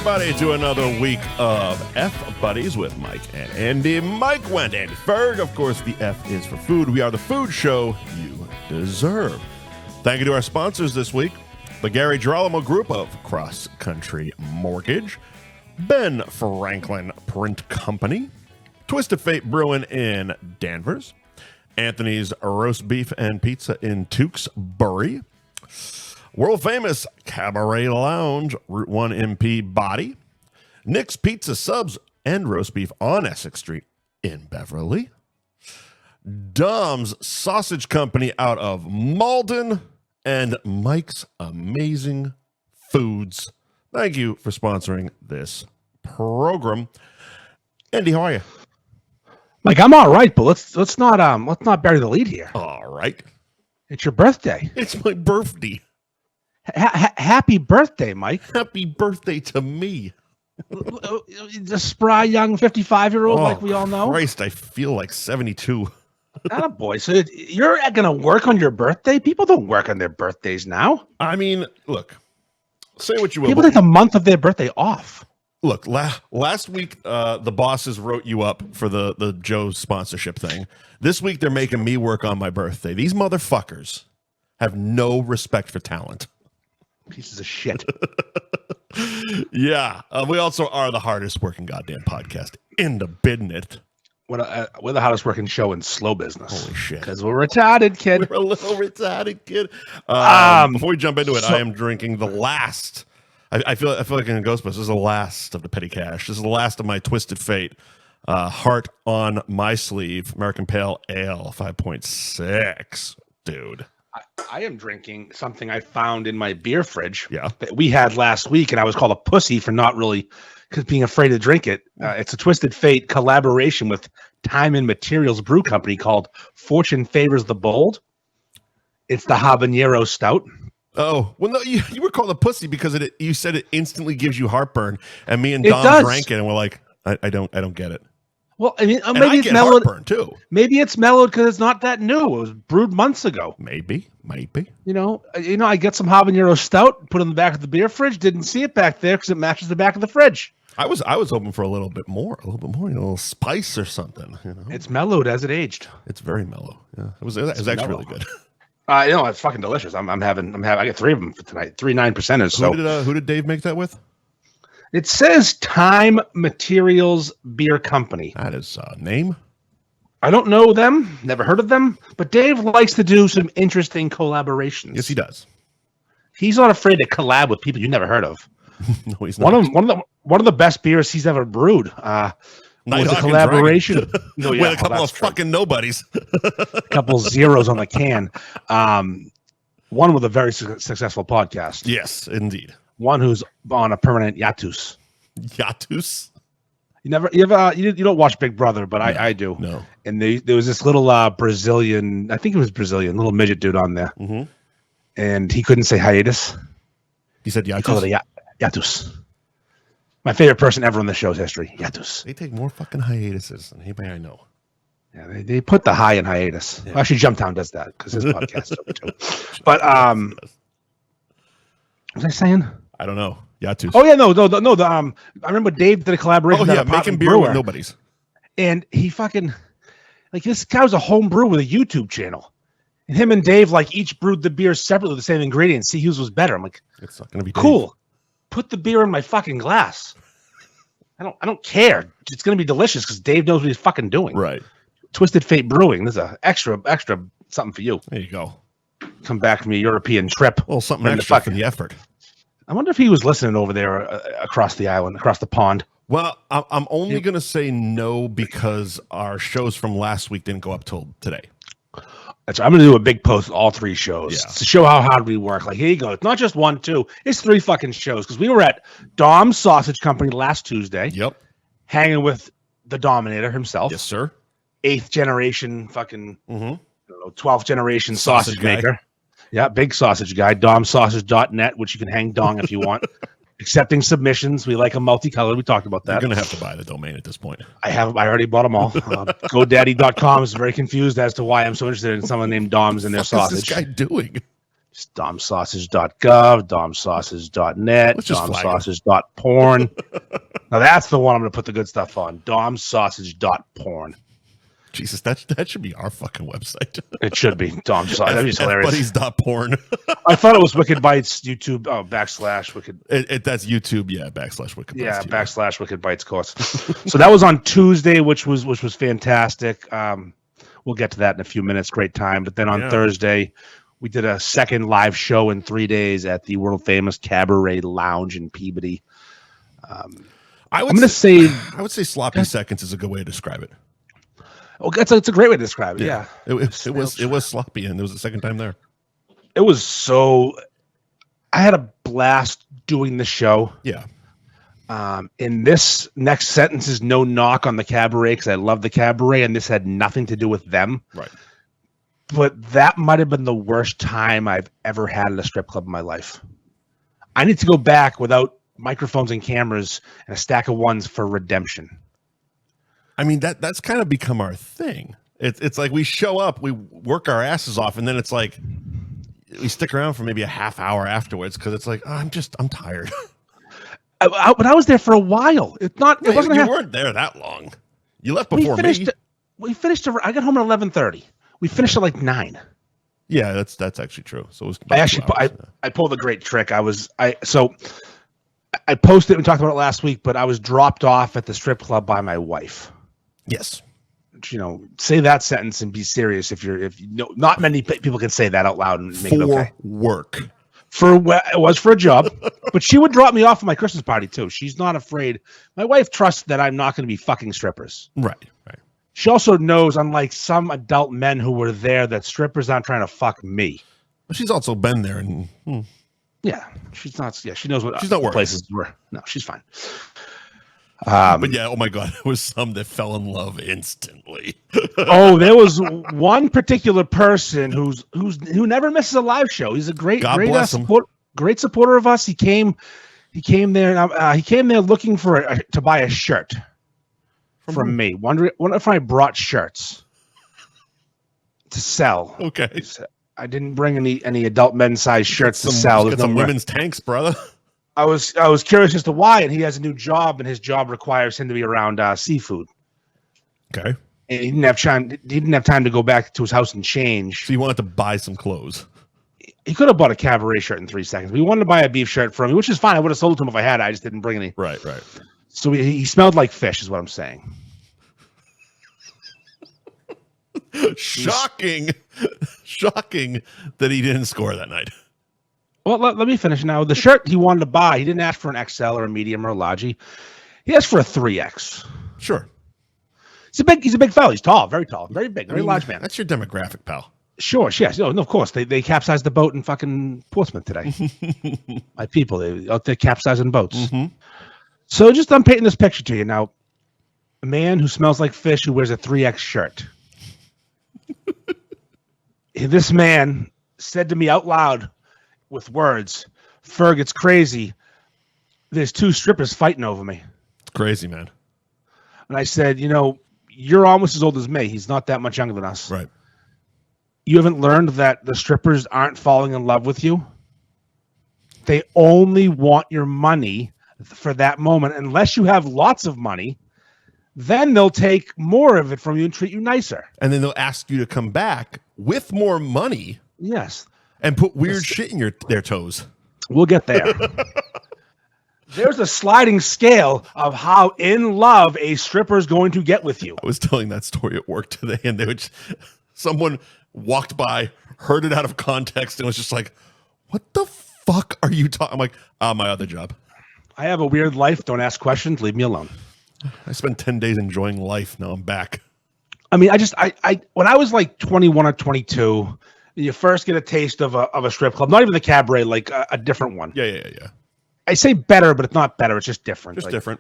everybody, to another week of F Buddies with Mike and Andy. Mike, Wendt, Andy Ferg. Of course, the F is for food. We are the food show you deserve. Thank you to our sponsors this week, the Girolamo Group of Cross Country Mortgage, Ben Franklin Print Company, Twisted Fate Brewing in Danvers, Anthony's Roast Beef and Pizza in Tewksbury, world famous Cabaret Lounge, Route 1 MP Body, Nick's Pizza Subs and Roast Beef on Essex Street in Beverly, Dom's Sausage Company out of Malden, and Mike's Amazing Foods. Thank you for sponsoring this program. Andy, how are you? Mike, I'm all right, but let's not bury the lead here. All right. It's your birthday. It's my birthday. Happy birthday, Mike. Happy birthday to me. The spry young 55-year-old, like we all know. Christ, I feel like 72. Attaboy. So you're going to work on your birthday? People don't work on their birthdays now. I mean, look, say what you will. People take a month of their birthday off. Look, last week, the bosses wrote you up for the Joe sponsorship thing. This week, they're making me work on my birthday. These motherfuckers have no respect for talent. Pieces of shit. Yeah. We also are the hardest working goddamn podcast in the business. We're the hardest working show in slow business. Holy shit. Because we're retarded, kid. We're a little retarded, kid. Before we jump into it, I am drinking the last. I feel like in Ghostbusters, this is the last of the petty cash. This is the last of my Twisted Fate. Heart on my sleeve. American Pale Ale 5.6. Dude. I am drinking something I found in my beer fridge that we had last week, and I was called a pussy for not really being afraid to drink it. It's a Twisted Fate collaboration with Time and Materials Brew Company called Fortune Favors the Bold. It's the Habanero Stout. Oh, well, no, you were called a pussy because you said it instantly gives you heartburn, and me and Dom drank it, and we're like, I don't get it. Well, I mean, maybe it's mellowed too. Maybe it's mellowed because it's not that new. It was brewed months ago. Maybe. You know, I get some habanero stout, put it in the back of the beer fridge. Didn't see it back there because it matches the back of the fridge. I was hoping for a little bit more, a little spice or something. You know? It's mellowed as it aged. It's very mellow. Yeah, it was actually really good. It's fucking delicious. I got 3 of them for tonight. 3 9%ers. So who did Dave make that with? It says Time Materials Beer Company. That is a name. I don't know them, never heard of them, but Dave likes to do some interesting collaborations. Yes, he does. He's not afraid to collab with people you never heard of. No, he's not. One of the best beers he's ever brewed. Was a collaboration with a couple of fucking nobodies. A couple zeros on the can. One with a very successful podcast. Yes, indeed. One who's on a permanent hiatus. Hiatus? You don't watch Big Brother, but I do. No. And there was this little Brazilian, I think it was Brazilian, little midget dude on there. Mm-hmm. And he couldn't say hiatus. He said hiatus? He called it hiatus. My favorite person ever in the show's history. Hiatus. They take more fucking hiatuses than anybody I know. Yeah, they put the high in hiatus. Yeah. Well, actually, Jumptown does that because his podcast is over too. But what was I saying? I don't know. Hiatus. Oh yeah, no. I remember Dave did a collaboration. Oh yeah, making beer with nobodies. And he fucking this guy was a home brew with a YouTube channel. And him and Dave each brewed the beer separately with the same ingredients. See whose was better. I'm like, it's not gonna be cool. Dave. Put the beer in my fucking glass. I don't care. It's gonna be delicious because Dave knows what he's fucking doing. Right. Twisted Fate Brewing. There's a extra something for you. There you go. Come back from your European trip. Well, something extra for the effort. I wonder if he was listening over there across the island, across the pond. Well, I'm only going to say no because our shows from last week didn't go up till today. That's right. I'm going to do a big post all 3 shows to show how hard we work. Here you go. It's not just 1, 2. It's 3 fucking shows because we were at Dom's Sausage Company last Tuesday. Yep. Hanging with the Dominator himself. Yes, sir. 8th generation fucking 12th generation sausage maker. Yeah, big sausage guy. domsausage.net, which you can hang dong if you want. Accepting submissions. We like them multicolored. We talked about that. You're going to have to buy the domain at this point. I already bought them all. GoDaddy.com is very confused as to why I'm so interested in someone named Dom's in their sausage. What's this guy doing? It's domsausage.gov, domsausage.net, domsausage.porn. Now that's the one I'm going to put the good stuff on. Domsausage.porn. Jesus, that should be our fucking website. It should be. Dom Sausage. That'd be hilarious. Buddies.porn. I thought it was Wicked Bites, YouTube, / Wicked. That's YouTube, yeah, / Wicked Bites. Yeah, / Wicked Bites course. So that was on Tuesday, which was fantastic. We'll get to that in a few minutes. Great time. But then on Thursday, we did a second live show in 3 days at the world famous Cabaret Lounge in Peabody. I would say sloppy seconds is a good way to describe it. Oh, it's a great way to describe it. Yeah, it was sloppy, and there was a second time there. It was so. I had a blast doing the show. Yeah. And this next sentence is no knock on the Cabaret because I love the Cabaret, and this had nothing to do with them. Right. But that might have been the worst time I've ever had at a strip club in my life. I need to go back without microphones and cameras and a stack of ones for redemption. I mean, that's kind of become our thing. It's like we show up, we work our asses off, and then it's like we stick around for maybe a half hour afterwards because it's like, I'm tired. But I was there for a while. It wasn't. You weren't there that long. You left before me. We finished. I got home at 11:30. We finished at like 9. Yeah, that's actually true. So it was. I pulled a great trick. I posted. We talked about it last week, but I was dropped off at the strip club by my wife. Yes. Say that sentence and be serious. Not many people can say that out loud and make it okay. Work. It was for a job, but she would drop me off at my Christmas party too. She's not afraid. My wife trusts that I'm not going to be fucking strippers. Right. She also knows, unlike some adult men who were there, that strippers aren't trying to fuck me. But she's also been there, and yeah, she's not. Yeah, she knows what she's not worried. Places were. No, she's fine. But yeah, oh my God, there was some that fell in love instantly. There was one particular person who never misses a live show. He's a great supporter of us. He came there. He came there looking to buy a shirt from me. Wondering if I brought shirts to sell. Okay, I didn't bring any adult men's size shirts to sell. Get some women's tanks, brother. I was curious as to why, and he has a new job, and his job requires him to be around seafood. Okay. And he didn't have time. He didn't have time to go back to his house and change. So you wanted to buy some clothes. He could have bought a Cabaret shirt in 3 seconds. We wanted to buy a beef shirt from him, which is fine. I would have sold it to him if I had it. I just didn't bring any. Right. So he smelled like fish, is what I'm saying. Shocking that he didn't score that night. Well, let me finish now. The shirt he wanted to buy, he didn't ask for an XL or a medium or a large. He asked for a 3X. Sure. He's a big fellow. He's tall, very tall, very big, very large man. That's your demographic, pal. Sure, yes. No, of course. They capsized the boat in fucking Portsmouth today. My people, they out there capsizing boats. Mm-hmm. So I'm painting this picture to you now. A man who smells like fish who wears a 3X shirt. This man said to me out loud with words, "Ferg, it's crazy. There's 2 strippers fighting over me." It's crazy, man. And I said, you're almost as old as me. He's not that much younger than us. Right. You haven't learned that the strippers aren't falling in love with you. They only want your money for that moment. Unless you have lots of money, then they'll take more of it from you and treat you nicer. And then they'll ask you to come back with more money. Yes. And put weird shit in their toes. We'll get there. There's a sliding scale of how in love a stripper is going to get with you. I was telling that story at work today, and someone walked by, heard it out of context, and was just like, "What the fuck are you talking?" I'm like, my other job. I have a weird life. Don't ask questions. Leave me alone. I spent 10 days enjoying life. Now I'm back. I mean, I when I was like 21 or 22, you first get a taste of a strip club, not even the Cabaret, like a different one. Yeah. I say better, but it's not better. It's just different. Different.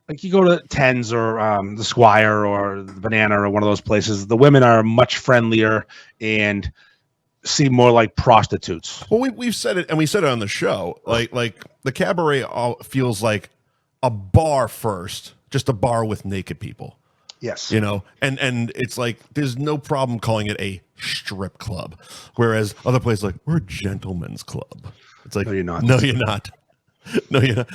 Like you go to Tens or the Squire or the Banana or one of those places. The women are much friendlier and seem more like prostitutes. Well, we've said it, and we said it on the show. Like the Cabaret feels like a bar first, just a bar with naked people. Yes. You know, and it's like there's no problem calling it a strip club, whereas other places like we're a gentleman's club. It's like no, you're not. No, you're not. No, you're not.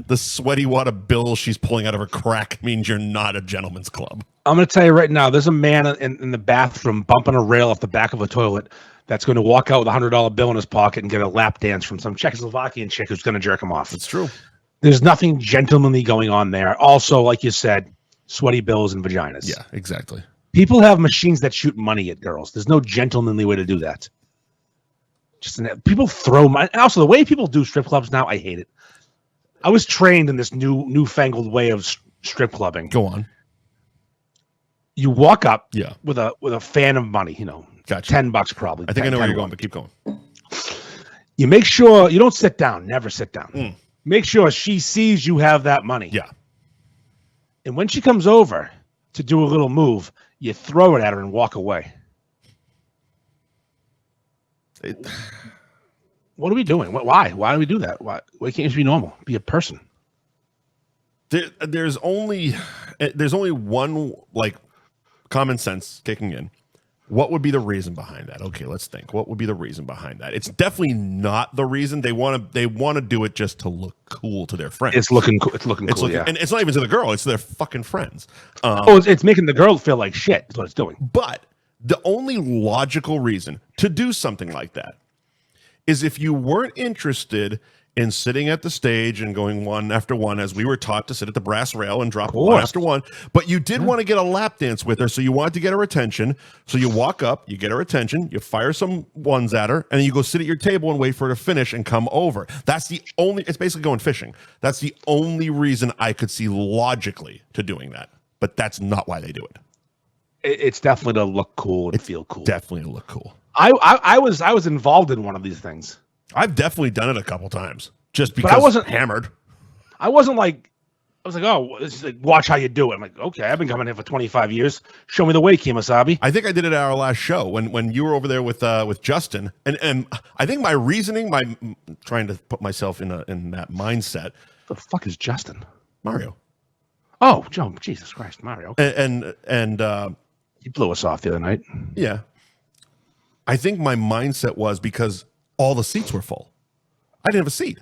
The sweaty water bill she's pulling out of her crack means you're not a gentleman's club. I'm going to tell you right now, there's a man in the bathroom bumping a rail off the back of a toilet that's going to walk out with a $100 bill in his pocket and get a lap dance from some Czechoslovakian chick who's going to jerk him off. It's true. There's nothing gentlemanly going on there. Also, like you said, sweaty bills and vaginas. Yeah, exactly. People have machines that shoot money at girls. There's no gentlemanly way to do that. People throw money. And also, the way people do strip clubs now, I hate it. I was trained in this newfangled way of strip clubbing. Go on. You walk up Yeah. with a fan of money, you know, Gotcha. $10 probably. I think I know where you're going, but keep going. You make sure you don't sit down. Never sit down. Make sure she sees you have that money. Yeah. And when she comes over to do a little move, you throw it at her and walk away. What are we doing? Why? Why do we do that? Why can't you be normal? Be a person. There's only one like common sense kicking in. What would be the reason behind that? Okay, let's think. What would be the reason behind that? It's definitely not the reason they want to do it just to look cool to their friends. It's looking cool. Yeah. And it's not even to the girl. It's to their fucking friends. It's making the girl feel like shit. Is what it's doing. But the only logical reason to do something like that is if you weren't interested in sitting at the stage and going one after one, as we were taught to sit at the brass rail and drop one after one, but you did want to get a lap dance with her, so you wanted to get her attention. So you walk up, you get her attention, you fire some ones at her, and then you go sit at your table and wait for her to finish and come over. It's basically going fishing. That's the only reason I could see logically to doing that. But that's not why they do it. It's definitely to look cool and feel cool. Definitely to look cool. I was involved in one of these things. I've definitely done it a couple times just because I wasn't hammered. I was like, oh, it's like, watch how you do it. I'm like, okay, I've been coming here for 25 years. Show me the way, Kemosabe. I think I did it at our last show when you were over there with Justin, and I think my reasoning, trying to put myself in that mindset. The fuck is Justin? Mario. Oh, Joe, Jesus Christ, Mario. And he blew us off the other night. Yeah, I think my mindset was because all the seats were full. I didn't have a seat.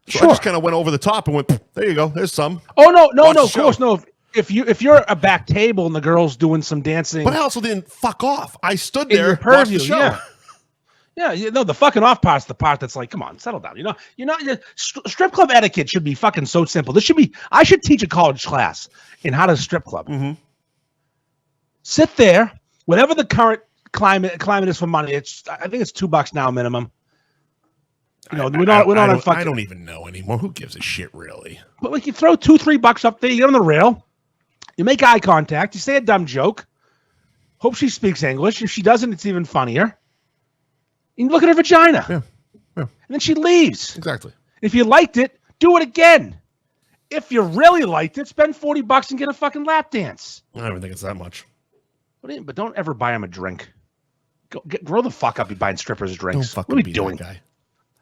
So I just kind of went over the top and went, there you go. There's some. Oh, no, of course, no. If you're a back table and the girl's doing some dancing. But I also didn't fuck off. I stood there purview, watched the show. Yeah, the fucking off part's the part that's like, come on, settle down. Strip club etiquette should be fucking so simple. I should teach a college class in how to strip club. Mm-hmm. Sit there, whatever the current climate is for money. I think it's $2 now minimum. We're not on fucking. I don't even know anymore. Who gives a shit, really? But like, you throw $2-3 up there, you get on the rail, you make eye contact, you say a dumb joke. Hope she speaks English. If she doesn't, it's even funnier. You look at her vagina, yeah. And then she leaves. Exactly. If you liked it, do it again. If you really liked it, spend $40 and get a fucking lap dance. I don't even think it's that much. But don't ever buy him a drink. Grow the fuck up. You buying strippers drinks. What are we doing? Guy.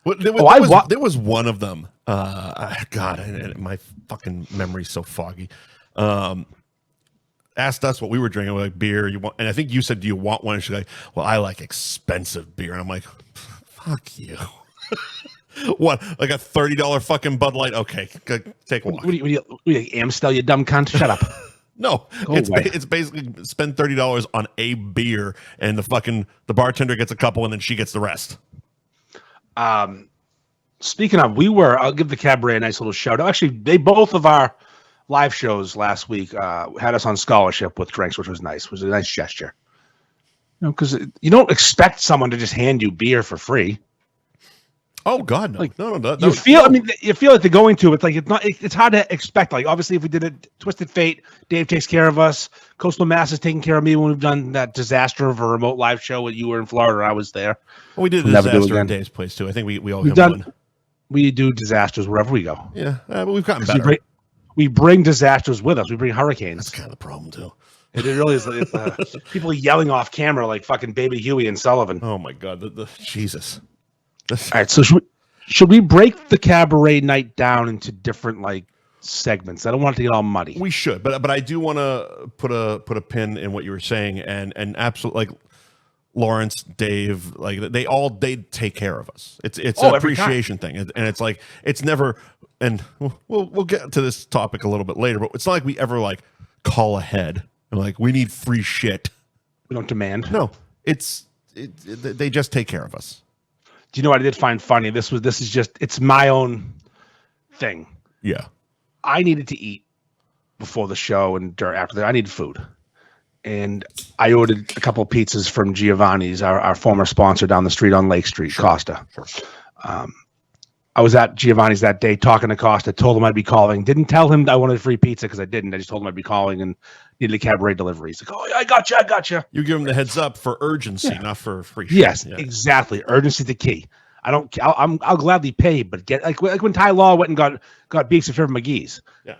There was one of them. God, my fucking memory's so foggy. Asked us what we were drinking. We're like, beer. And I think you said, do you want one? And she's like, well, I like expensive beer. And I'm like, fuck you. What? Like a $30 fucking Bud Light? Okay, take a walk. What do you Amstel, you dumb cunt? Shut up. No, it's basically spend $30 on a beer, and the bartender gets a couple, and then she gets the rest. Speaking of, I'll give the Cabaret a nice little shout out. Actually, both of our live shows last week had us on scholarship with drinks, which was nice. It was a nice gesture. Because you don't expect someone to just hand you beer for free. Oh God, no! Like, No. You feel like they're going to. It's like it's hard to expect. Like, obviously, if we did it, Twisted Fate, Dave takes care of us. Coastal Mass is taking care of me when we've done that disaster of a remote live show when you were in Florida. I was there. Well, we did a disaster at Dave's place too. I think we owe him one. We do disasters wherever we go. Yeah, but we've gotten better. We bring disasters with us. We bring hurricanes. That's kind of the problem too. It really is. People yelling off camera like fucking Baby Huey and Sullivan. Oh my God, the Jesus. All right, so should we break the Cabaret night down into different, like, segments. I don't want it to get all muddy. We should, but I do want to put a pin in what you were saying, and absolutely, like Lawrence, Dave, like they take care of us. It's an appreciation thing, and it's like it's never. And we'll get to this topic a little bit later, but it's not like we ever like call ahead and like we need free shit. We don't demand. No, they just take care of us. Do you know what I did find funny? This is just it's my own thing. Yeah. I needed to eat before the show and after that. I needed food. And I ordered a couple of pizzas from Giovanni's, our former sponsor down the street on Lake Street, sure. Costa. Sure. I was at Giovanni's that day talking to Costa, told him I'd be calling. Didn't tell him I wanted free pizza because I didn't. I just told him I'd be calling and needed a Cabaret delivery. He's like, oh, I got you. You give him the heads up for urgency, not for free shit. Yes, exactly. Urgency is the key. I'll gladly pay, but get like when Ty Law went and got beef from McGee's. Yeah,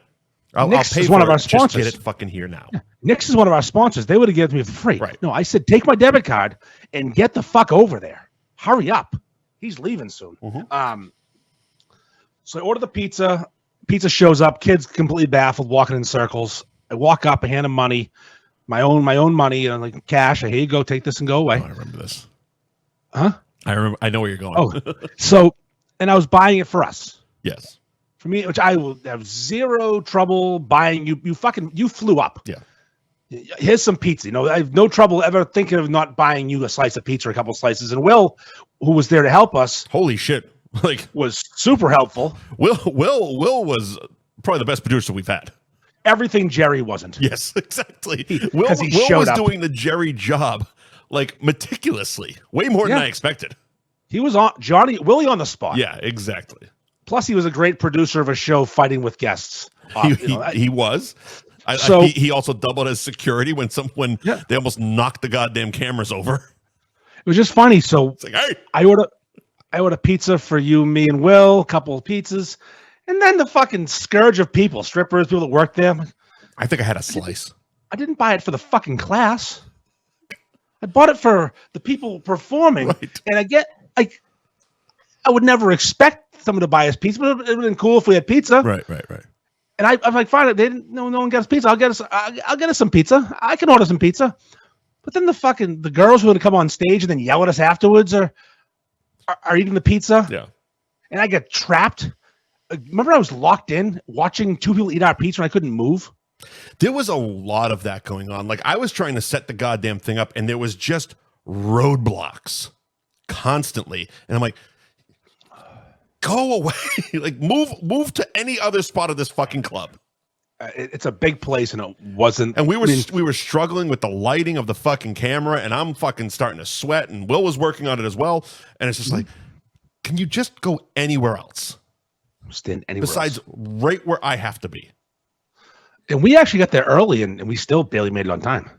I'll pay is for one of our just sponsors. get it fucking here now. Yeah. Nick's is one of our sponsors. They would have given me for free. Right. No, I said take my debit card and get the fuck over there. Hurry up. He's leaving soon. Mm-hmm. So I order the pizza. Pizza shows up. Kids completely baffled, walking in circles. I walk up, I hand him money, my own money, and I'm like, cash. Here you go. Take this and go away. Oh, I remember this. Huh? I remember. I know where you're going. Oh, and I was buying it for us. Yes. For me, which I will have zero trouble buying. You flew up. Yeah. Here's some pizza. You know, I have no trouble ever thinking of not buying you a slice of pizza or a couple slices. And Will, who was there to help us, holy shit, like was super helpful. Will was probably the best producer we've had. Everything Jerry wasn't. Yes, exactly. Will was doing the Jerry job like meticulously, way more than I expected. He was on Willie on the spot. Yeah, exactly. Plus, he was a great producer of a show fighting with guests. He was. He also doubled as security when they almost knocked the goddamn cameras over. It was just funny. So it's like, hey, I ordered a pizza for you, me, and Will. A couple of pizzas, and then the fucking scourge of people, strippers, people that work there. I think I had a slice. I didn't buy it for the fucking class. I bought it for the people performing, right. And I would never expect someone to buy us pizza, but it would have been cool if we had pizza. Right. And I'm like, fine, they didn't. No one gets pizza. I'll get us some pizza. I can order some pizza. But then the girls who are going to come on stage and then yell at us afterwards are eating the pizza. Yeah. And I get trapped. Remember, I was locked in watching two people eat our pizza and I couldn't move. There was a lot of that going on. Like I was trying to set the goddamn thing up, and there was just roadblocks constantly. And I'm like, go away. Like move to any other spot of this fucking club. It's a big place, and it wasn't. And we were struggling with the lighting of the fucking camera, and I'm fucking starting to sweat. And Will was working on it as well. And it's just like, can you just go anywhere else? Stand anywhere besides else. Right where I have to be. And we actually got there early, and we still barely made it on time.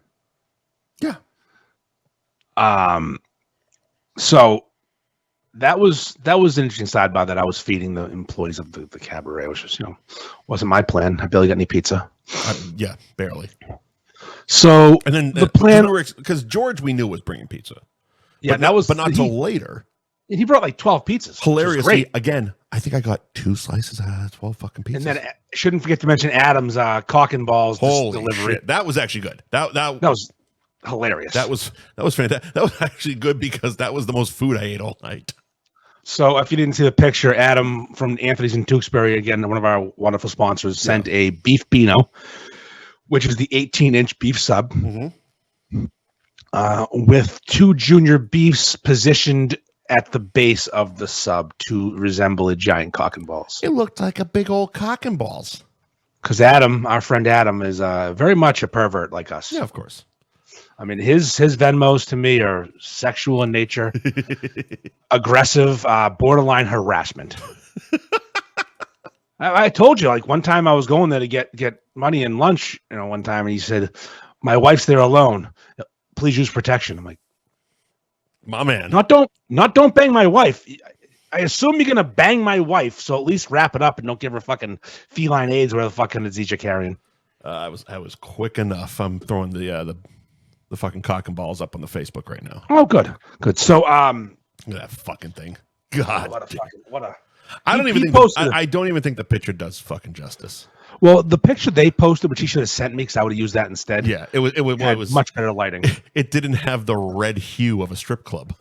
Yeah. So that was an interesting sidebar that I was feeding the employees of the cabaret, which was, wasn't my plan. I barely got any pizza. Yeah, barely. So and then the plan, because George we knew was bringing pizza. Yeah, but not till later. He brought like 12 pizzas. Hilariously, again, I think I got 2 slices out of 12 fucking pizzas. And then shouldn't forget to mention Adam's cock and balls delivery. Shit. That was actually good. That was hilarious. That was fantastic. That was actually good because that was the most food I ate all night. So if you didn't see the picture, Adam from Anthony's in Tewksbury, again, one of our wonderful sponsors, sent a beef Beano, which is the 18-inch beef sub, with 2 junior beefs positioned at the base of the sub to resemble a giant cock and balls. It looked like a big old cock and balls. Because Adam, our friend Adam, is very much a pervert like us. Yeah, of course. I mean, his Venmos to me are sexual in nature, aggressive, borderline harassment. I told you, like one time I was going there to get money and lunch, one time, and he said, "My wife's there alone. Please use protection." I'm like, my man. Not don't bang my wife. I assume you're gonna bang my wife, so at least wrap it up and don't give her fucking feline AIDS or whatever the fuck kind of disease you're carrying. I was quick enough. I'm throwing the fucking cock and balls up on the Facebook right now. Oh, good. So look at that fucking thing. God, what a I don't even think the picture does fucking justice. Well, the picture they posted, which he should have sent me, because I would have used that instead. Yeah, it was much better lighting. It didn't have the red hue of a strip club.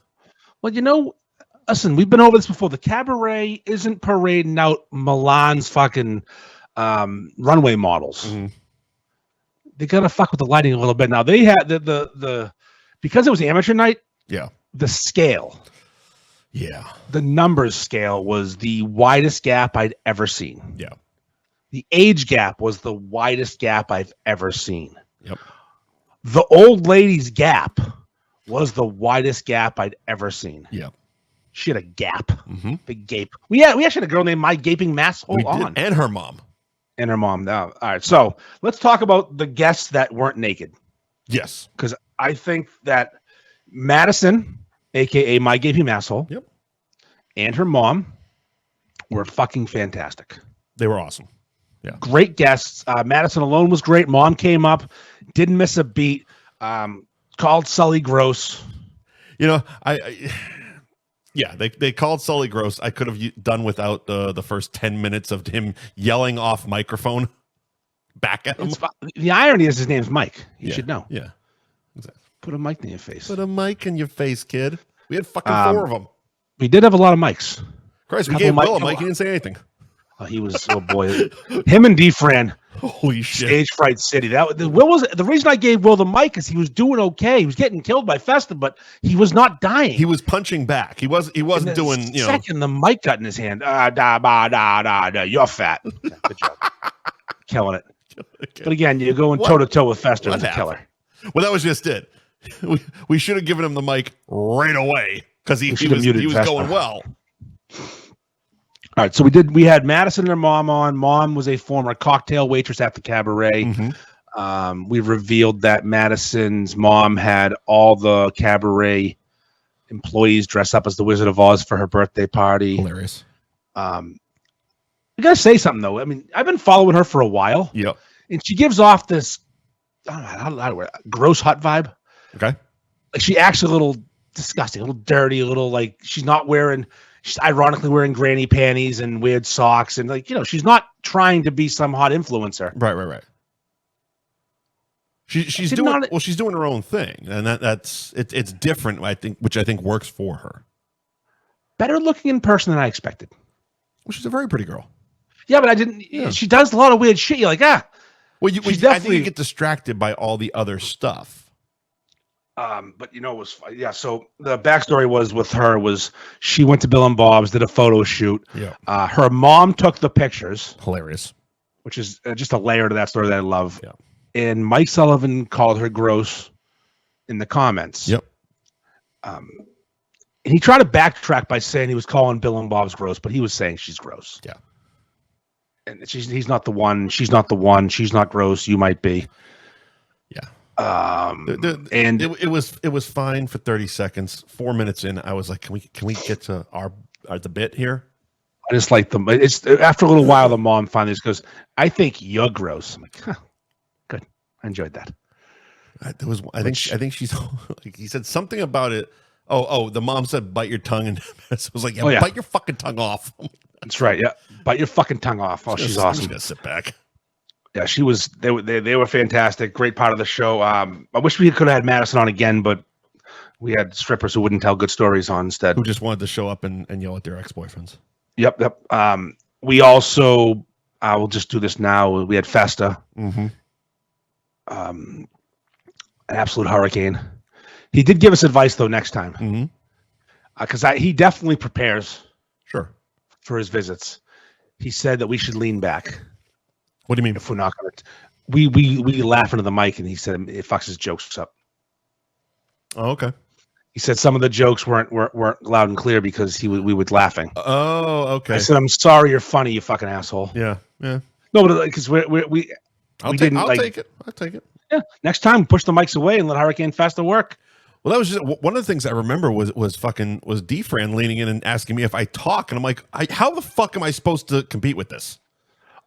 Well, listen, we've been over this before. The Cabaret isn't parading out Milan's fucking runway models. Mm-hmm. They gotta fuck with the lighting a little bit. Now they had the because it was amateur night. Yeah, the scale. Yeah, the numbers scale was the widest gap I'd ever seen. Yeah. The age gap was the widest gap I've ever seen. Yep. The old lady's gap was the widest gap I'd ever seen. Yeah. She had a gap. Mm-hmm. Big gape. We actually had a girl named My Gaping Masshole on. And her mom. And her mom. Now, all right. So let's talk about the guests that weren't naked. Yes. Because I think that Madison, a.k.a. My Gaping Masshole, yep, and her mom were fucking fantastic. They were awesome. Yeah. Great guests. Madison alone was great. Mom came up, didn't miss a beat. Called Sully gross. They called Sully gross. I could have done without the first 10 minutes of him yelling off microphone back at him. The irony is his name's Mike. You should know. Yeah. Exactly. Put a mic in your face. Put a mic in your face, kid. We had fucking 4 of them. We did have a lot of mics. Christ, we gave Will a mic. He didn't say anything. He was, oh boy, him and D-Fran. Holy shit! Stage fright city. Will was the reason I gave Will the mic is he was doing okay. He was getting killed by Festa, but he was not dying. He was punching back. He wasn't doing. Second, the mic got in his hand. You're fat. Good job, killing it. Okay. But again, you're going toe to toe with Festa as a killer. Well, that was just it. We should have given him the mic right away because he was going well. All right, so we had Madison and her mom on. Mom was a former cocktail waitress at the Cabaret. Mm-hmm. We revealed that Madison's mom had all the Cabaret employees dress up as the Wizard of Oz for her birthday party. Hilarious. I gotta say something though. I mean, I've been following her for a while. Yep. And she gives off this gross hot vibe. Okay. Like she acts a little disgusting, a little dirty, a little like she's ironically wearing granny panties and weird socks, and she's not trying to be some hot influencer. Right. She's doing her own thing, and it's different. Which I think works for her. Better looking in person than I expected. Well, she's a very pretty girl. Yeah, but I didn't. Yeah. She does a lot of weird shit. You're like, Well, I think you get distracted by all the other stuff. But it was so the backstory with her was she went to Bill and Bob's, did a photo shoot. Yeah. Her mom took the pictures. Hilarious. Which is just a layer to that story that I love. Yeah. And Mike Sullivan called her gross in the comments. Yep. He tried to backtrack by saying he was calling Bill and Bob's gross, but he was saying she's gross. Yeah. And he's not the one. She's not the one. She's not gross. You might be. Yeah. And it was fine for 30 seconds. 4 minutes in, I was like, can we get to the bit here? I just like them. It's after a little while, the mom finally just goes, "I think you're gross." I'm like, huh, good. I enjoyed that. I think she's like, he said something about it. Oh, the mom said, "Bite your tongue," and so I was like, yeah. Bite your fucking tongue off. That's right. Yeah. Bite your fucking tongue off. Oh, she's awesome. Just sit back. Yeah, she was. They were fantastic. Great part of the show. I wish we could have had Madison on again, but we had strippers who wouldn't tell good stories on instead. Who just wanted to show up and yell at their ex-boyfriends. Yep. We also, we'll just do this now. We had Festa. Mm-hmm. An absolute hurricane. He did give us advice though next time. Mm-hmm. Because he definitely prepares. Sure. For his visits, he said that we should lean back. What do you mean? If we're not going to, we laugh into the mic, and he said it fucks his jokes up. Oh, okay. He said some of the jokes weren't loud and clear because we were laughing. Oh, okay. I said, I'm sorry, you're funny, you fucking asshole. Yeah. No, but because I'll take it. Yeah. Next time, push the mics away and let Hurricane Festa work. Well, that was just one of the things I remember was D-Fran leaning in and asking me if I talk, and I'm like, how the fuck am I supposed to compete with this?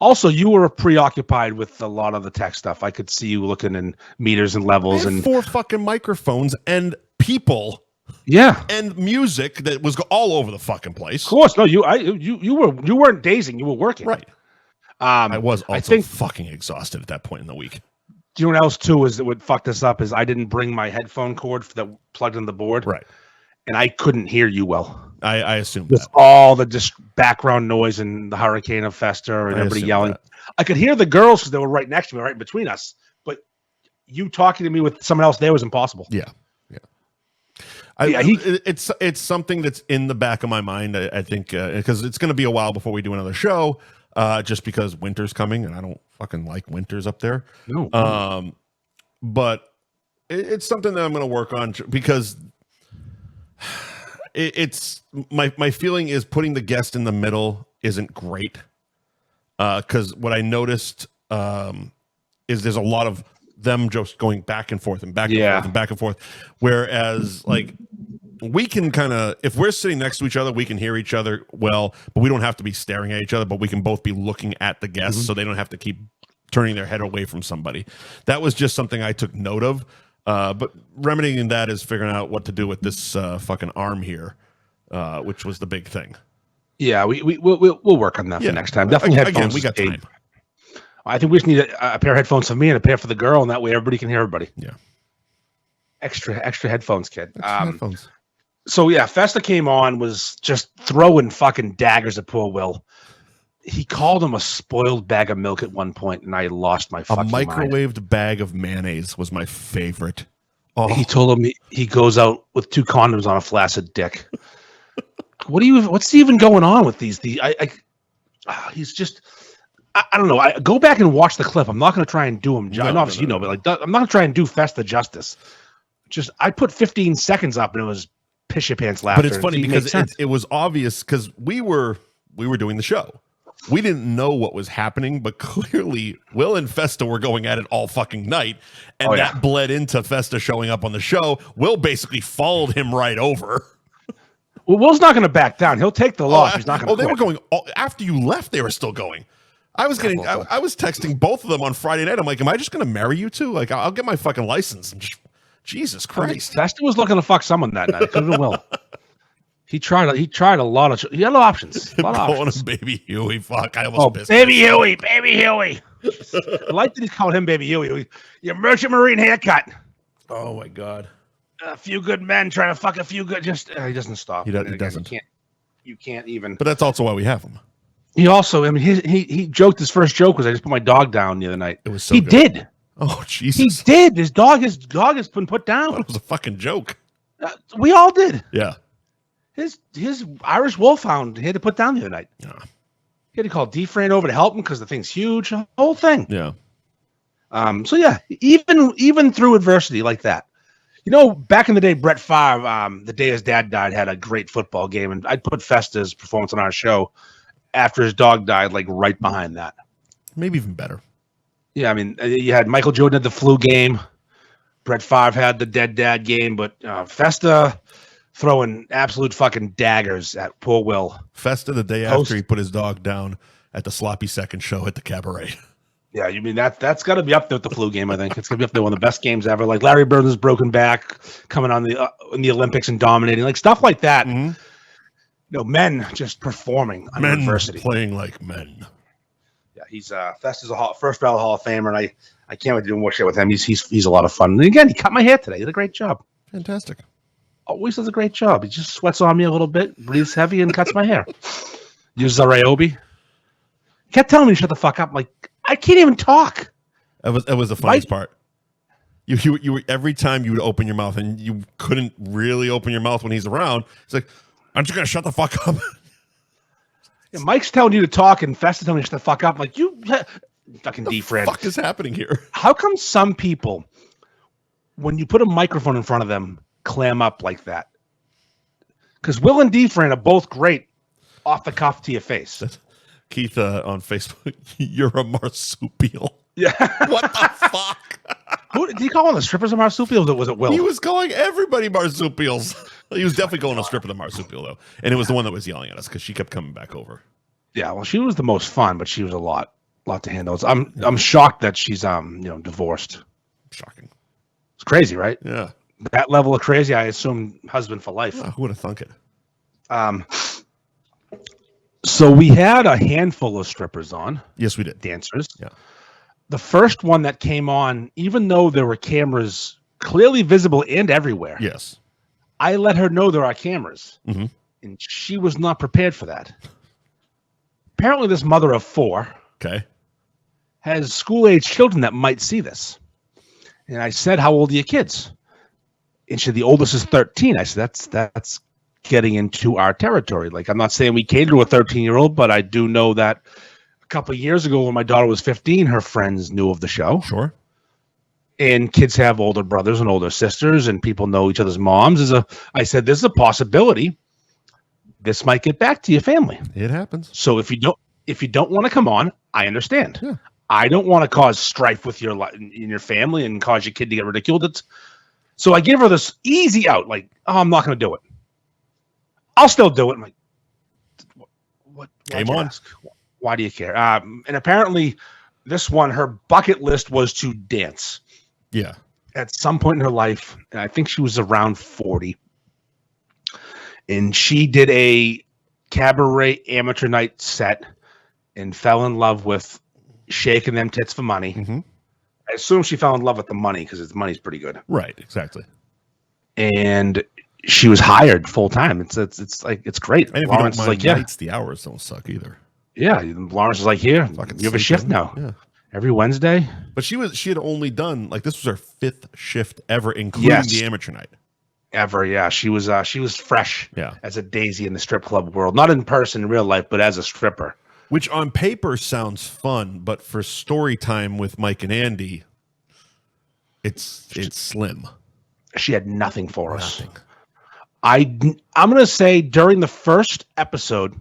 Also, you were preoccupied with a lot of the tech stuff. I could see you looking in meters and levels and 4 fucking microphones and people, and music that was all over the fucking place. Of course, no, you weren't dazing. You were working, right? I was also fucking exhausted at that point in the week. Do you know what else too is that what fucked us up is I didn't bring my headphone cord that plugged in the board. Right. And I couldn't hear you well. I assumed with that. all the just background noise and the hurricane of Festa and everybody yelling. That. I could hear the girls because they were right next to me, right in between us. But you talking to me with someone else there was impossible. Yeah. It's something that's in the back of my mind. I think because it's going to be a while before we do another show, just because winter's coming and I don't fucking like winters up there. No. But it's something that I'm going to work on because it's my feeling is putting the guest in the middle isn't great. Because what I noticed is there's a lot of them just going back and forth and back and forth and back and forth. Whereas like we can kind of, if we're sitting next to each other, we can hear each other well, but we don't have to be staring at each other, but we can both be looking at the guests so they don't have to keep turning their head away from somebody. That was just something I took note of. But remedying that is figuring out what to do with this fucking arm here, which was the big thing. Yeah, we'll work on that for next time. Definitely headphones. Again, we got time. I think we just need a pair of headphones for me and a pair for the girl, and that way everybody can hear everybody. Yeah. Extra headphones, kid. Headphones. So yeah, Festa came on, was just throwing fucking daggers at poor Will. He called him a spoiled bag of milk at one point, and I lost my fucking mind. A microwaved bag of mayonnaise was my favorite. Oh. He told him he goes out with 2 condoms on a flaccid dick. What's even going on with these? He's just. I don't know. I go back and watch the clip. I'm not going to try and do him. Obviously, you know, but like I'm not going to try and do Festa justice. Just I put 15 seconds up, and it was piss your pants laughter. But it's funny because it was obvious because we were doing the show. We didn't know what was happening, but clearly Will and Festa were going at it all fucking night, and that bled into Festa showing up on the show. Will basically followed him right over. Well, Will's not going to back down. He'll take the loss. He's not going to. They were going after you left. They were still going. I was texting both of them on Friday night. I'm like, am I just going to marry you two? Like, I'll get my fucking license. And Jesus Christ. Festa was looking to fuck someone that night. Could have been Will. He tried a lot of. He had options. A lot of options. Baby Huey. Fuck. I almost pissed. Baby Huey. I like that he called him Baby Huey. Your Merchant Marine haircut. Oh my God. A few good men trying to fuck a few good. Just he doesn't stop. He doesn't. You can't even. But that's also why we have him. He also, I mean, he joked. His first joke was, "I just put my dog down the other night." It was so. He good. did. Oh Jesus! He did. His dog has been put down. It was a fucking joke. We all did. Yeah. His Irish Wolfhound he had to put down the other night. Yeah. He had to call D-Fran over to help him because the thing's huge. The whole thing. Yeah. So yeah, even through adversity like that. You know, back in the day, Brett Favre, the day his dad died, had a great football game, and I'd put Festa's performance on our show after his dog died, like right behind that. Maybe even better. Yeah, I mean, you had Michael Jordan had the flu game. Brett Favre had the dead dad game, but Festa throwing absolute fucking daggers at poor Will. Festa the day after he put his dog down at the sloppy second show at the Cabaret. Yeah, you mean that's got to be up there with the flu game. I think it's gonna be up there one of the best games ever. Like Larry Bird's broken back, coming on in the Olympics and dominating, like stuff like that. Mm-hmm. You know, men just performing under adversity, playing like men. Yeah, he's Festa's a first ballot Hall of Famer, and I can't wait to do more shit with him. He's a lot of fun. And again, he cut my hair today. He did a great job. Fantastic. Always does a great job. He just sweats on me a little bit, breathes heavy, and cuts my hair. Uses a Ryobi. Kept telling me to shut the fuck up. I'm like, I can't even talk. That was the funniest part. You were every time you would open your mouth and you couldn't really open your mouth when he's around. It's like, aren't you gonna shut the fuck up? Yeah, Mike's telling you to talk and Festa's telling you to shut the fuck up. I'm like, you fucking D-Fran. What the fuck is happening here? How come some people, when you put a microphone in front of them, clam up like that? Because Will and D-Fran are both great off the cuff to your face. Keith on Facebook, you're a marsupial. Yeah. What the fuck? Who did he call one of the strippers a marsupial? Or was it Will? He was calling everybody marsupials. He was definitely calling a stripper the marsupial though, and it was the one that was yelling at us because she kept coming back over. Yeah, well, she was the most fun, but she was a lot to handle. I'm shocked that she's divorced. Shocking. It's crazy, right? Yeah. That level of crazy, I assume husband for life. Who would have thunk it? So we had a handful of strippers on. Yes, we did. Dancers. Yeah. The first one that came on, even though there were cameras clearly visible and everywhere, Yes. I let her know there are cameras. Mm-hmm. And she was not prepared for that. Apparently, this mother of 4 has school-age children that might see this. And I said, how old are your kids? And she said, the oldest is 13. I said, that's getting into our territory. Like, I'm not saying we cater to a 13-year-old, but I do know that a couple of years ago when my daughter was 15, her friends knew of the show. Sure. And kids have older brothers and older sisters, and people know each other's moms. I said, there's a possibility this might get back to your family. It happens. So if you don't want to come on, I understand. Yeah. I don't want to cause strife with in your family and cause your kid to get ridiculed. So I gave her this easy out, like, oh, I'm not going to do it. I'll still do it. I'm like, what? Game on. Why do you care? And apparently, this one, her bucket list was to dance. Yeah. At some point in her life, and I think she was around 40. And she did a cabaret amateur night set and fell in love with shaking them tits for money. Mm-hmm. I assume she fell in love with the money because the money's pretty good. Right, exactly. And she was hired full time. It's great. And if Lawrence you don't mind is like, nights, the hours don't suck either. Yeah. Lawrence is like, here, you have a shift now. Yeah. Every Wednesday. But she had only done, like, this was her 5th shift ever, including the amateur night. Ever, yeah. She was fresh as a daisy in the strip club world. Not in person in real life, but as a stripper. Which on paper sounds fun, but for story time with Mike and Andy, it's slim. She had nothing for us. I'm going to say during the first episode,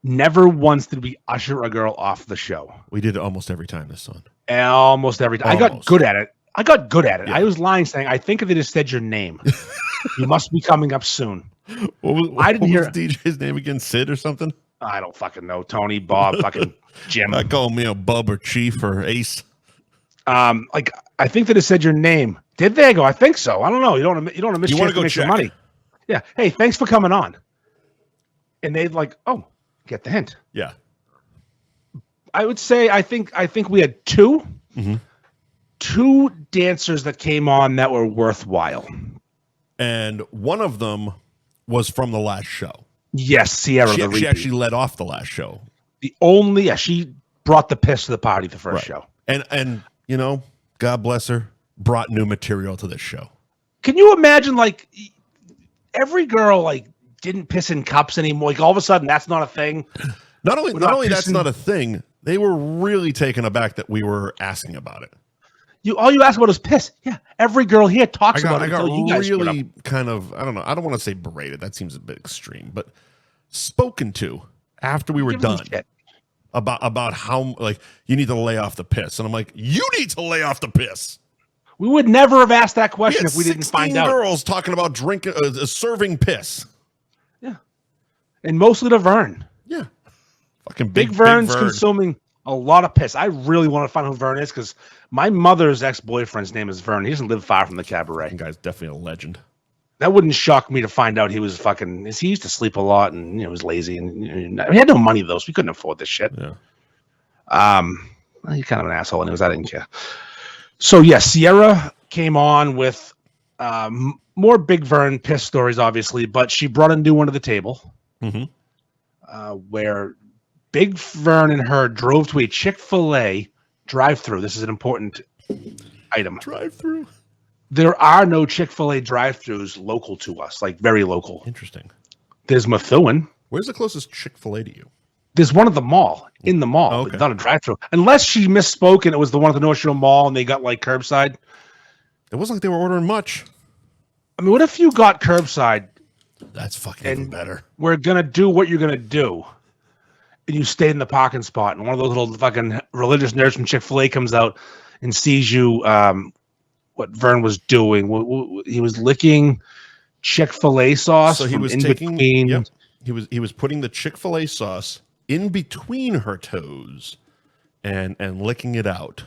never once did we usher a girl off the show. We did it almost every time this on. Almost every time. I got good at it. Yeah. I was lying saying, I think they just said your name. You must be coming up soon. I didn't hear DJ's name again, Sid or something? I don't fucking know. Tony, Bob, fucking Jim. I call me a Bub or Chief or Ace. Like, I think they just said your name. Did they? I go, I think so. I don't know. You don't want to miss chance to make some money. Yeah. Hey, thanks for coming on. And they'd like, oh, get the hint. Yeah. I would say I think we had two. Mm-hmm. 2 dancers that came on that were worthwhile. And one of them was from the last show. Yes, Sierra. She actually led off the last show. She brought the piss to the party the first show. And you know, God bless her, brought new material to this show. Can you imagine, like, every girl, like, didn't piss in cups anymore? Like, all of a sudden, that's not a thing. Not only that's not a thing, they were really taken aback that we were asking about it. All you asked about is piss. Yeah, every girl here talks about it. I got really kind of, I don't know. I don't want to say berated. That seems a bit extreme, but spoken to after we were done about how, like, you need to lay off the piss, and I'm like, you need to lay off the piss. We would never have asked that question if we didn't find out. Girls talking about drinking, serving piss. Yeah, and mostly to Vern. Yeah, fucking Big Vern's consuming a lot of piss. I really want to find out who Vern is because my mother's ex-boyfriend's name is Vern. He doesn't live far from the cabaret. That guy's definitely a legend. That wouldn't shock me to find out he was fucking. He used to sleep a lot and was lazy and he had no money though, so we couldn't afford this shit. Yeah. He's kind of an asshole, anyways. I didn't care. So yeah, Sierra came on with more Big Vern piss stories, obviously, but she brought a new one to the table, where Big Vern and her drove to a Chick-fil-A drive-through. This is an important item. Drive-through. There are no Chick-fil-A drive-thrus local to us, like very local. Interesting. There's Methuen. Where's the closest Chick-fil-A to you? There's one at the mall, in the mall. Okay. It's not a drive-thru. Unless she misspoke and it was the one at the North Shore Mall and they got like curbside. It wasn't like they were ordering much. I mean, what if you got curbside? That's fucking even better. We're going to do what you're going to do. And you stayed in the parking spot, and one of those little fucking religious nerds from Chick-fil-A comes out and sees you, what Vern was doing. He was licking Chick-fil-A sauce. So he was taking, he was putting the Chick-fil-A sauce in between her toes and licking it out.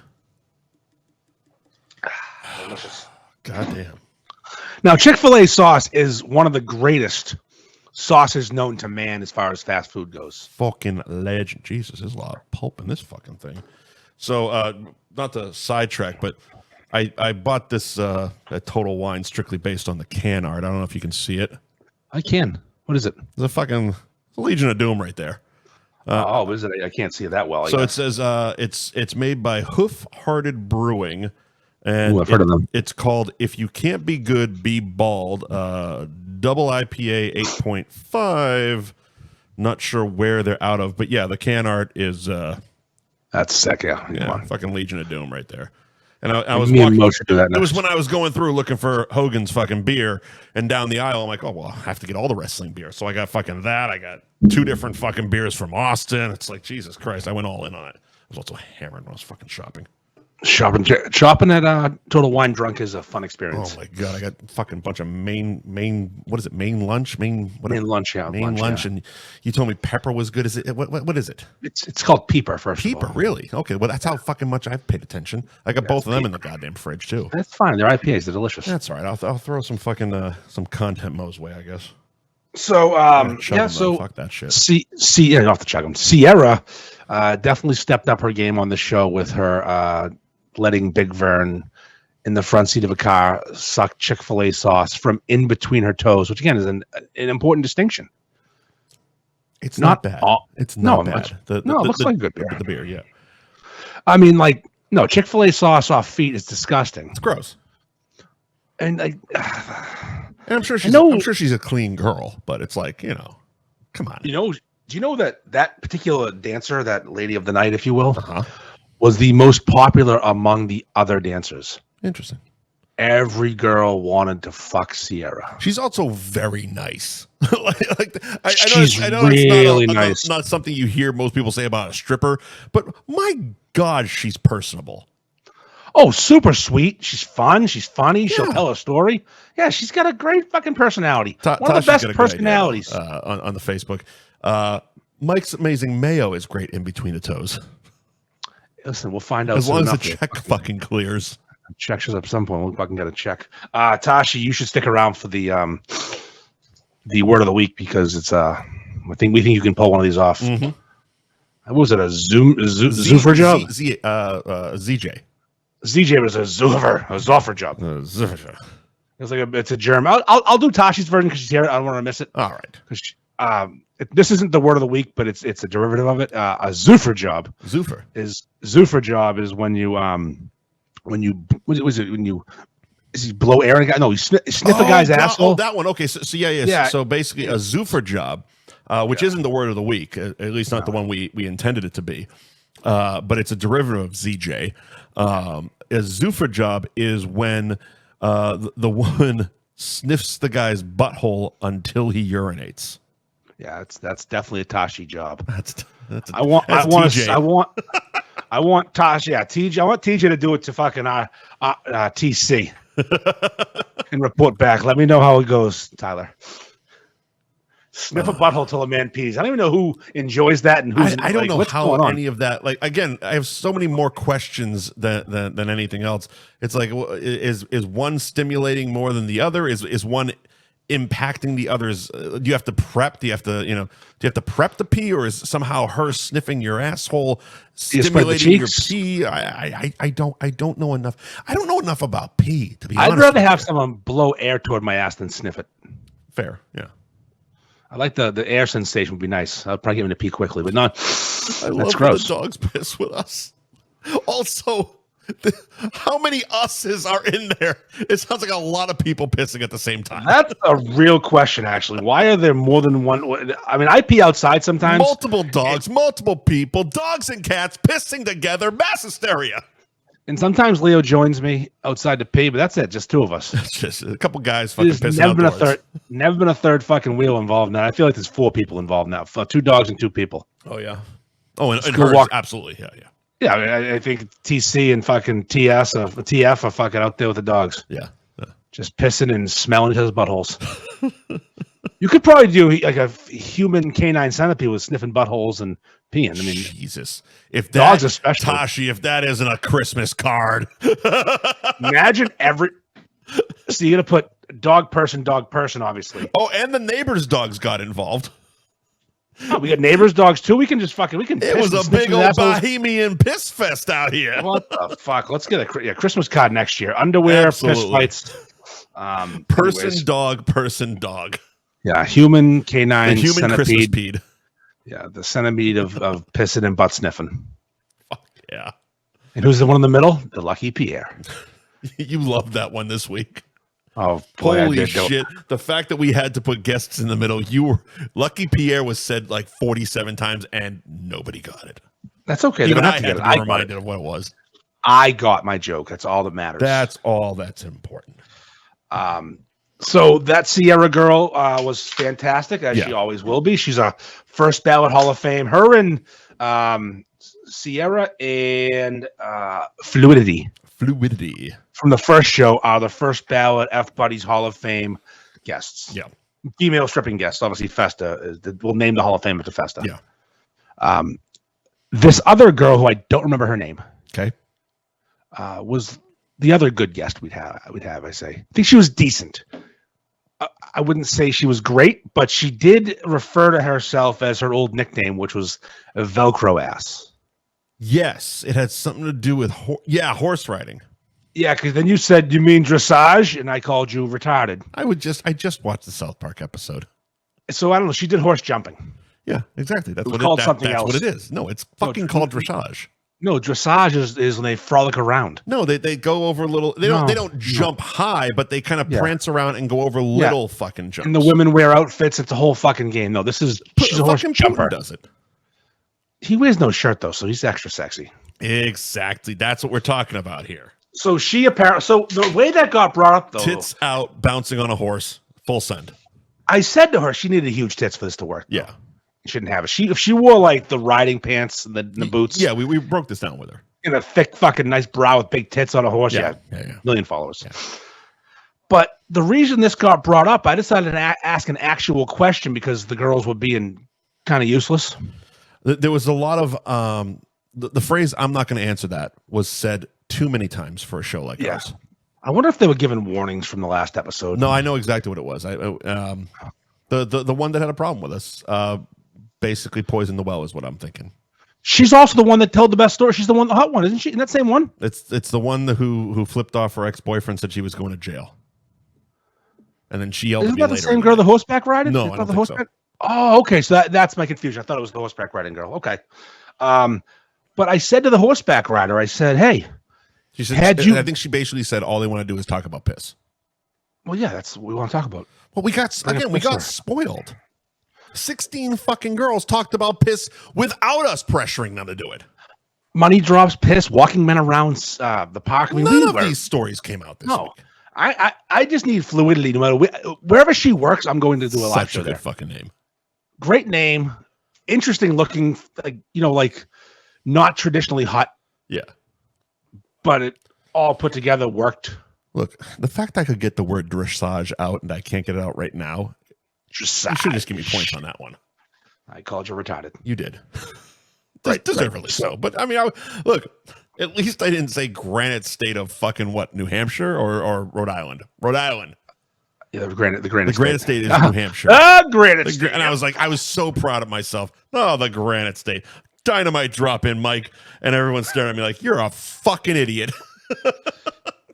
Delicious. God damn. Now, Chick-fil-A sauce is one of the greatest sauce is known to man as far as fast food goes. Fucking legend. Jesus, there's a lot of pulp in this fucking thing. So, not to sidetrack, but I bought this at Total Wine strictly based on the can art. I don't know if you can see it. I can. What is it? There's a fucking Legion of Doom right there. What is it? I can't see it that well. So it says it's made by Hoof Hearted Brewing. And I've heard of them. It's called If You Can't Be Good, Be Bald. Double IPA 8.5. Not sure where they're out of, but yeah, the can art is that's sick. Yeah, fucking Legion of Doom right there. And I was me walking. And Mo should do that next. It was when I was going through looking for Hogan's fucking beer, and down the aisle, I'm like, oh well, I have to get all the wrestling beer. So I got fucking that. I got 2 different fucking beers from Austin. It's like Jesus Christ, I went all in on it. I was also hammered when I was fucking shopping. Shopping at Total Wine Drunk is a fun experience. Oh my god, I got fucking bunch of main what is it? Main lunch, main lunch, yeah, lunch, and you told me pepper was good. Is it what is it? It's called Peeper first. Peeper, really? Okay, well that's how fucking much I've paid attention. I got both of them in the goddamn fridge too. That's fine. They're IPAs. They're delicious. That's all right. I'll throw some fucking some content Mo's way, I guess. So fuck that shit. You have to chug them. Sierra definitely stepped up her game on the show with her letting Big Vern in the front seat of a car suck Chick-fil-A sauce from in between her toes, which again is an important distinction. It's not bad. It's not bad. It looks like good beer. The beer, yeah. I mean, Chick-fil-A sauce off feet is disgusting. It's gross. And I'm sure she's a clean girl, but it's like, come on. Do you know that particular dancer, that lady of the night, if you will, was the most popular among the other dancers? Interesting. Every girl wanted to fuck Sierra. She's also very nice. She's really nice. Not something you hear most people say about a stripper, but my God, she's personable. Oh, super sweet. She's fun. She's funny. Yeah. She'll tell a story. Yeah, she's got a great fucking personality. One of the best personalities. On the Facebook. Mike's Amazing Mayo is great in between the toes. Listen, we'll find out. As long as the check fucking clears. Check shows up at some point. We'll fucking get a check. Tashi, you should stick around for the word of the week because it's we think you can pull one of these off. Mm-hmm. What was it? A Zoofer job? ZJ. ZJ was a Zoffer job. It's a germ. I'll do Tashi's version because she's here. I don't want to miss it. All right. Because this isn't the word of the week, but it's a derivative of it. A Zoofer job. Zoofer job is when you is he blow air in a guy? No, he sniff a guy's asshole. Oh, that one. Okay, so yeah. So basically, a Zoofer job, which isn't the word of the week, at least not the one we intended it to be, but it's a derivative of ZJ. A Zoofer job is when the woman sniffs the guy's butthole until he urinates. Yeah, that's definitely a Tashi job. I want Tashi. Yeah, TJ. I want TJ to do it to fucking TC and report back. Let me know how it goes, Tyler. Sniff a butthole till a man pees. I don't even know who enjoys that and who's. I don't know how any of that. Like again, I have so many more questions than anything else. It's like, is one stimulating more than the other? Is one impacting the others? Do you have to prep? Do you have to prep the pee, or is somehow her sniffing your asshole stimulating your pee? I don't know enough. I don't know enough about pee, to be honest. I'd rather have someone blow air toward my ass than sniff it. Fair, yeah. I like the air sensation would be nice. I'll probably get him to pee quickly, but not. That's gross. The dogs piss with us. Also, how many us's are in there? It sounds like a lot of people pissing at the same time. That's a real question, actually. Why are there more than one? I mean, I pee outside sometimes. Multiple dogs, multiple people, dogs and cats pissing together, mass hysteria. And sometimes Leo joins me outside to pee, but that's it. Just two of us. It's just a couple guys fucking pissing outdoors. Never been a third fucking wheel involved now. I feel like there's 4 people involved now. 2 dogs and 2 people. Oh, yeah. Oh, and hers, absolutely. Yeah. Yeah, I think TC and fucking TF are fucking out there with the dogs. Yeah. Just pissing and smelling each other's buttholes. You could probably do like a human canine centipede with sniffing buttholes and peeing. I mean, Jesus. If dogs especially. Tashi, if that isn't a Christmas card. Imagine so you're going to put dog person, obviously. Oh, and the neighbor's dogs got involved. Oh, we got neighbors' dogs too. We can It was a big old bohemian piss fest out here. What the fuck? Let's get a Christmas card next year. Underwear, Absolutely. piss fights. Person, dog. Yeah, human, canine, The human Christmas centipede. peed. Yeah, the centipede of pissing and butt sniffing. Fuck yeah. And who's the one in the middle? The lucky Pierre. You loved that one this week. Oh, boy, holy shit. The fact that we had to put guests in the middle, Lucky Pierre was said like 47 times and nobody got it. That's okay. Even I had to be reminded of what it was. I got my joke. That's all that matters. That's all that's important. So that Sierra girl was fantastic, as she always will be. She's a first ballot Hall of Fame. Her and Sierra and Fluidity from the first show are the first ballot F Buddies Hall of Fame guests. Yeah. Female stripping guests. Obviously, Festa we'll name the Hall of Fame after Festa. Yeah. This other girl who I don't remember her name. Okay. Was the other good guest we'd have. I think she was decent. I wouldn't say she was great, but she did refer to herself as her old nickname, which was a Velcro ass. Yes, it had something to do with horse riding. Yeah, because then you said you mean dressage, and I called you retarded. I just watched the South Park episode. So I don't know. She did horse jumping. Yeah, exactly. That's what called something that's else. what it is. No, it's fucking called dressage. No, dressage is when they frolic around. No, they go over little. They don't jump high, but they kind of prance around and go over little fucking jumps. And the women wear outfits. It's a whole fucking game. No, she's a horse jumper. Does it? He wears no shirt though, so he's extra sexy. Exactly. That's what we're talking about here. So the way that got brought up though, tits out, bouncing on a horse, full send. I said to her she needed huge tits for this to work. Yeah. Though. Shouldn't have it. If she wore like the riding pants and the boots. Yeah, we broke this down with her. In a thick fucking nice brow with big tits on a horse. Yeah. Million followers. Yeah. But the reason this got brought up, I decided to ask an actual question because the girls were being kind of useless. There was a lot of the phrase "I'm not going to answer that" was said too many times for a show like ours. I wonder if they were given warnings from the last episode. No, I know exactly what it was. The one that had a problem with us basically poisoned the well is what I'm thinking. She's also the one that told the best story. She's the hot one, isn't she? In that same one? It's the one who flipped off her ex-boyfriend, said she was going to jail, and then she yelled at me later. Isn't that the same girl, the horseback riding? No, I don't think so. Oh, okay. So that's my confusion. I thought it was the horseback riding girl. Okay. But I said to the horseback rider, I said, "Hey." She said, I think she basically said all they want to do is talk about piss. Well, yeah, that's what we want to talk about. Well, we got spoiled. 16 fucking girls talked about piss without us pressuring them to do it. Money drops, piss, walking men around the park. None of these stories came out this week. I just need fluidity. No matter wherever she works, I'm going to do a live show there. Such a good fucking name. Great name, interesting looking. Like not traditionally hot. Yeah. But it all put together worked. Look, the fact I could get the word dressage out and I can't get it out right now, dressage. You should just give me points on that one. I called you retarded. You did. Deservedly so. But I mean, look, at least I didn't say Granite State of fucking what, New Hampshire or Rhode Island? Rhode Island. Yeah, the Granite State is New Hampshire. Granite State. And I was so proud of myself. Oh, the Granite State. Dynamite drop in, Mike, and everyone's staring at me like, you're a fucking idiot.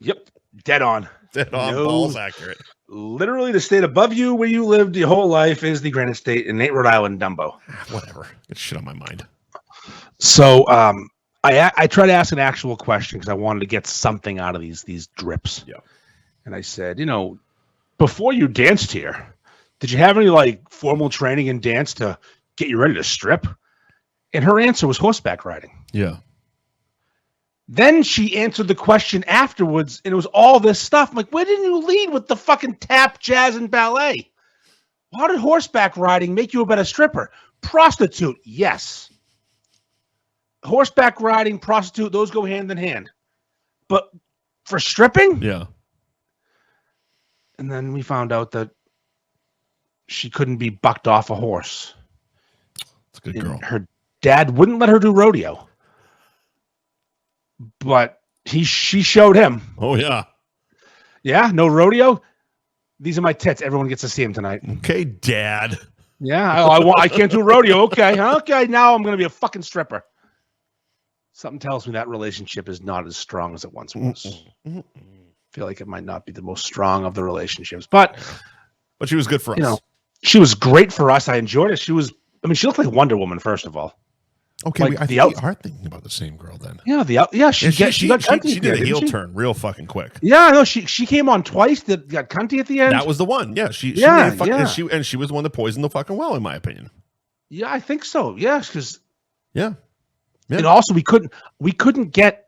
Yep. Dead on. Balls accurate. Literally the state above you where you lived your whole life is the Granite State and ain't Rhode Island Dumbo. Whatever. It's shit on my mind. So I tried to ask an actual question because I wanted to get something out of these drips. Yeah. And I said, before you danced here, did you have any like formal training in dance to get you ready to strip? And her answer was horseback riding. Yeah. Then she answered the question afterwards, and it was all this stuff. I'm like, where didn't you lead with the fucking tap, jazz, and ballet? How did horseback riding make you a better stripper? Prostitute, yes. Horseback riding, prostitute, those go hand in hand. But for stripping? Yeah. And then we found out that she couldn't be bucked off a horse. It's a good girl. Her dad wouldn't let her do rodeo. But she showed him. Oh, yeah. Yeah, no rodeo. These are my tits. Everyone gets to see them tonight. Okay, Dad. Yeah, I can't do rodeo. Okay, now I'm going to be a fucking stripper. Something tells me that relationship is not as strong as it once was. I feel like it might not be the most strong of the relationships, but she was good for us. You know, she was great for us. I enjoyed it. She looked like Wonder Woman, first of all. Okay, I think we are thinking about the same girl then. Yeah, she did a heel turn real fucking quick. Yeah, I know. She came on twice. That got cunty at the end. That was the one. Yeah, she was the one that poisoned the fucking well, in my opinion. Yeah, I think so. Yes, because yeah. And also we couldn't get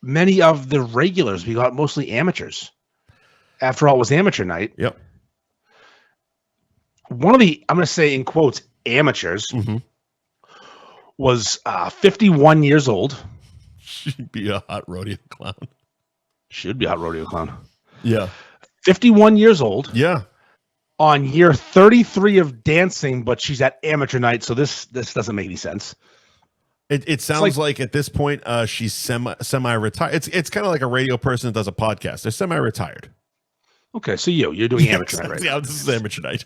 many of the regulars. We got mostly amateurs. After all, it was amateur night. Yep. One of the, I'm going to say in quotes, amateurs was 51 years old. She'd be a hot rodeo clown. Should be a hot rodeo clown. Yeah. 51 years old. Yeah. On year 33 of dancing, but she's at amateur night, so this doesn't make any sense. It sounds like at this point she's semi-retired. It's kind of like a radio person that does a podcast. They're semi-retired. Okay, so you're doing amateur night, right? Yeah, this is amateur night.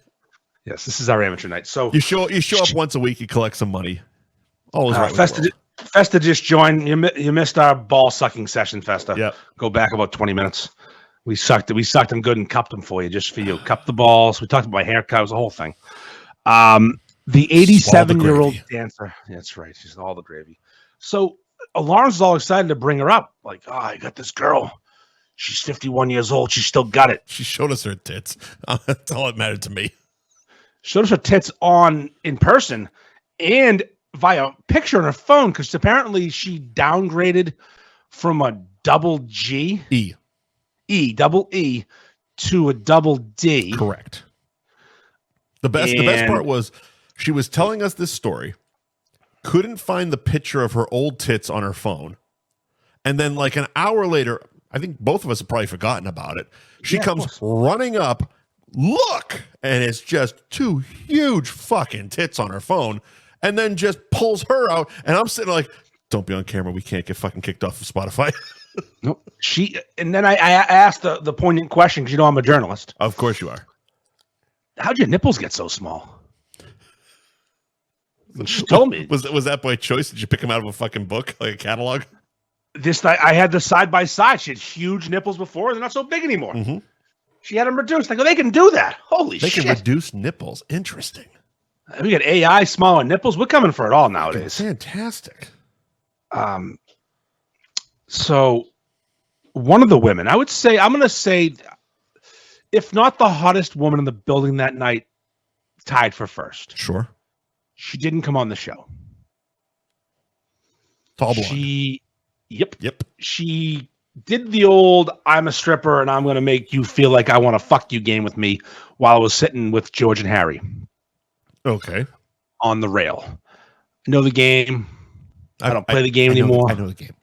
Yes, this is our amateur night. So you show up once a week, you collect some money. All is right. Festa just joined. You missed our ball sucking session, Festa. Yeah. Go back about 20 minutes. We sucked them good and cupped them for you, just for you. Cupped the balls. We talked about my haircut. It was the whole thing. The 87-year-old dancer. That's right. She's all the gravy. So Lawrence is all excited to bring her up. Like, I got this girl. She's 51 years old. She's still got it. She showed us her tits. That's all that mattered to me. Showed us her tits in person and via picture on her phone, because apparently she downgraded from a double G double E to a double D. Correct. The best part was she was telling us this story, couldn't find the picture of her old tits on her phone, and then like an hour later, I think both of us have probably forgotten about it. She comes running up, look, and it's just two huge fucking tits on her phone, and then just pulls her out, and I'm sitting like, don't be on camera, we can't get fucking kicked off of Spotify. Nope. And then I asked the poignant question, because I'm a journalist. Of course you are. How'd your nipples get so small? And she told me. Was that by choice? Did you pick them out of a fucking book, like a catalog? I had the side by side. She had huge nipples before; they're not so big anymore. Mm-hmm. She had them reduced. I go, they can do that. Holy shit! They can reduce nipples. Interesting. We got AI smaller nipples. We're coming for it all nowadays. Fantastic. So one of the women, I'm going to say, if not the hottest woman in the building that night, tied for first. Sure. She didn't come on the show. Tall blonde. Yep. She did the old, I'm a stripper and I'm going to make you feel like I want to fuck you game with me while I was sitting with George and Harry. Okay. On the rail. I know the game. I don't play the game anymore. I know the game.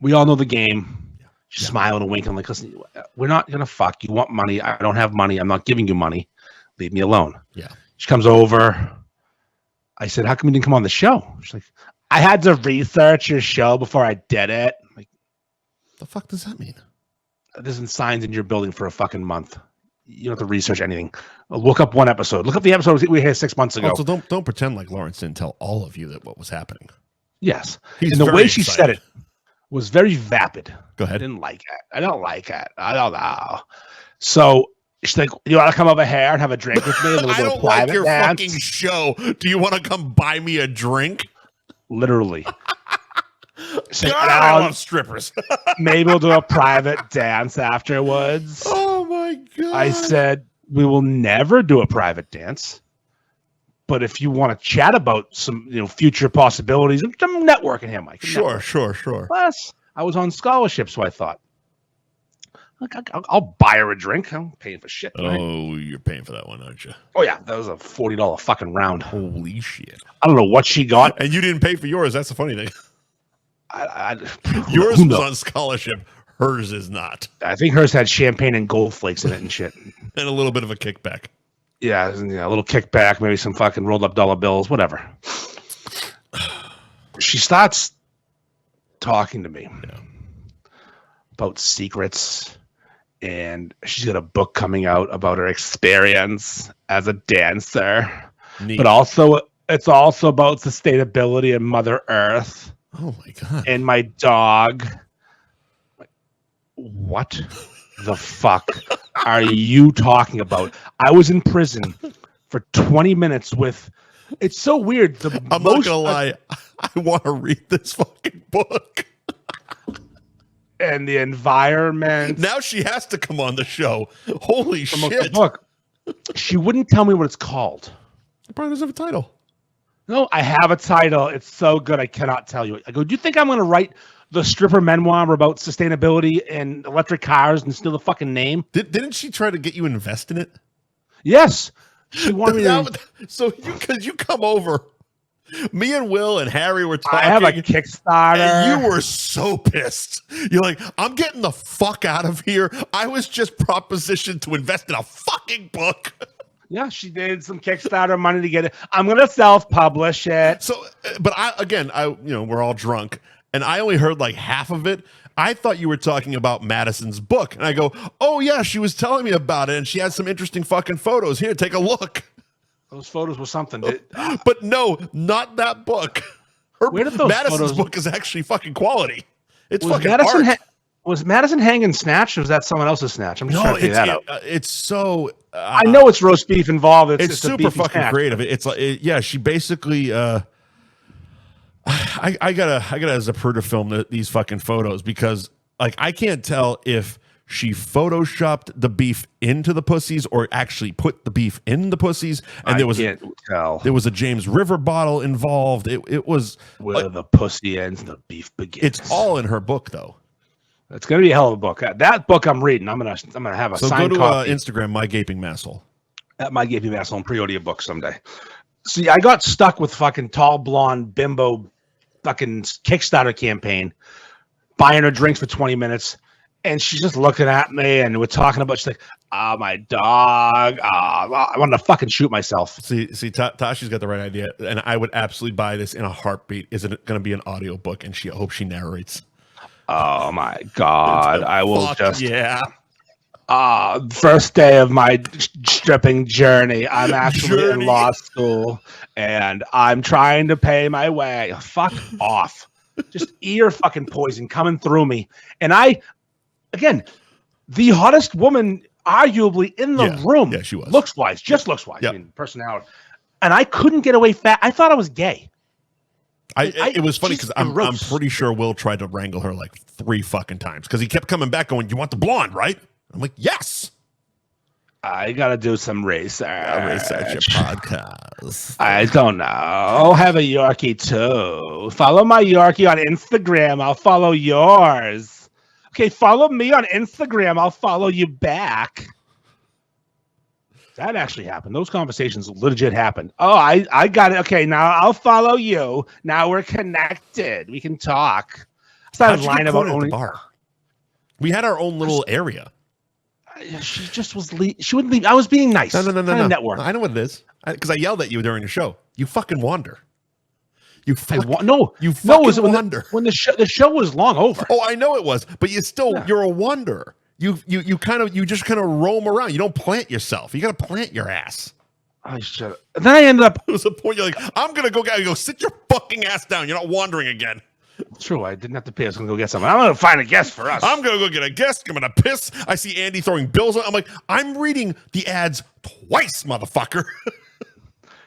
We all know the game. Yeah. She's smiling and winking like, listen, we're not going to fuck. You want money. I don't have money. I'm not giving you money. Leave me alone. Yeah. She comes over. I said, how come you didn't come on the show? She's like, I had to research your show before I did it. I'm like, the fuck does that mean? There's been signs in your building for a fucking month. You don't have to research anything. Look up one episode. Look up the episode we had 6 months ago. So don't pretend like Lawrence didn't tell all of you that what was happening. Yes. And the way she said it was very vapid. Go ahead. I didn't like it. I don't like it. I don't know. So she's like, you want to come over here and have a drink with me? I don't like your fucking show. Do you want to come buy me a drink? Literally. So, I love strippers. Maybe we'll do a private dance afterwards. Oh my God. I said, we will never do a private dance. But if you want to chat about some, future possibilities, I'm networking here, Mike. Sure. Plus, I was on scholarship, so I thought, look, I'll buy her a drink. I'm paying for shit. Right? Oh, you're paying for that one, aren't you? Oh, yeah. That was a $40 fucking round. Holy shit. I don't know what she got. And you didn't pay for yours. That's the funny thing. Yours was on scholarship. Hers is not. I think hers had champagne and gold flakes in it and shit. And a little bit of a kickback. Yeah, a little kickback, maybe some fucking rolled up dollar bills, whatever. She starts talking to me about secrets and she's got a book coming out about her experience as a dancer. Neat. But also, it's also about sustainability and Mother Earth. Oh my God. And my dog. What the fuck are you talking about? I was in prison for 20 minutes with. It's so weird. I'm not gonna lie. I want to read this fucking book. And the environment. Now she has to come on the show. Holy shit! The book. She wouldn't tell me what it's called. It probably doesn't have a title. No, I have a title. It's so good I cannot tell you. I go, do you think I'm going to write the stripper memoir about sustainability and electric cars and steal the fucking name? Didn't she try to get you to invest in it? Yes. She wanted me to. So because you come over, me and Will and Harry were talking. I have a Kickstarter. And you were so pissed. You're like, I'm getting the fuck out of here. I was just propositioned to invest in a fucking book. Yeah, she did some Kickstarter money to get it. I'm gonna self-publish it. So, but we're all drunk, and I only heard like half of it. I thought you were talking about Madison's book, and I go, "Oh yeah, she was telling me about it, and she had some interesting fucking photos. Here, take a look." Those photos were something. But no, not that book. Where did those Madison's photos... book is actually fucking quality. It's was fucking Madison art. Was Madison hanging snatch, or was that someone else's snatch? I'm just trying to figure that out. It's so. I know it's roast beef involved. It's super fucking snatch. creative. It's like, yeah, she basically. I gotta as a Zapruder film these fucking photos because like I can't tell if she photoshopped the beef into the pussies or actually put the beef in the pussies. And there was a James River bottle involved. It was where the pussy ends, the beef begins. It's all in her book though. It's gonna be a hell of a book. That book I'm reading. I'm gonna have a signed copy. Go to Instagram, My Gaping Masshole. At My Gaping Masshole and pre-order a book someday. See, I got stuck with fucking tall blonde bimbo fucking Kickstarter campaign, buying her drinks for 20 minutes, and she's just looking at me and we're talking about. She's like, my dog. I wanted to fucking shoot myself. See, Tashi's got the right idea, and I would absolutely buy this in a heartbeat. Is it going to be an audio book? And I hope she narrates. Oh my God! I will just yeah. First day of my stripping journey. I'm actually in law school, and I'm trying to pay my way. Fuck off! Just ear fucking poison coming through me, and again, the hottest woman arguably in the room. Yeah, she was. Looks wise. Yep. I mean, personality, and I couldn't get away fast. I thought I was gay. It was funny because I'm pretty sure Will tried to wrangle her like 3 fucking times because he kept coming back going, "You want the blonde, right?" I'm like, "Yes." I gotta do some research. Research your podcast. I don't know. I'll have a Yorkie too. Follow my Yorkie on Instagram. I'll follow yours. Okay, follow me on Instagram. I'll follow you back. That actually happened. Those conversations legit happened. Oh, I got it. Okay, now I'll follow you. Now we're connected. We can talk. I started lying about owning the bar. We had our own little area. She just was. She wouldn't leave. I was being nice. No. Network. I know what it is because I yelled at you during the show. You fucking wander. You wander. When the show was long over. Oh, I know it was, but you're a wanderer. You just kind of roam around. You don't plant yourself. You got to plant your ass. I should. Then I ended up. It was a point. You're like, I'm gonna go sit your fucking ass down. You're not wandering again. True. I didn't have to pay. I was gonna go get something. I'm gonna find a guest for us. I'm gonna go get a guest. I'm gonna piss. I see Andy throwing bills. I'm like, I'm reading the ads twice, motherfucker.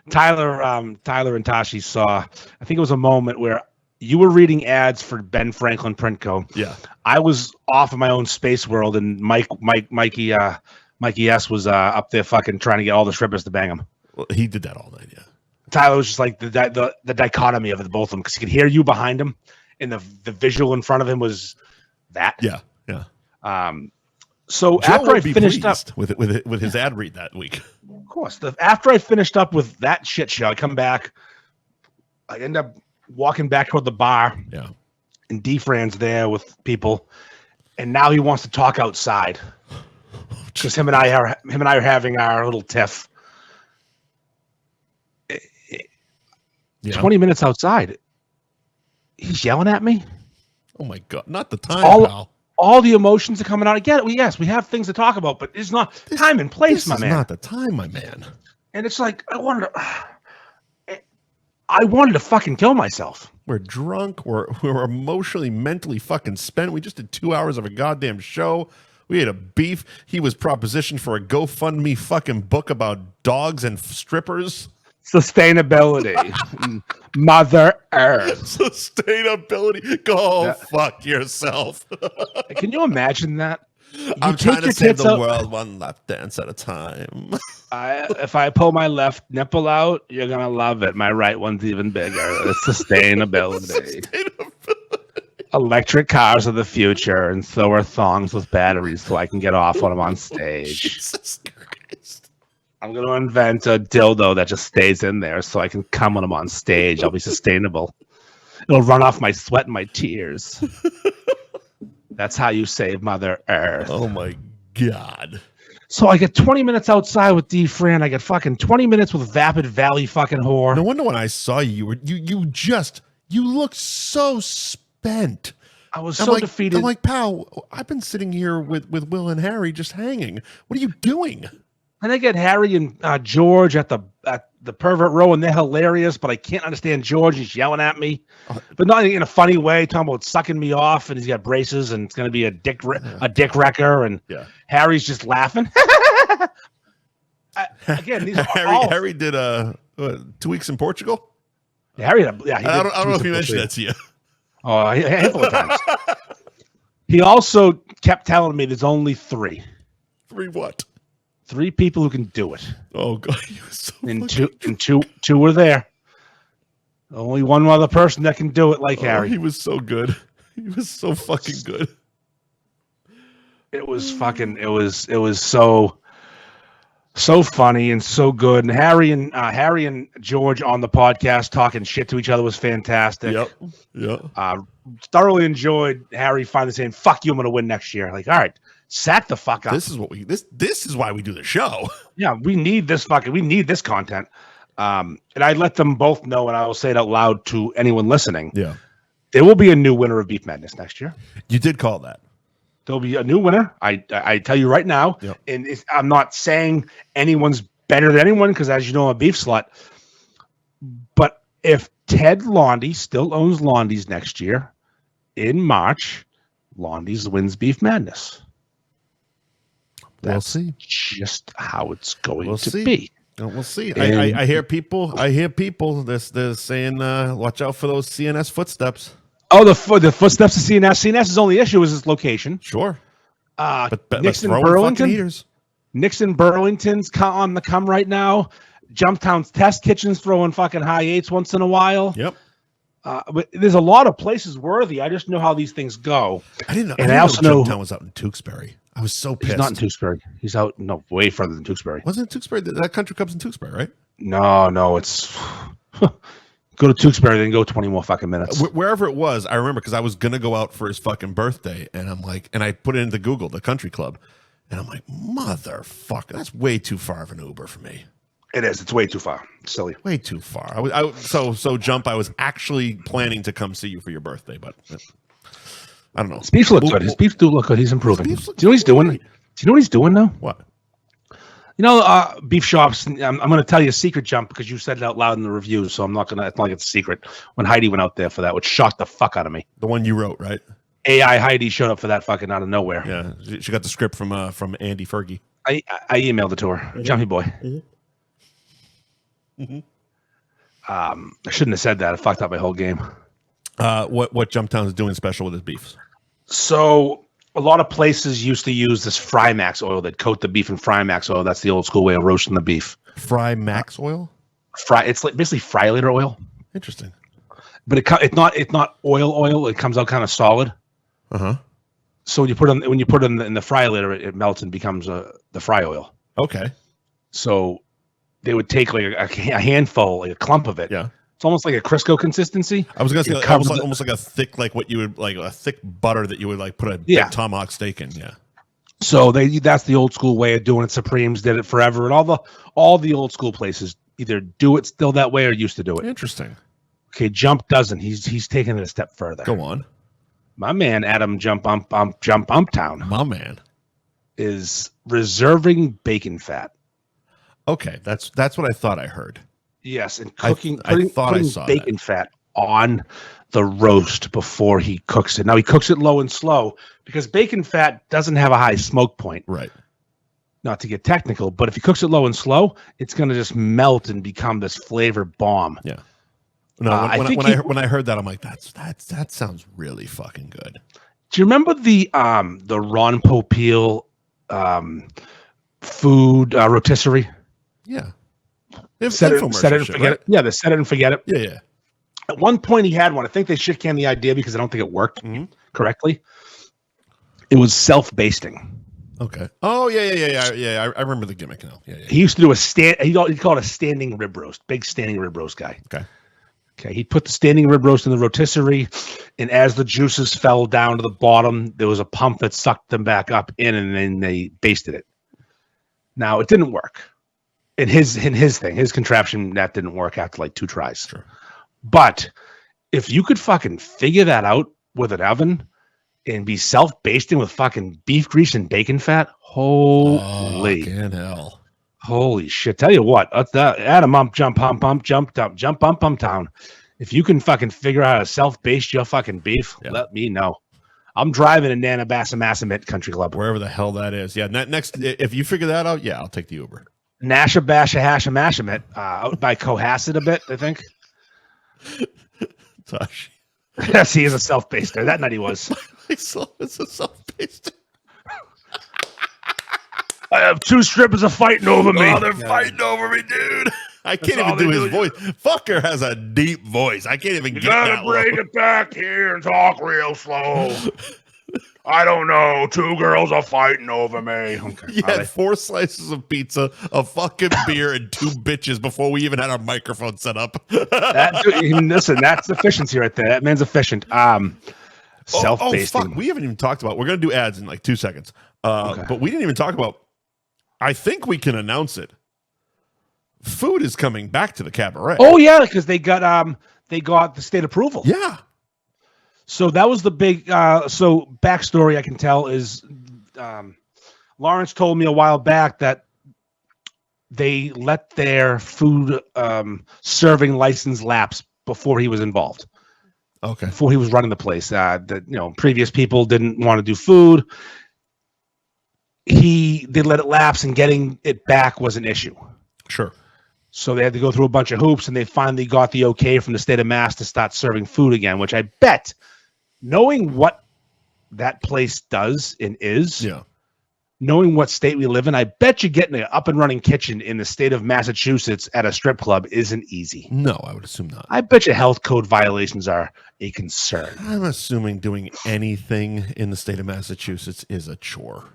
Tyler and Tashi saw. I think it was a moment where you were reading ads for Ben Franklin Print Co. Yeah. I was off of my own space world, and Mikey S was up there fucking trying to get all the strippers to bang him. Well, he did that all night, yeah. Tyler was just like the dichotomy of both of them because he could hear you behind him, and the visual in front of him was that. Yeah. So Joe after I finished up with his ad read that week, of course, after I finished up with that shit show, I come back. I end up walking back toward the bar. Yeah. And D-Fran's there with people, and now he wants to talk outside because him and I are having our little tiff. 20 minutes outside, he's yelling at me. Oh my God! Not the time, pal. all the emotions are coming out. I get it. Yes, we have things to talk about, but it's not time and place, my man. This is not the time, my man. And it's like I wanted to fucking kill myself. We're drunk. We're emotionally, mentally fucking spent. We just did 2 hours of a goddamn show. We had a beef. He was propositioned for a GoFundMe fucking book about dogs and strippers. Sustainability. Mother Earth. Sustainability. Go fuck yourself. Can you imagine that? I'm trying to save the world one lap dance at a time. If I pull my left nipple out, you're going to love it. My right one's even bigger. It's sustainability. Electric cars are the future, and so are thongs with batteries so I can get off when I'm on stage. Jesus Christ. I'm going to invent a dildo that just stays in there so I can come when I'm on stage. I'll be sustainable. It'll run off my sweat and my tears. That's how you save Mother Earth. Oh, my God. So I get 20 minutes outside with D. Fran. I get fucking 20 minutes with Vapid Valley fucking whore. No wonder when I saw you, you looked so spent. I was so defeated. I'm like, pal, I've been sitting here with Will and Harry just hanging. What are you doing? And I get Harry and George at the pervert row, and they're hilarious, but I can't understand George. He's yelling at me, but not in a funny way, talking about sucking me off, and he's got braces, and it's going to be a dick wrecker, and Harry's just laughing. Again, these are Harry did 2 weeks in Portugal. Harry, I don't know if he mentioned that to you. Oh, a handful of times. He also kept telling me there's only 3. 3 what? 3 people who can do it. Oh God, he was so and two were there. Only one other person that can do it like Harry. He was so good. He was so fucking good. It was so funny and so good. And Harry and George on the podcast talking shit to each other was fantastic. Yep. Thoroughly enjoyed Harry finally saying, "Fuck you, I'm gonna win next year." Like, all right. Sack the fuck up. This is why we do the show. Yeah, we need this content. And I let them both know, and I will say it out loud to anyone listening. Yeah. There will be a new winner of Beef Madness next year. You did call that. There'll be a new winner. I tell you right now, and I'm not saying anyone's better than anyone, because as you know, I'm a beef slut. But if Ted Laundy still owns Laundy's next year, in March, Laundy's wins Beef Madness. That's we'll see. Just how it's going to be. We'll see. I hear people. They're saying, "Watch out for those CNS footsteps." Oh, the footsteps of CNS. CNS's only issue is its location. Sure. But Nixon Burlington. Nixon Burlington's on the come right now. Jumptown's Test Kitchen's throwing fucking high 8s once in a while. Yep. But there's a lot of places worthy. I just know how these things go. I didn't know. And I also know Jumptown was out in Tewksbury. I was so pissed. He's not in Tewksbury. He's out way further than Tewksbury. Wasn't it Tewksbury? That Country Club's in Tewksbury, right? No, it's go to Tewksbury, then go 20 more fucking minutes. Wherever it was, I remember because I was gonna go out for his fucking birthday, and I'm like, and I put it into Google, the Country Club, and I'm like, motherfucker, that's way too far of an Uber for me. It is. It's way too far. It's silly. Way too far. So Jump. I was actually planning to come see you for your birthday, but I don't know. His beef looks good. His beef do look good. He's improving. Do you know what he's doing? Do you know what he's doing now? What? You know, beef shops. I'm going to tell you a secret, Jump, because you said it out loud in the review. So I'm not going to act like it's a secret. When Heidi went out there for that, which shocked the fuck out of me. The one you wrote, right? AI Heidi showed up for that fucking out of nowhere. Yeah, she got the script from Andy Ferg. I emailed it to her. Mm-hmm. Jumpy boy. Mm-hmm. I shouldn't have said that. I fucked up my whole game. What Jumptown is doing special with his beefs? So a lot of places used to use this Frymax oil that coat the beef in Frymax oil. That's the old school way of roasting the beef. Frymax oil? It's like basically fry later oil. Interesting. But it's not oil. It comes out kind of solid. So when you put it in the fry later, it melts and becomes the fry oil. Okay. So they would take like a handful, like a clump of it. Yeah. It's almost like a Crisco consistency. I was gonna say almost like a thick, like what you would like a thick butter that you would like put a big tomahawk steak in. Yeah. So that's the old school way of doing it. Supremes did it forever, and all the old school places either do it still that way or used to do it. Interesting. Okay, Jump doesn't. He's taking it a step further. Go on. My man Adam Jump Town, My man, is reserving bacon fat. Okay, that's what I thought I heard. Yes, and I putting thought I saw bacon that. fat on the roast before he cooks it. Now he cooks it low and slow because bacon fat doesn't have a high smoke point. Right. Not to get technical, but if he cooks it low and slow, it's going to just melt and become this flavor bomb. Yeah. No, when I heard that, I'm like, that sounds really fucking good. Do you remember the Ron Popeil food rotisserie? Yeah. Set it and forget it. Yeah, the set it and forget it. Yeah. At one point, he had one. I think they shit canned the idea because I don't think it worked correctly. It was self-basting. Okay. Oh yeah. I remember the gimmick now. Yeah. He used to do he called it a standing rib roast. Big standing rib roast guy. Okay. He put the standing rib roast in the rotisserie, and as the juices fell down to the bottom, there was a pump that sucked them back up in, and then they basted it. Now it didn't work. In his contraption, that didn't work after like 2 tries. Sure. But if you could fucking figure that out with an oven and be self-basting with fucking beef grease and bacon fat, holy hell. Holy shit. Tell you what, Adam Jump Town. If you can fucking figure out how to self-baste your fucking beef, let me know. I'm driving to Nanabassamasamit Country Club. Wherever the hell that is. Yeah, next, if you figure that out, I'll take the Uber. Nashabashamit, out by Cohasset a bit, I think. Tosh. Yes, he is a self-baster. That night he was. It's a self-baster. I have 2 strippers are fighting over me. Oh, they're fighting over me, dude. I can't even do his voice. Fucker has a deep voice. I can't even get that gotta bring it back here and talk real slow. I don't know. 2 girls are fighting over me. Okay. You had 4 slices of pizza, a fucking beer, and 2 bitches before we even had our microphone set up. Listen, that's efficiency right there. That man's efficient. Self-basting. Oh, fuck. We haven't even talked about. We're gonna do ads in like 2 seconds. But we didn't even talk about. I think we can announce it. Food is coming back to the cabaret. Oh yeah, because they got the state approval. Yeah. So that was the big. So backstory I can tell is, Lawrence told me a while back that they let their food serving license lapse before he was involved. Okay. Before he was running the place, previous people didn't want to do food. They let it lapse, and getting it back was an issue. Sure. So they had to go through a bunch of hoops, and they finally got the okay from the state of Mass to start serving food again, which I bet, knowing what that place does and is, knowing what state we live in, I bet you getting an up and running kitchen in the state of Massachusetts at a strip club isn't easy. No, I would assume not. I bet you health code violations are a concern. I'm assuming doing anything in the state of Massachusetts is a chore,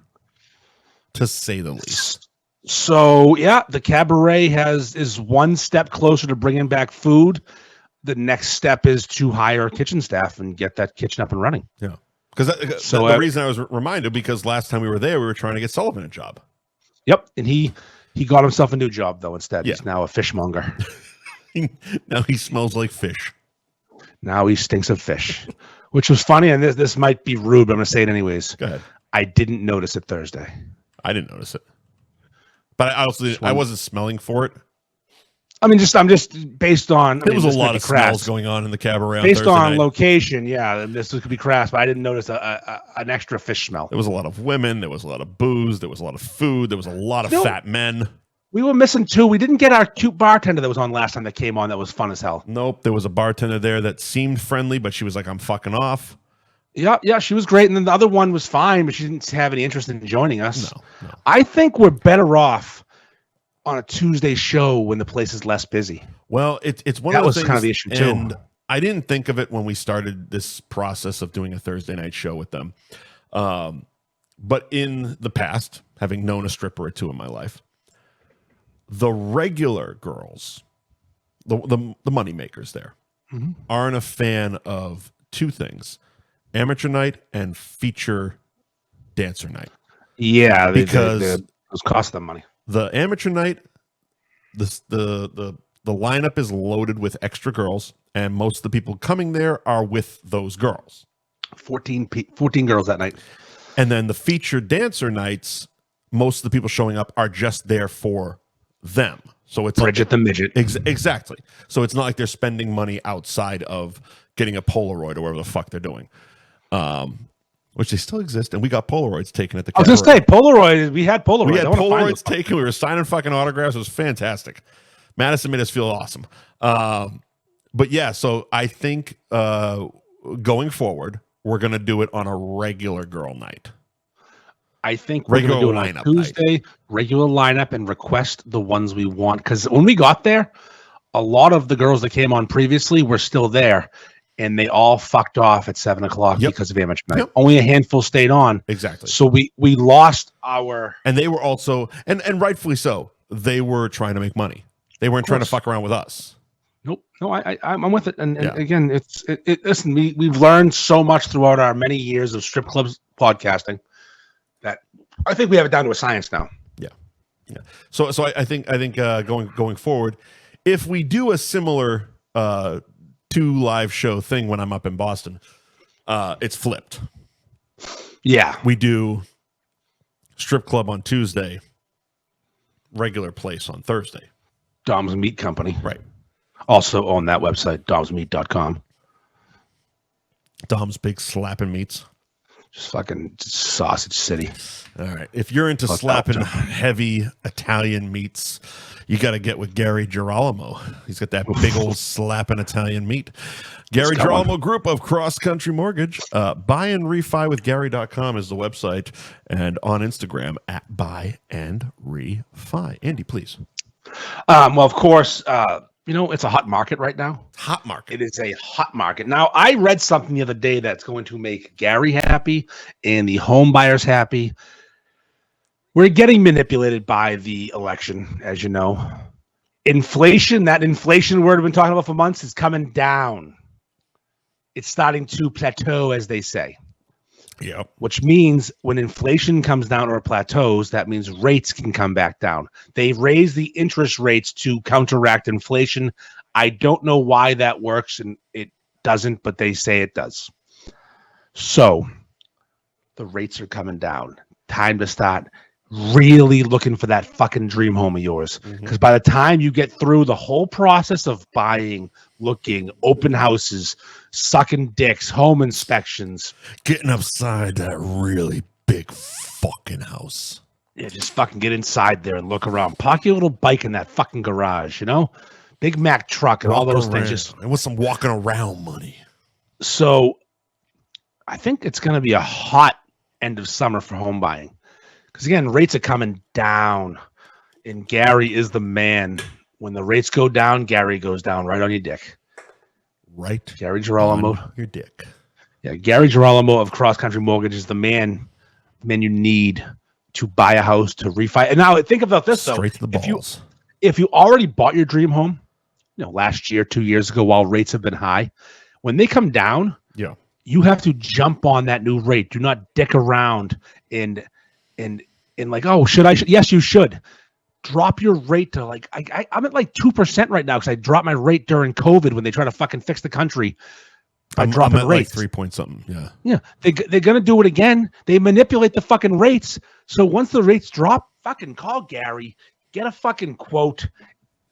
to say the least. So the cabaret is 1 step closer to bringing back food. The next step is to hire kitchen staff and get that kitchen up and running. Yeah, because the reason I was reminded, because last time we were there, we were trying to get Sullivan a job. Yep, and he got himself a new job though. Instead, he's now a fishmonger. Now he smells like fish. Now he stinks of fish, which was funny. And this might be rude, but I'm gonna say it anyways. Go ahead. I didn't notice it Thursday. I didn't notice it. But I wasn't smelling for it. I mean, I'm just based on. There was a lot of smells going on in the cabaret. Based on location, this could be crass, but I didn't notice an extra fish smell. There was a lot of women. There was a lot of booze. There was a lot of food. There was a lot of fat men. We were missing 2. We didn't get our cute bartender that was on last time that came on. That was fun as hell. Nope. There was a bartender there that seemed friendly, but she was like, "I'm fucking off." Yeah, she was great. And then the other one was fine, but she didn't have any interest in joining us. No. I think we're better off on a Tuesday show when the place is less busy. Well, it's one of those things. That was kind of the issue too. And I didn't think of it when we started this process of doing a Thursday night show with them. But in the past, having known a stripper or 2 in my life, the regular girls, the money makers there, aren't a fan of 2 things: amateur night and feature dancer night. Yeah, because those cost them money. The amateur night, the lineup is loaded with extra girls, and most of the people coming there are with those girls. 14 girls that night. And then the featured dancer nights, most of the people showing up are just there for them. So it's Bridget the midget. Exactly. So it's not like they're spending money outside of getting a Polaroid or whatever the fuck they're doing. Which they still exist, and we got Polaroids taken at the Cabaret. I was just saying, Polaroid. We had Polaroids. We had Polaroids taken. We were signing fucking autographs. It was fantastic. Madison made us feel awesome. But yeah, so I think going forward, we're going to do it on a regular girl night. I think we're going to do it on Tuesday, regular lineup, and request the ones we want. Because when we got there, a lot of the girls that came on previously were still there. And they all fucked off at 7 o'clock because of amateur night. Only a handful stayed on. Exactly. So we lost our. And they were also, and rightfully so, they were trying to make money. They weren't trying to fuck around with us. Nope. No, I'm with it. And again, listen, we've learned so much throughout our many years of strip clubs podcasting that I think we have it down to a science now. Yeah. Yeah. So I think going forward, if we do a similar 2 live show thing when I'm up in Boston, it's flipped. Yeah. We do strip club on Tuesday, regular place on Thursday. Dom's Meat Company. Right. Also on that website, domsmeat.com. Dom's Big Slapping Meats. Just fucking Sausage City. All right. If you're into slapping heavy Italian meats, you got to get with Gary Girolamo. He's got that big old slapping Italian meat. Gary Girolamo Group of Cross Country Mortgage. Buy and refi with Gary.com is the website. And on Instagram at buy and refi. Andy, please. Well, of course, it's a hot market right now. Hot market. It is a hot market. Now, I read something the other day that's going to make Gary happy and the home buyers happy. We're getting manipulated by the election, as you know. Inflation, that inflation word we've been talking about for months, is coming down. It's starting to plateau, as they say. Yep. Which means when inflation comes down or plateaus, that means rates can come back down. They raise the interest rates to counteract inflation. I don't know why that works, and it doesn't, but they say it does. So the rates are coming down. Time to start really looking for that fucking dream home of yours. Because by the time you get through the whole process of buying, looking, open houses, sucking dicks, home inspections, getting upside that really big fucking house. Yeah, just fucking get inside there and look around. Park your little bike in that fucking garage, Big Mac truck and all those things. And with some walking around money. So I think it's going to be a hot end of summer for home buying. Because, again, rates are coming down, and Gary is the man. When the rates go down, Gary goes down right on your dick. Right. Gary Girolamo. On your dick. Yeah, Gary Girolamo of Cross Country Mortgage is the man you need to buy a house, to refi. And now think about this, though. Straight to the balls. If you already bought your dream home, last year, 2 years ago, while rates have been high, when they come down, you have to jump on that new rate. Do not dick around and like, oh, should I? Yes, you should. Drop your rate to I'm at like 2% right now because I dropped my rate during COVID when they try to fucking fix the country by dropping rates. Like 3 point something. Yeah. Yeah. They're going to do it again. They manipulate the fucking rates. So once the rates drop, fucking call Gary, get a fucking quote.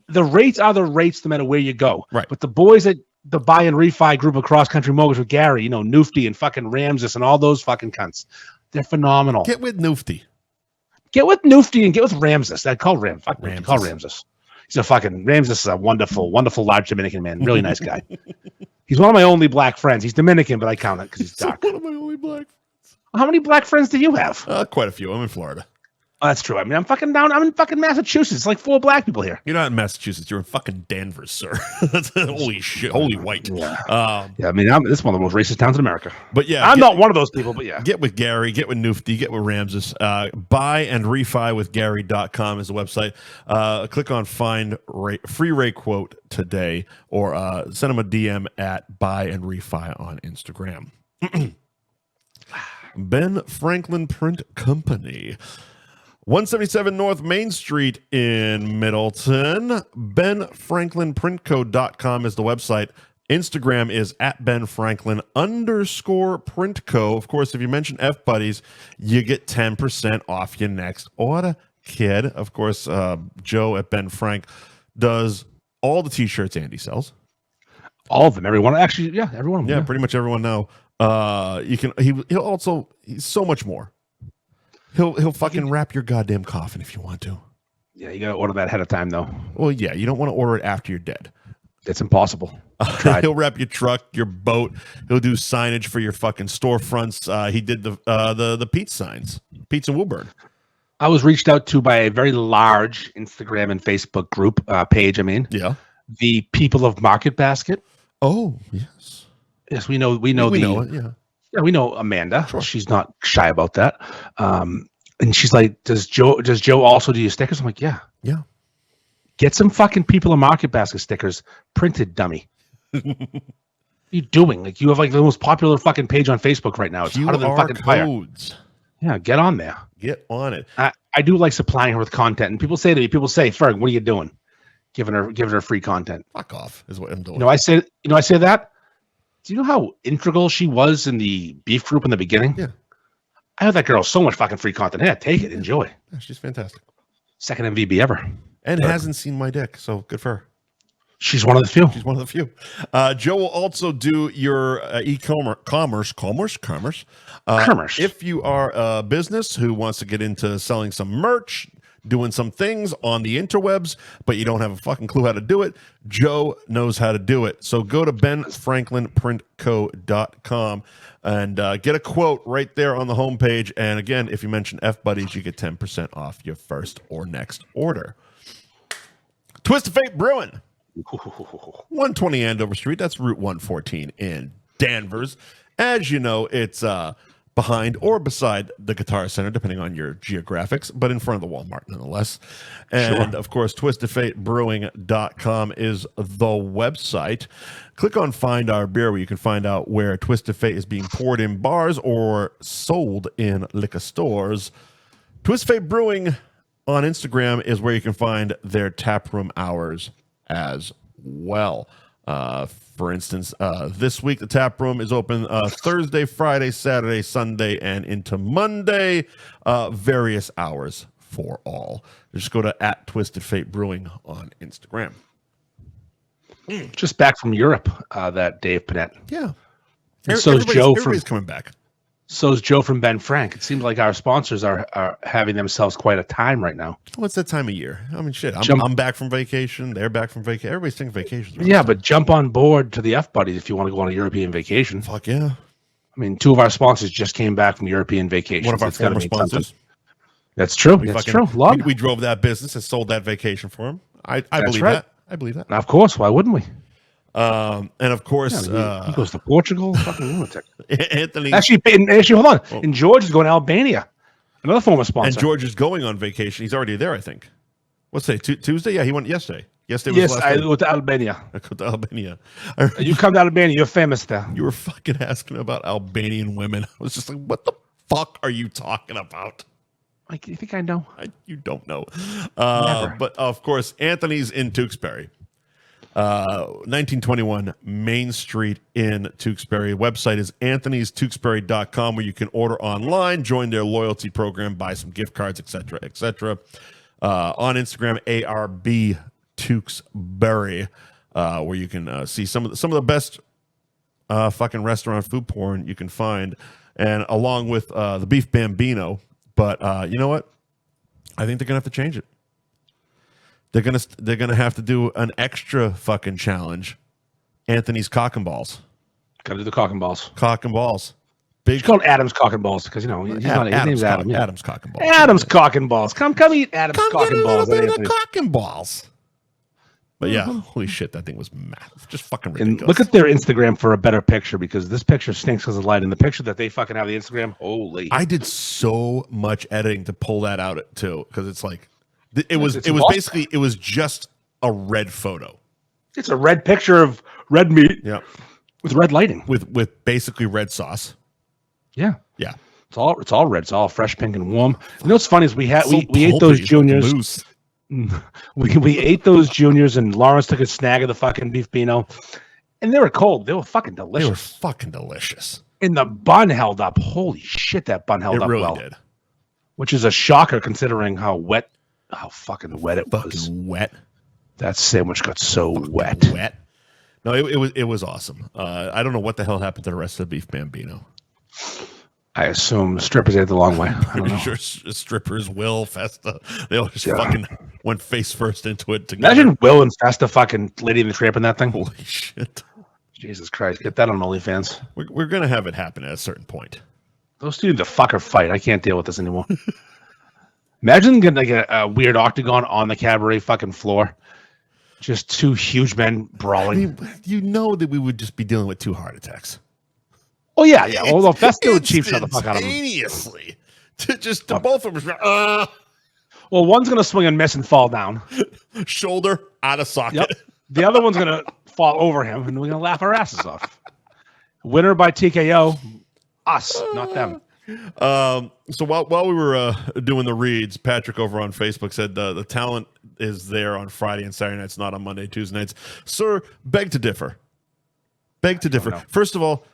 The rates are the rates no matter where you go. Right. But the boys at the buy and refi group of Cross Country Mortgage with Gary, Nufty and fucking Ramses and all those fucking cunts. They're phenomenal. Get with Nufty. Get with Nufty and get with Ramses. I call Ramses. Call Ramses. He's a fucking Ramses is a wonderful, wonderful large Dominican man. Really nice guy. He's one of my only black friends. He's Dominican, but I count it because he's dark. One of my only black friends. How many black friends do you have? Quite a few. I'm in Florida. Oh, that's true. I mean, I'm fucking down. I'm in fucking Massachusetts. It's like 4 black people here. You're not in Massachusetts. You're in fucking Danvers, sir. Holy shit. Holy white. Yeah. I mean, this is one of the most racist towns in America. But yeah, I'm not one of those people, but yeah. Get with Gary, get with Nufty, get with Ramses. Buy and refi with Gary.com is the website. Click on find free rate quote today or send him a DM at buy and refi on Instagram. Ben Franklin Print Company. 177 North Main Street in Middleton. BenFranklinPrintCo.com is the website. Instagram is at Ben Franklin _printco. Of course, if you mention F Buddies, you get 10% off your next order, kid. Of course, Joe at Ben Frank does all the t-shirts Andy sells. All of them, everyone. Actually, yeah, everyone. Yeah, pretty much everyone now. He's so much more. He'll fucking wrap your goddamn coffin if you want to. Yeah, you gotta order that ahead of time though. Well, yeah, you don't want to order it after you're dead. It's impossible. He'll wrap your truck, your boat. He'll do signage for your fucking storefronts. He did the Pete's signs, Pete's and Woburn. I was reached out to by a very large Instagram and Facebook group page. I mean, yeah, the people of Market Basket. Oh yes, yes, we know it, yeah, we know Amanda. Sure. She's not shy about that. And she's like, "Does Joe also do your stickers?" I'm like, "Yeah, yeah." Get some fucking people of Market Basket stickers printed, dummy. What are you doing? Like, you have like the most popular fucking page on Facebook right now. It's hotter than fucking codes. Fire. Yeah, get on there. Get on it. I do like supplying her with content, and people say, Ferg, what are you doing? Giving her free content. Fuck off is what I'm doing. I say that. Do you know how integral she was in the beef group in the beginning? Yeah. I have that girl so much fucking free content. Yeah, take it, enjoy. Yeah, she's fantastic. Second MVB ever. And hasn't seen my dick, so good for her. She's one of the few. Joe will also do your commerce. If you are a business who wants to get into selling some merch, doing some things on the interwebs, but you don't have a fucking clue how to do it, Joe knows how to do it. So go to benfranklinprintco.com and get a quote right there on the homepage. And again, if you mention F Buddies, you get 10% off your first or next order. Twist of Fate Brewing, 120 Andover Street. That's Route 114 in Danvers. As you know, it's behind or beside the Guitar Center, depending on your geographics, but in front of the Walmart nonetheless. And of course, twistedfatebrewing.com is the website. Click on Find Our Beer, where you can find out where Twist of Fate is being poured in bars or sold in liquor stores. Twist of Fate Brewing on Instagram is where you can find their taproom hours as well. For instance, this week the tap room is open Thursday, Friday, Saturday, Sunday, and into Monday. Various hours for all. Just go to @Twisted Fate Brewing on Instagram. Just back from Europe, that Dave Panett. Yeah. So is Joe. Everybody's coming back. So is Joe from Ben Frank. It seems like our sponsors are having themselves quite a time right now. What's that time of year? I mean, shit. I'm back from vacation. They're back from vacation. Everybody's taking vacations. Right yeah, but jump on board to the F Buddies if you want to go on a European vacation. Fuck yeah. I mean, two of our sponsors just came back from European vacation. One of our former sponsors. That's true. That's true. We drove that business and sold that vacation for him. I believe that. I believe that. Now, of course. Why wouldn't we? And of course, he goes to Portugal. Fucking lunatic. Anthony. Actually, hold on. Oh. And George is going to Albania. Another former sponsor. And George is going on vacation. He's already there, I think. What's today? Tuesday? Yeah, he went yesterday. Yes, I go to Albania. You come to Albania, you're famous there. You were fucking asking about Albanian women. I was just like, what the fuck are you talking about? Like, you think I know? You don't know. But of course, Anthony's in Tewksbury. 1921 Main Street in Tewksbury. Website is anthonystewksbury.com, where you can order online, join their loyalty program, buy some gift cards, etc., etc. On Instagram, ARB Tewksbury, where you can see some of the best fucking restaurant food porn you can find, and along with the Beef Bambino. But you know what? I think they're gonna have to change it. They're gonna have to do an extra fucking challenge. Anthony's Cock and Balls. Gotta do the Cock and Balls. Cock and Balls. Big. It's called Adam's Cock and Balls because his name's Adam. Yeah. Adam's Cock and Balls. Adam's Cock and Balls. Come eat Adam's Cock and Balls. Come get a little bit of Cock and Balls. But yeah, holy shit, that thing was massive. Just fucking ridiculous. And look at their Instagram for a better picture, because this picture stinks because of light. And the picture that they fucking have the Instagram, holy. I did so much editing to pull that out too, because it's like it was basically just a red photo. It's a red picture of red meat. Yeah. With red lighting. With basically red sauce. Yeah. Yeah. It's all red. It's all fresh, pink, and warm. You know what's funny is we ate those juniors. We ate those juniors, and Lawrence took a snag of the fucking beef Beano, And they were cold. They were fucking They were delicious. fucking delicious. And the bun held up. Holy shit, that bun held It up really well. did. Which is a shocker considering how fucking wet it was. Fucking wet. That sandwich got so Fucking wet. Wet. No, it was awesome. I don't know what the hell happened to the rest of the beef Bambino. I assume strippers ate the long way. I don't Pretty know. sure strippers, Will, Festa, they all just fucking went face first into it together. Imagine Will and Festa fucking Lady and the Tramp in that thing. Holy shit. Jesus Christ. Get that on OnlyFans. We're going to have it happen at a certain point. Those two need to fuck or fight. I can't deal with this anymore. Imagine getting like a weird octagon on the cabaret fucking floor. Just two huge men brawling. I mean, you know that we would just be dealing with 2 heart attacks. Oh, yeah. Although Festa would cheap shot the fuck out of him. Instantaneously. To both of them. Well, one's going to swing and miss and fall down. Shoulder out of socket. Yep. The other one's going to fall over him, and we're going to laugh our asses off. Winner by TKO. Us, not them. So while we were doing the reads, Patrick over on Facebook said the talent is there on Friday and Saturday nights, not on Monday, Tuesday nights. Sir, beg to differ. First of all,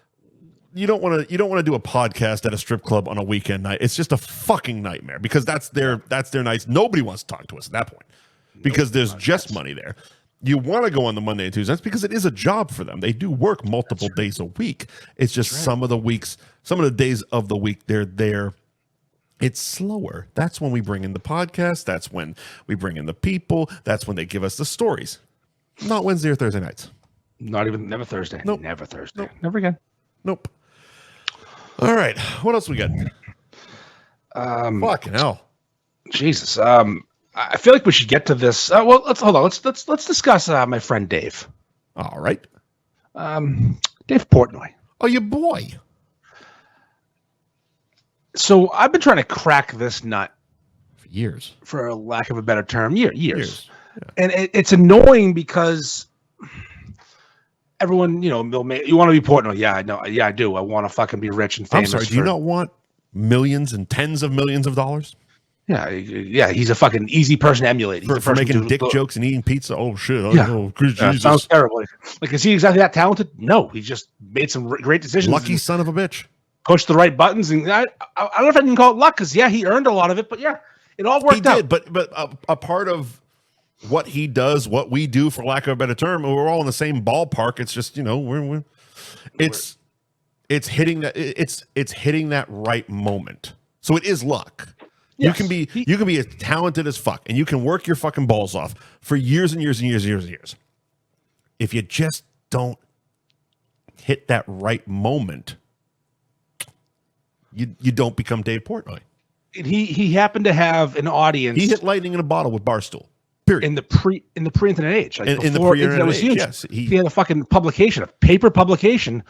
you don't want to do a podcast at a strip club on a weekend night. It's just a fucking nightmare because that's their nights. Nobody wants to talk to us at that point because there's just money there. You want to go on the Monday and Tuesday nights because it is a job for them. They do work multiple days a week. It's just some of the days of the week they're there. It's slower. That's when we bring in the podcast. That's when we bring in the people. That's when they give us the stories. Not Wednesday or Thursday nights. Never Thursday. Nope. Never Thursday. Nope. Never again. Nope. All right. What else we got? Fucking hell. Jesus. I feel like we should get to this. Well, let's hold on. Let's discuss my friend Dave. All right. Dave Portnoy. Oh, your boy. So I've been trying to crack this nut For years. for lack of a better term. Years. Yeah. And it's annoying because everyone, you want to be Portnoy. Yeah, I know. Yeah, I do. I want to fucking be rich and famous. I'm sorry. Do you not want millions and tens of millions of dollars? Yeah. He's a fucking easy person to emulate. He's For making dick jokes and eating pizza? Oh, shit. Oh, Yeah. no. Jesus. Sounds terrible. Like, is he exactly that talented? No. He just made some great decisions. Lucky son of a bitch. Pushed the right buttons. And I don't know if I can call it luck because, he earned a lot of it. But, it all worked out. He did, but a part of what he does, what we do, for lack of a better term, we're all in the same ballpark. It's just, it's hitting that right moment. So it is luck. Yes. You can be as talented as fuck, and you can work your fucking balls off for years and years and years and years and years. If you just don't hit that right moment, you don't become Dave Portnoy. And he happened to have an audience. He hit lightning in a bottle with Barstool. Period. In the pre-internet age, like in the before pre-internet internet was age, huge. yes. He had a fucking publication, a paper publication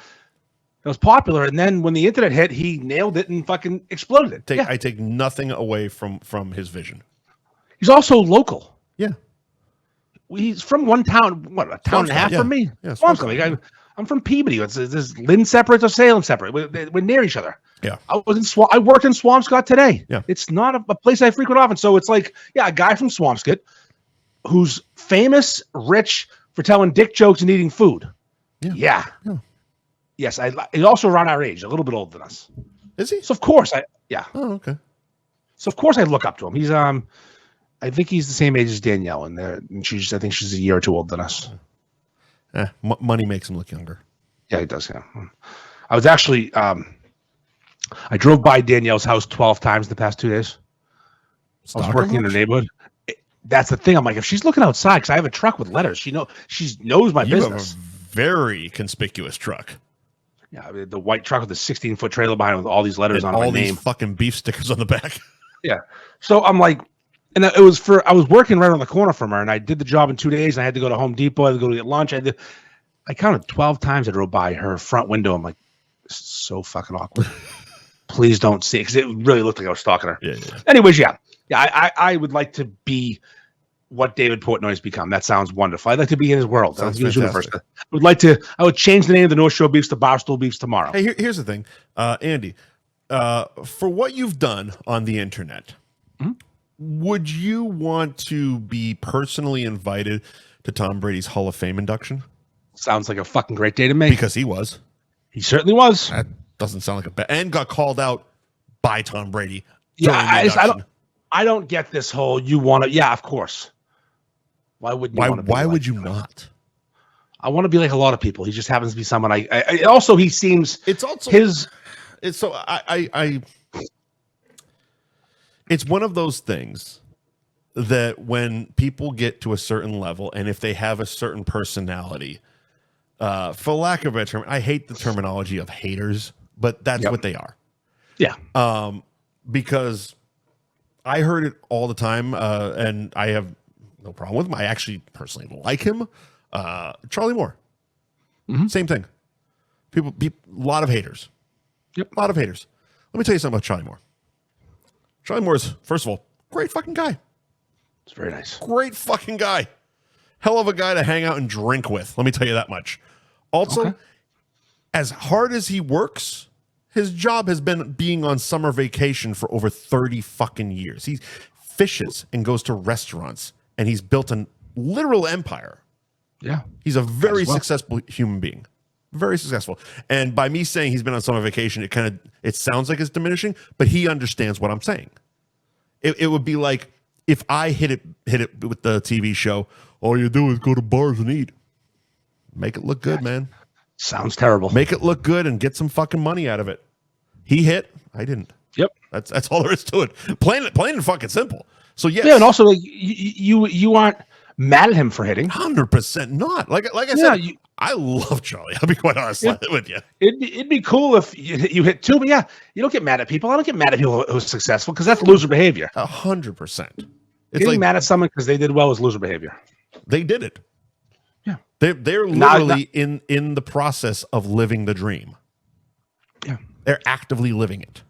that was popular, and then when the internet hit, he nailed it and fucking exploded it. I take nothing away from his vision. He's also local. Yeah. He's from one town, a town and a half from me. Yeah, Swampscott. I'm from Peabody. Is Lynn separate or Salem separate? We're near each other. Yeah. I worked in Swampscott today. Yeah. It's not a place I frequent often. So it's like, a guy from Swampscott who's famous, rich for telling dick jokes and eating food. Yeah. Yes. He's also around our age, a little bit older than us. Is he? So of course Oh, okay. So of course I look up to him. He's I think he's the same age as Danielle, and I think she's a year or two older than us. Money makes him look younger. Yeah, he does. Yeah. I was actually I drove by Danielle's house 12 times in the past 2 days. I was working in the neighborhood. That's the thing. I'm like, if she's looking outside, because I have a truck with letters, she knows my business. You have a very conspicuous truck. Yeah, the white truck with the 16-foot trailer behind with all these letters and on all my these name. Fucking beef stickers on the back. Yeah. So I'm like, and I was working right on the corner from her, and I did the job in 2 days. And I had to go to Home Depot. I had to go to get lunch. I counted 12 times I drove by her front window. I'm like, this is so fucking awkward. Please don't see it, because it really looked like I was stalking her. Yeah. Anyways, I would like to be what David Portnoy has become. That sounds wonderful. I'd like to be in his world. Sounds fantastic. I would change the name of the North Shore Beefs to Barstool Beefs tomorrow. Hey, here's the thing, Andy. For what you've done on the internet, would you want to be personally invited to Tom Brady's Hall of Fame induction? Sounds like a fucking great day to me. Because he was. He certainly was. That doesn't sound like a bad. And got called out by Tom Brady. Yeah, I don't get this whole you want to. Yeah, of course. Why wouldn't you want to be why like would you him? not? I want to be like a lot of people. He just happens to be someone I also he seems it's also his it's so I it's one of those things that when people get to a certain level and if they have a certain personality, for lack of a better term, I hate the terminology of haters, but that's what they are. Yeah. Because I heard it all the time, and I have no problem with him. I actually personally like him. Charlie Moore. Same thing. People, a lot of haters. Yep. A lot of haters. Let me tell you something about Charlie Moore. Charlie Moore is, first of all, great fucking guy. It's very nice. Great fucking guy. Hell of a guy to hang out and drink with. Let me tell you that much. Also, as hard as he works, his job has been being on summer vacation for over 30 fucking years. He fishes and goes to restaurants, and he's built a literal empire. Yeah. He's a very successful human being. Very successful. And by me saying he's been on summer vacation, it sounds like it's diminishing, but he understands what I'm saying. It would be like if I hit it with the TV show, all you do is go to bars and eat. Make it look good, man. Sounds terrible. Make it look good and get some fucking money out of it. He hit, I didn't. Yep. That's all there is to it. Plain and fucking simple. So yes. Yeah, and also like you aren't mad at him for hitting. 100% not. Like I said, I love Charlie. I'll be quite honest with you. It'd be cool if you hit two, but yeah, you don't get mad at people. I don't get mad at people who's successful because that's loser behavior. 100%. It's Getting mad at someone because they did well is loser behavior. They did it. Yeah. They're literally in the process of living the dream. Yeah. They're actively living it.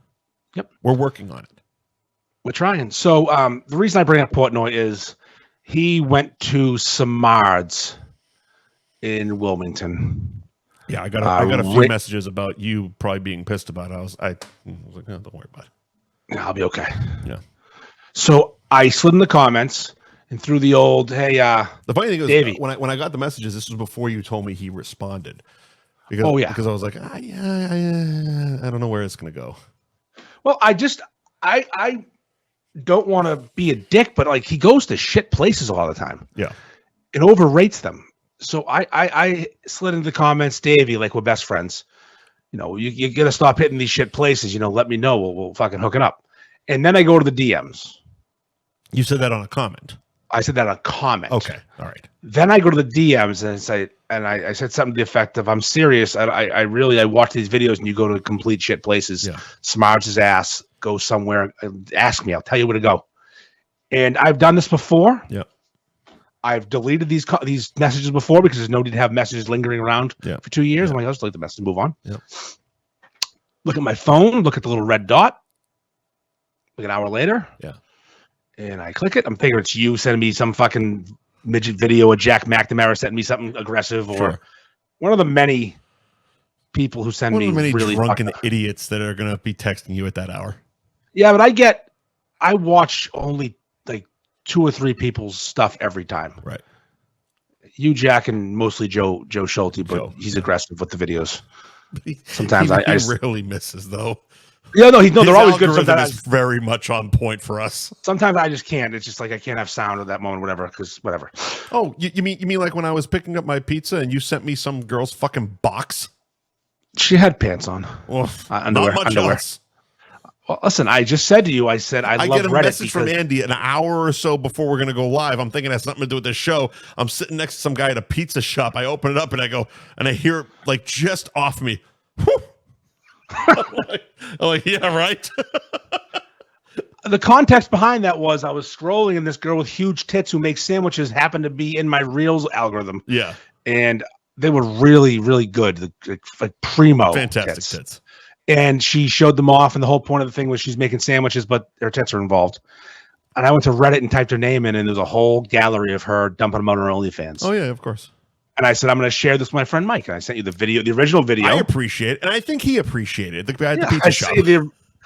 Yep. We're working on it. We're trying. So the reason I bring up Portnoy is he went to Samard's in Wilmington. Yeah, I got a few messages about you probably being pissed about it. I was like, oh, don't worry about it. I'll be okay. Yeah. So I slid in the comments and threw the old, hey, the funny thing is, Davey. when I got the messages, this was before you told me he responded. Because I was like, I don't know where it's gonna go. Well, I don't want to be a dick, but like he goes to shit places a lot of the time. Yeah. And overrates them. So I slid into the comments, Davey, like we're best friends. You know, you got to stop hitting these shit places. You know, let me know. We'll fucking hook it up. And then I go to the DMs. You said that on a comment. I said that on a comment. Okay. All right. Then I go to the DMs and I said something to the effect of, I'm serious. I really watch these videos and you go to complete shit places. Yeah. Smarts his ass, go somewhere, ask me. I'll tell you where to go. And I've done this before. Yeah. I've deleted these messages before because there's no need to have messages lingering around for 2 years. I'm like, I'll just delete the message and move on. Yeah. Look at my phone, look at the little red dot. Like an hour later. Yeah. And I click it. I'm figuring it's you sending me some fucking midget video or Jack McNamara sending me something aggressive or one of the many people who send me many really drunken idiots that are going to be texting you at that hour. Yeah, but I watch only like 2 or 3 people's stuff every time. Right. You, Jack, and mostly Joe Schulte, but he's aggressive with the videos. Sometimes he rarely misses though. Yeah, no, they're always good. Sometimes is very much on point for us. Sometimes I just can't. It's just like I can't have sound at that moment, whatever. Oh, you mean like when I was picking up my pizza and you sent me some girl's fucking box? She had pants on. Well, underwear. Not much else. Well, listen, I just said to you, I love Reddit. I get a message from Andy an hour or so before we're going to go live. I'm thinking it has something to do with this show. I'm sitting next to some guy at a pizza shop. I open it up and I go, and I hear like just off me. Whew. I'm like, yeah, right. The context behind that was I was scrolling and this girl with huge tits who makes sandwiches happened to be in my Reels algorithm. Yeah. And they were really, really good. Like primo. Fantastic tits. And she showed them off. And the whole point of the thing was she's making sandwiches, but her tits are involved. And I went to Reddit and typed her name in, and there's a whole gallery of her dumping them on her OnlyFans. Oh, yeah, of course. And I said, I'm going to share this with my friend Mike. And I sent you the video, the original video. I appreciate it. And I think he appreciated the guy at the pizza shop.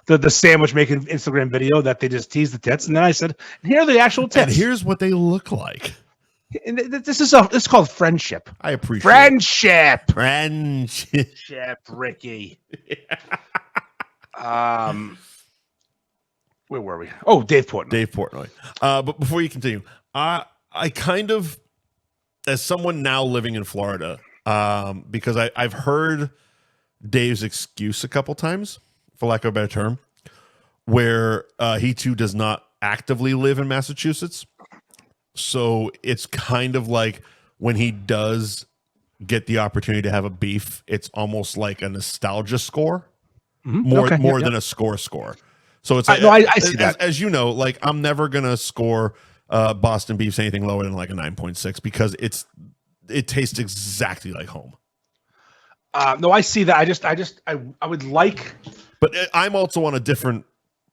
The sandwich making Instagram video that they just teased the tits. And then I said, here are the actual tits. And here's what they look like. And this is called friendship. I appreciate friendship. Friendship, Ricky. Where were we? Oh, Dave Portnoy. Dave Portnoy. But before you continue, I kind of, as someone now living in Florida, because I've heard Dave's excuse a couple times, for lack of a better term, where he too does not actively live in Massachusetts. So it's kind of like when he does get the opportunity to have a beef, it's almost like a nostalgia score, more than a score. So it's like, I see that. As you know, like I'm never gonna score Boston beefs anything lower than like a 9.6 because it tastes exactly like home. No, I see that. I would like, but I'm also on a different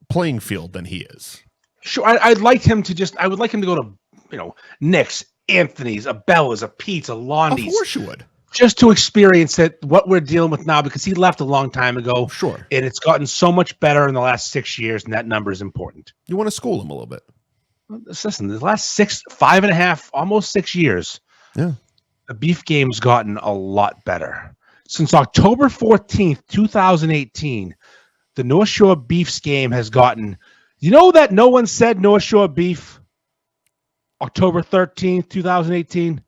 playing field than he is. Sure, I would like him to go to, Nick's, Anthony's, a Bella's, a Pete's, a Londy's. Of course you would. Just to experience what we're dealing with now, because he left a long time ago. Sure. And it's gotten so much better in the last 6 years, and that number is important. You want to school him a little bit. Listen, the last 5.5, almost 6 years, the beef game's gotten a lot better. Since October 14th, 2018, the North Shore Beefs game has gotten, that no one said North Shore Beef October 13th, 2018?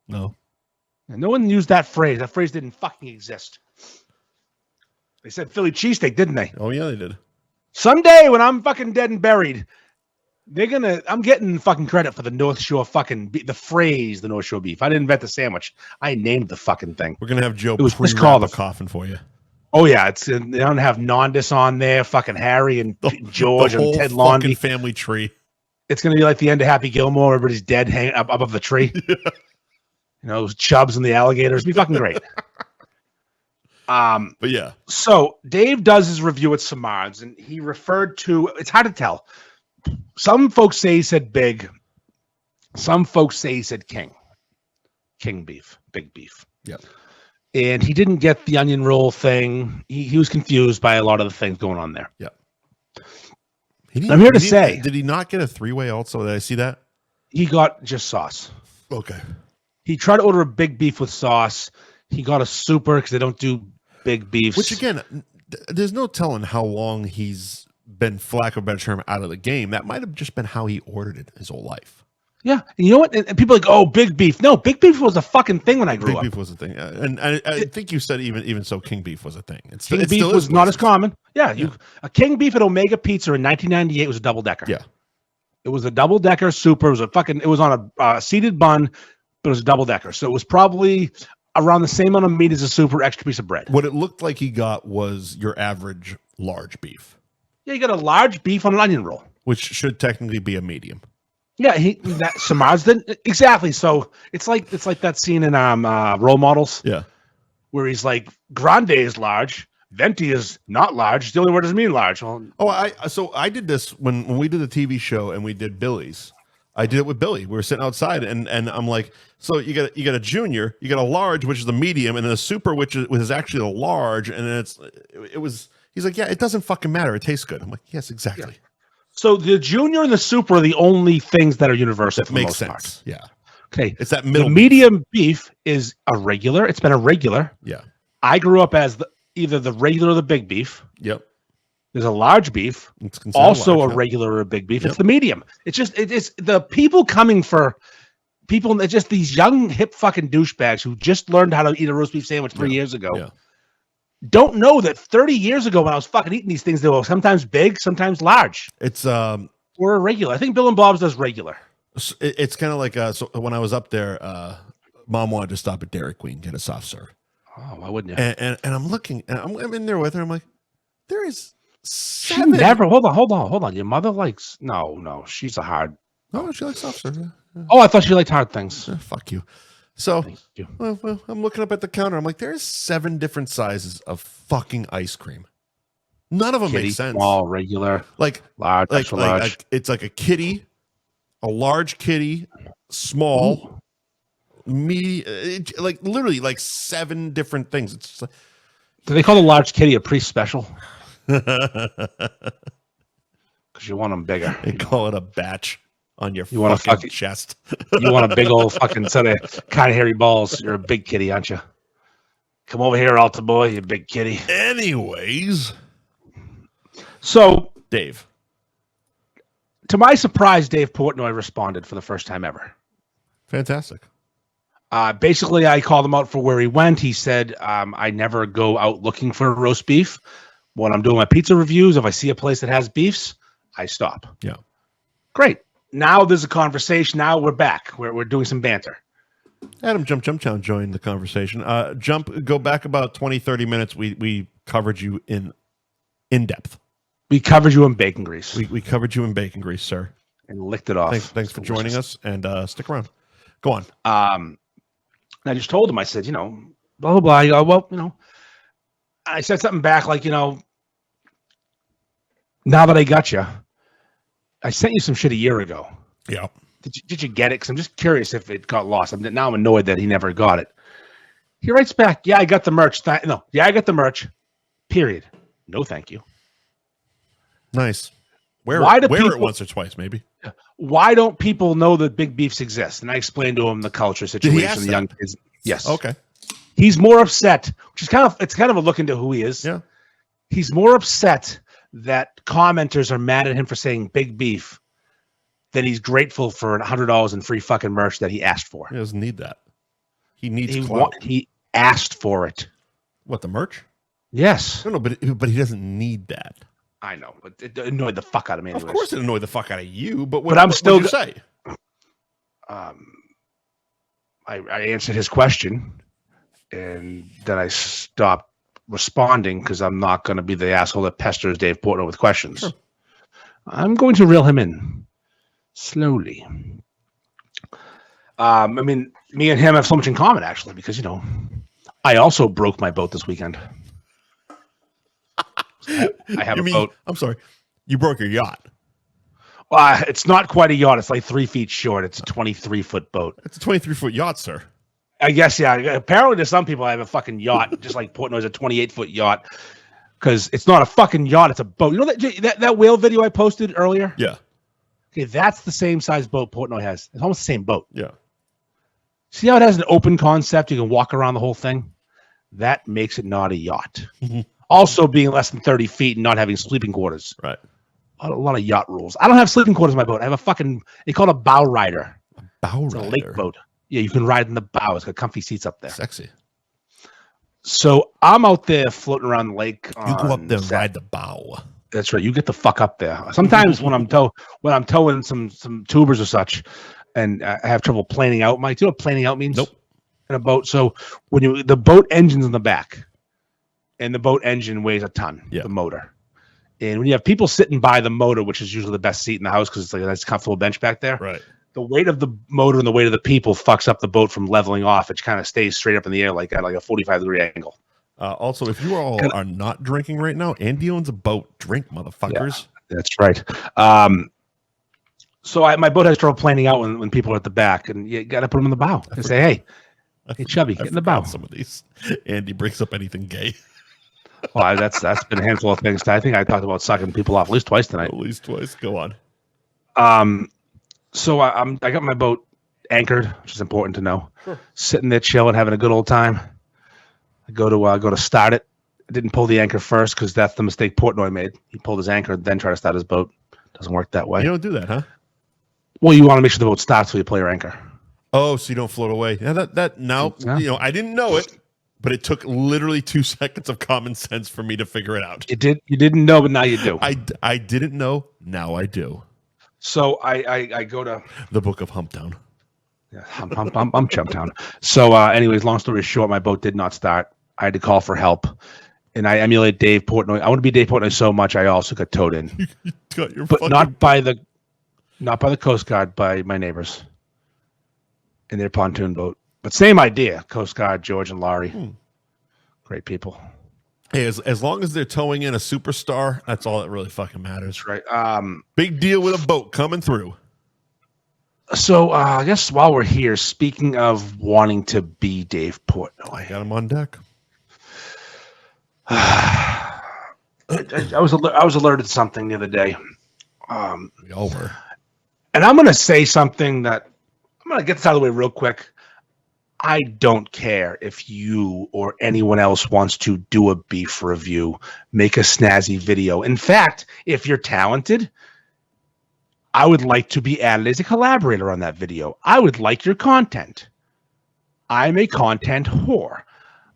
No. And no one used that phrase. That phrase didn't fucking exist. They said Philly cheesesteak, didn't they? Oh, yeah, they did. Someday when I'm fucking dead and buried, I'm getting fucking credit for the North Shore the phrase, the North Shore Beef. I didn't invent the sandwich. I named the fucking thing. We're going to have Joe called the coffin for you. Oh, yeah. They don't have Nondis on there, fucking Harry and George and Ted Londy. Family tree. It's going to be like the end of Happy Gilmore. Everybody's dead hanging up above the tree. Chubs and the alligators. It'd be fucking great. But yeah. So Dave does his review at Samar's, and he referred to, it's hard to tell. Some folks say he said big. Some folks say he said king. King beef, big beef. Yeah. And he didn't get the onion roll thing. He was confused by a lot of the things going on there. Yeah. I'm here to say. Did he not get a three-way also? Did I see that? He got just sauce. Okay. He tried to order a big beef with sauce. He got a super because they don't do big beefs. Which, again, there's no telling how long he's been, for lack of a better term, out of the game. That might have just been how he ordered it his whole life. Yeah. And you know what? And people are like, oh, big beef. No, big beef was a fucking thing when I grew up. Big beef was a thing. And I think you said even so, king beef was a thing. King beef was not as common. Yeah. A king beef at Omega Pizza in 1998 was a double-decker. Yeah. It was a double-decker super. It was on a seeded bun, but it was a double-decker. So it was probably around the same amount of meat as a super extra piece of bread. What it looked like he got was your average large beef. Yeah, you got a large beef on an onion roll. Which should technically be a medium. Yeah, Samar's didn't exactly. So it's like that scene in Role Models. Yeah, where he's like, Grande is large, Venti is not large. The only word doesn't mean large. Well, I did this when we did the TV show and we did Billy's. I did it with Billy. We were sitting outside and I'm like, so you got a junior, you got a large, which is the medium, and then a super, which is actually a large, and then he's like, yeah, it doesn't fucking matter. It tastes good. I'm like, yes, exactly. Yeah. So the junior and the super are the only things that are universal. That makes sense. Yeah. Okay. It's that middle. The medium beef is a regular. It's been a regular. Yeah. I grew up as either the regular or the big beef. Yep. There's a large beef. It's also large, a regular or a big beef. Yep. It's the medium. It's the people coming for people. It's just these young hip fucking douchebags who just learned how to eat a roast beef sandwich 3 years ago. Yeah. Don't know that 30 years ago when I was fucking eating these things, they were sometimes big, sometimes large. It's or a regular. I think Bill and Bob's does regular. It's kind of like so when I was up there, Mom wanted to stop at Dairy Queen, get a soft serve. Oh, why wouldn't you? And I'm looking, and I'm in there with her. I'm like, there is 7. She never. Hold on. Your mother likes no. She's a hard. No, she likes soft serve. Yeah. Oh, I thought she liked hard things. Fuck you. So well, I'm looking up at the counter. I'm like, there's 7 different sizes of fucking ice cream. None of them make sense. Small, regular, like large, extra large. Like it's like a kitty, a large kitty, small, like literally like 7 different things. It's just like, do they call the large kitty a pre-special? Because you want them bigger. They call it a batch. on your You want fucking chest. You want a big old fucking set of kind of hairy balls. You're a big kitty, aren't you? Come over here, altar boy, you big kitty. Anyways. So, Dave. To my surprise, Dave Portnoy responded for the first time ever. Fantastic. Basically, I called him out for where he went. He said, I never go out looking for roast beef. When I'm doing my pizza reviews, if I see a place that has beefs, I stop. Yeah. Great. Now there's a conversation. Now we're back. We're doing some banter. Adam Jump Town joined the conversation. Go back about 20, 30 minutes. We covered you in depth. We covered you in bacon grease. We covered you in bacon grease, sir. And licked it off. Thanks for joining us, and stick around. Go on. I just told him, I said, blah, blah, blah. I go, well, I said something back like, now that I got you, I sent you some shit a year ago. Yeah. Did you get it? Because I'm just curious if it got lost. Now I'm annoyed that he never got it. He writes back, yeah, I got the merch. I got the merch. Period. No, thank you. Nice. Wear it once or twice, maybe. Why don't people know that big beefs exist? And I explained to him the culture situation, the young kids. Yes. Okay. He's more upset, which is kind of a look into who he is. Yeah. He's more upset that commenters are mad at him for saying big beef than he's grateful for $100 in free fucking merch that he asked for. He doesn't need that. He needs clout. He asked for it. What, the merch? Yes. No, but he doesn't need that. I know, but it annoyed the fuck out of me anyways. Of course it annoyed the fuck out of you, but I'm still what'd you say? I answered his question, and then I stopped responding because I'm not going to be the asshole that pesters Dave Portnoy with questions. Sure. I'm going to reel him in slowly. Me and him have so much in common, actually, because, I also broke my boat this weekend. I have a boat. I'm sorry. You broke your yacht. It's not quite a yacht. It's like 3 feet short. It's a 23-foot boat. It's a 23-foot yacht, sir. I guess, yeah. Apparently to some people, I have a fucking yacht, just like Portnoy's a 28-foot yacht, because it's not a fucking yacht. It's a boat. You know that whale video I posted earlier? Yeah. Okay, that's the same size boat Portnoy has. It's almost the same boat. Yeah. See how it has an open concept? You can walk around the whole thing? That makes it not a yacht. Also being less than 30 feet and not having sleeping quarters. Right. A lot of yacht rules. I don't have sleeping quarters in my boat. I have they call it a bow rider. A bow rider? It's a lake boat. Yeah, you can ride in the bow. It's got comfy seats up there. Sexy. So I'm out there floating around the lake. You go up there and ride the bow. That's right. You get the fuck up there. Sometimes when I'm towing some tubers or such, and I have trouble planing out. Do you know what planing out means? Nope. In a boat. So when the boat engine's in the back, and the boat engine weighs a ton, the motor. And when you have people sitting by the motor, which is usually the best seat in the house because it's like a nice comfortable bench back there. Right. The weight of the motor and the weight of the people fucks up the boat from leveling off. It kind of stays straight up in the air like at like a 45-degree angle. Also, if you all are not drinking right now, Andy owns a boat. Drink, motherfuckers. Yeah, that's right. So my boat has trouble planing out when people are at the back, and you got to put them in the bow and say, hey, Chubby, get in the bow. Some of these. Andy brings up anything gay. Well, that's been a handful of things. I think I talked about sucking people off at least twice tonight. At least twice. Go on. So I got my boat anchored, which is important to know. Sure. Sitting there chilling, having a good old time. I go to start it. I didn't pull the anchor first because that's the mistake Portnoy made. He pulled his anchor, then tried to start his boat. Doesn't work that way. You don't do that, huh? Well, you want to make sure the boat starts before you play your anchor. Oh, so you don't float away. Yeah, I didn't know it. But it took literally 2 seconds of common sense for me to figure it out. You didn't know, but now you do. I didn't know. Now I do. So I go to the Book of Humptown. Yeah, Chumptown. So, anyways, long story short, my boat did not start. I had to call for help, and I emulate Dave Portnoy. I want to be Dave Portnoy so much. I also got towed in, but not by the Coast Guard, by my neighbors in their pontoon boat. But same idea, Coast Guard, George and Laurie. Great people. Hey, as long as they're towing in a superstar, that's all that really fucking matters. Right. Big deal with a boat coming through. So I guess while we're here, speaking of wanting to be Dave Portnoy. I got him on deck. I was alerted to something the other day. We all were. And I'm going to say something that I'm going to get this out of the way real quick. I don't care if you or anyone else wants to do a beef review, make a snazzy video. In fact, if you're talented, I would like to be added as a collaborator on that video. I would like your content. I'm a content whore,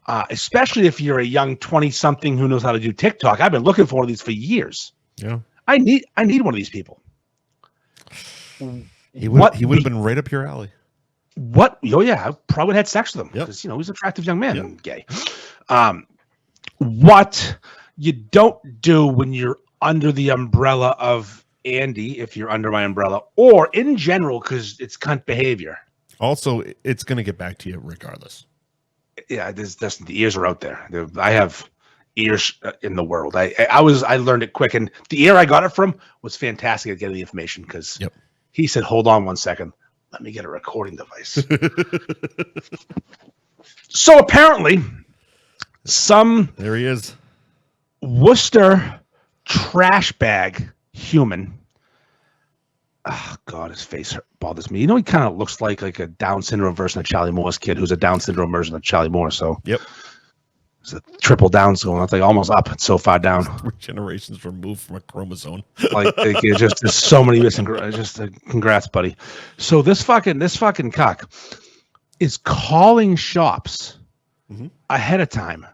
especially if you're a young 20-something who knows how to do TikTok. I've been looking for one of these for years. Yeah, I need one of these people. He would have been right up your alley. What? Oh yeah, I probably had sex with him because Yep. he's an attractive young man and gay. What you don't do when you're under the umbrella of Andy, if you're under my umbrella, or in general, because it's cunt behavior. Also, it's going to get back to you regardless. Yeah, the ears are out there. I have ears in the world. I learned it quick, and the ear I got it from was fantastic at getting the information because he said, "Hold on 1 second, let me get a recording device." So apparently, there he is, Worcester trash bag human. Oh God, his face bothers me. You know, he kind of looks like a Down syndrome version of Charlie Moore's kid, who's a Down syndrome version of Charlie Moore. So there's a triple Downs going on. It's like almost up. It's so far down. 3 generations removed from a chromosome. like it's just there's so many missing. Just congrats, buddy. So this fucking cock is calling shops ahead of time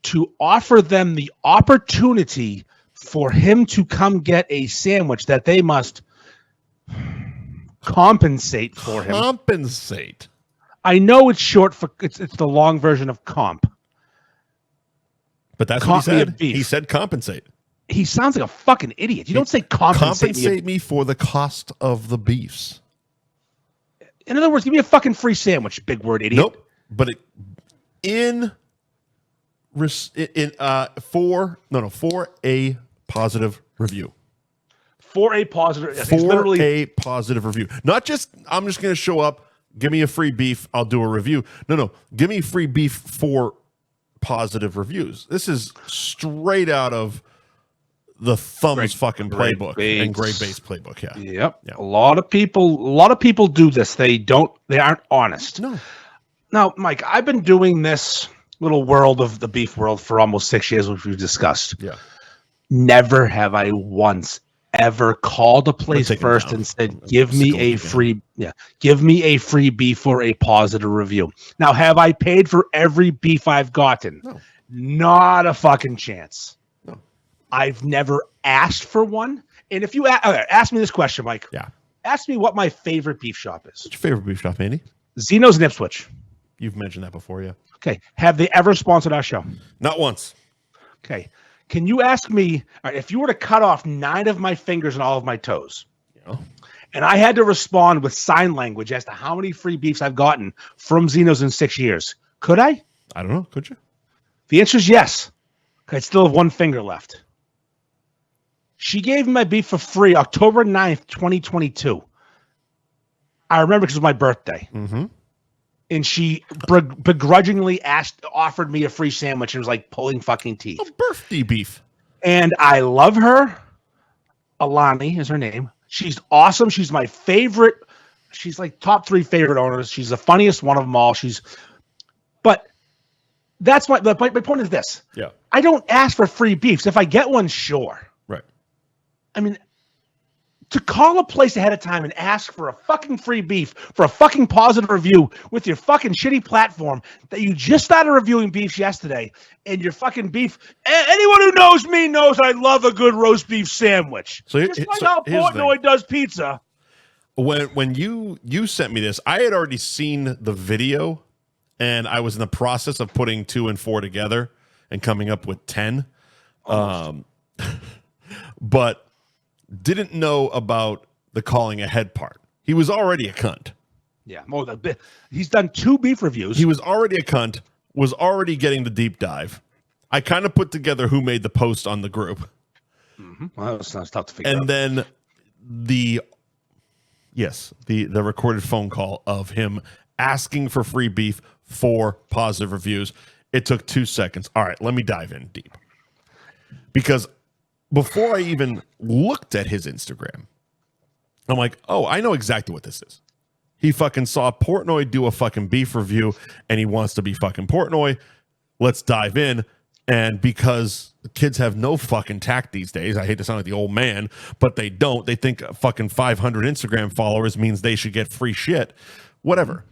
to offer them the opportunity for him to come get a sandwich that they must compensate for him. Compensate. I know it's short for it's the long version of comp. But that's what he said. He said compensate. He sounds like a fucking idiot. You don't say compensate me for the cost of the beefs. In other words, give me a fucking free sandwich, big word idiot. Nope. But for a positive review. For a positive, a positive review. Not just I'm just going to show up, give me a free beef, I'll do a review. No, give me free beef for positive reviews. This is straight out of the Thumbs fucking playbook and Great Base playbook. Yeah. A lot of people do this. They aren't honest. No. Now, Mike, I've been doing this little world of the beef world for almost 6 years, which we've discussed. Yeah. Never have I once ever called a place first and said, give me a free beef for a positive review. Now, have I paid for every beef I've gotten? No. Not a fucking chance. No. I've never asked for one. And if you ask me this question, Mike. Yeah. Ask me what my favorite beef shop is. What's your favorite beef shop, Andy? Zeno's in Ipswich. You've mentioned that before, yeah. Okay. Have they ever sponsored our show? Not once. Okay. Can you ask me, all right, if you were to cut off 9 of my fingers and all of my toes, and I had to respond with sign language as to how many free beefs I've gotten from Zeno's in 6 years, could I? I don't know. Could you? The answer is yes. I still have 1 finger left. She gave me my beef for free October 9th, 2022. I remember because it was my birthday. Mm-hmm. And she begrudgingly offered me a free sandwich and was like pulling fucking teeth. A birthday beef. And I love her. Alani is her name. She's awesome. She's my favorite. She's like top 3 favorite owners. She's the funniest one of them all. But that's my point is this. Yeah. I don't ask for free beefs. If I get one, sure. Right. I mean, to call a place ahead of time and ask for a fucking free beef for a fucking positive review with your fucking shitty platform that you just started reviewing beefs yesterday and your fucking beef. Anyone who knows me knows I love a good roast beef sandwich. Just like how Portnoy does pizza. When you sent me this, I had already seen the video and I was in the process of putting 2 and 4 together and coming up with 10. But didn't know about the calling ahead part. He was already a cunt. Yeah. He's done 2 beef reviews. He was already a cunt, was already getting the deep dive. I kind of put together who made the post on the group. Mm-hmm. Well, that sounds tough to figure out. And then the recorded phone call of him asking for free beef for positive reviews. It took 2 seconds. All right, let me dive in deep. Because before I even looked at his Instagram, I'm like, oh, I know exactly what this is. He fucking saw Portnoy do a fucking beef review, and he wants to be fucking Portnoy. Let's dive in. And because kids have no fucking tact these days, I hate to sound like the old man, but they don't. They think fucking 500 Instagram followers means they should get free shit. Whatever.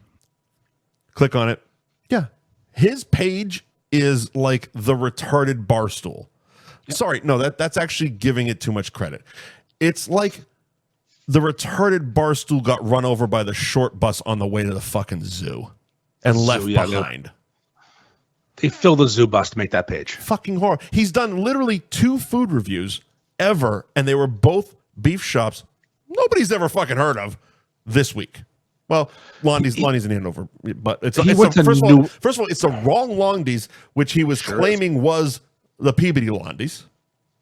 Click on it. Yeah. His page is like the retarded Barstool. Yep. Sorry, no, that's actually giving it too much credit. It's like the retarded Barstool got run over by the short bus on the way to the fucking zoo and left behind. They fill the zoo bus to make that page. Fucking horror. He's done literally 2 food reviews ever, and they were both beef shops nobody's ever fucking heard of this week. Well, Londy's in Hanover, but first of all, it's the wrong Londy's, which he was claiming was the Peabody Londy's.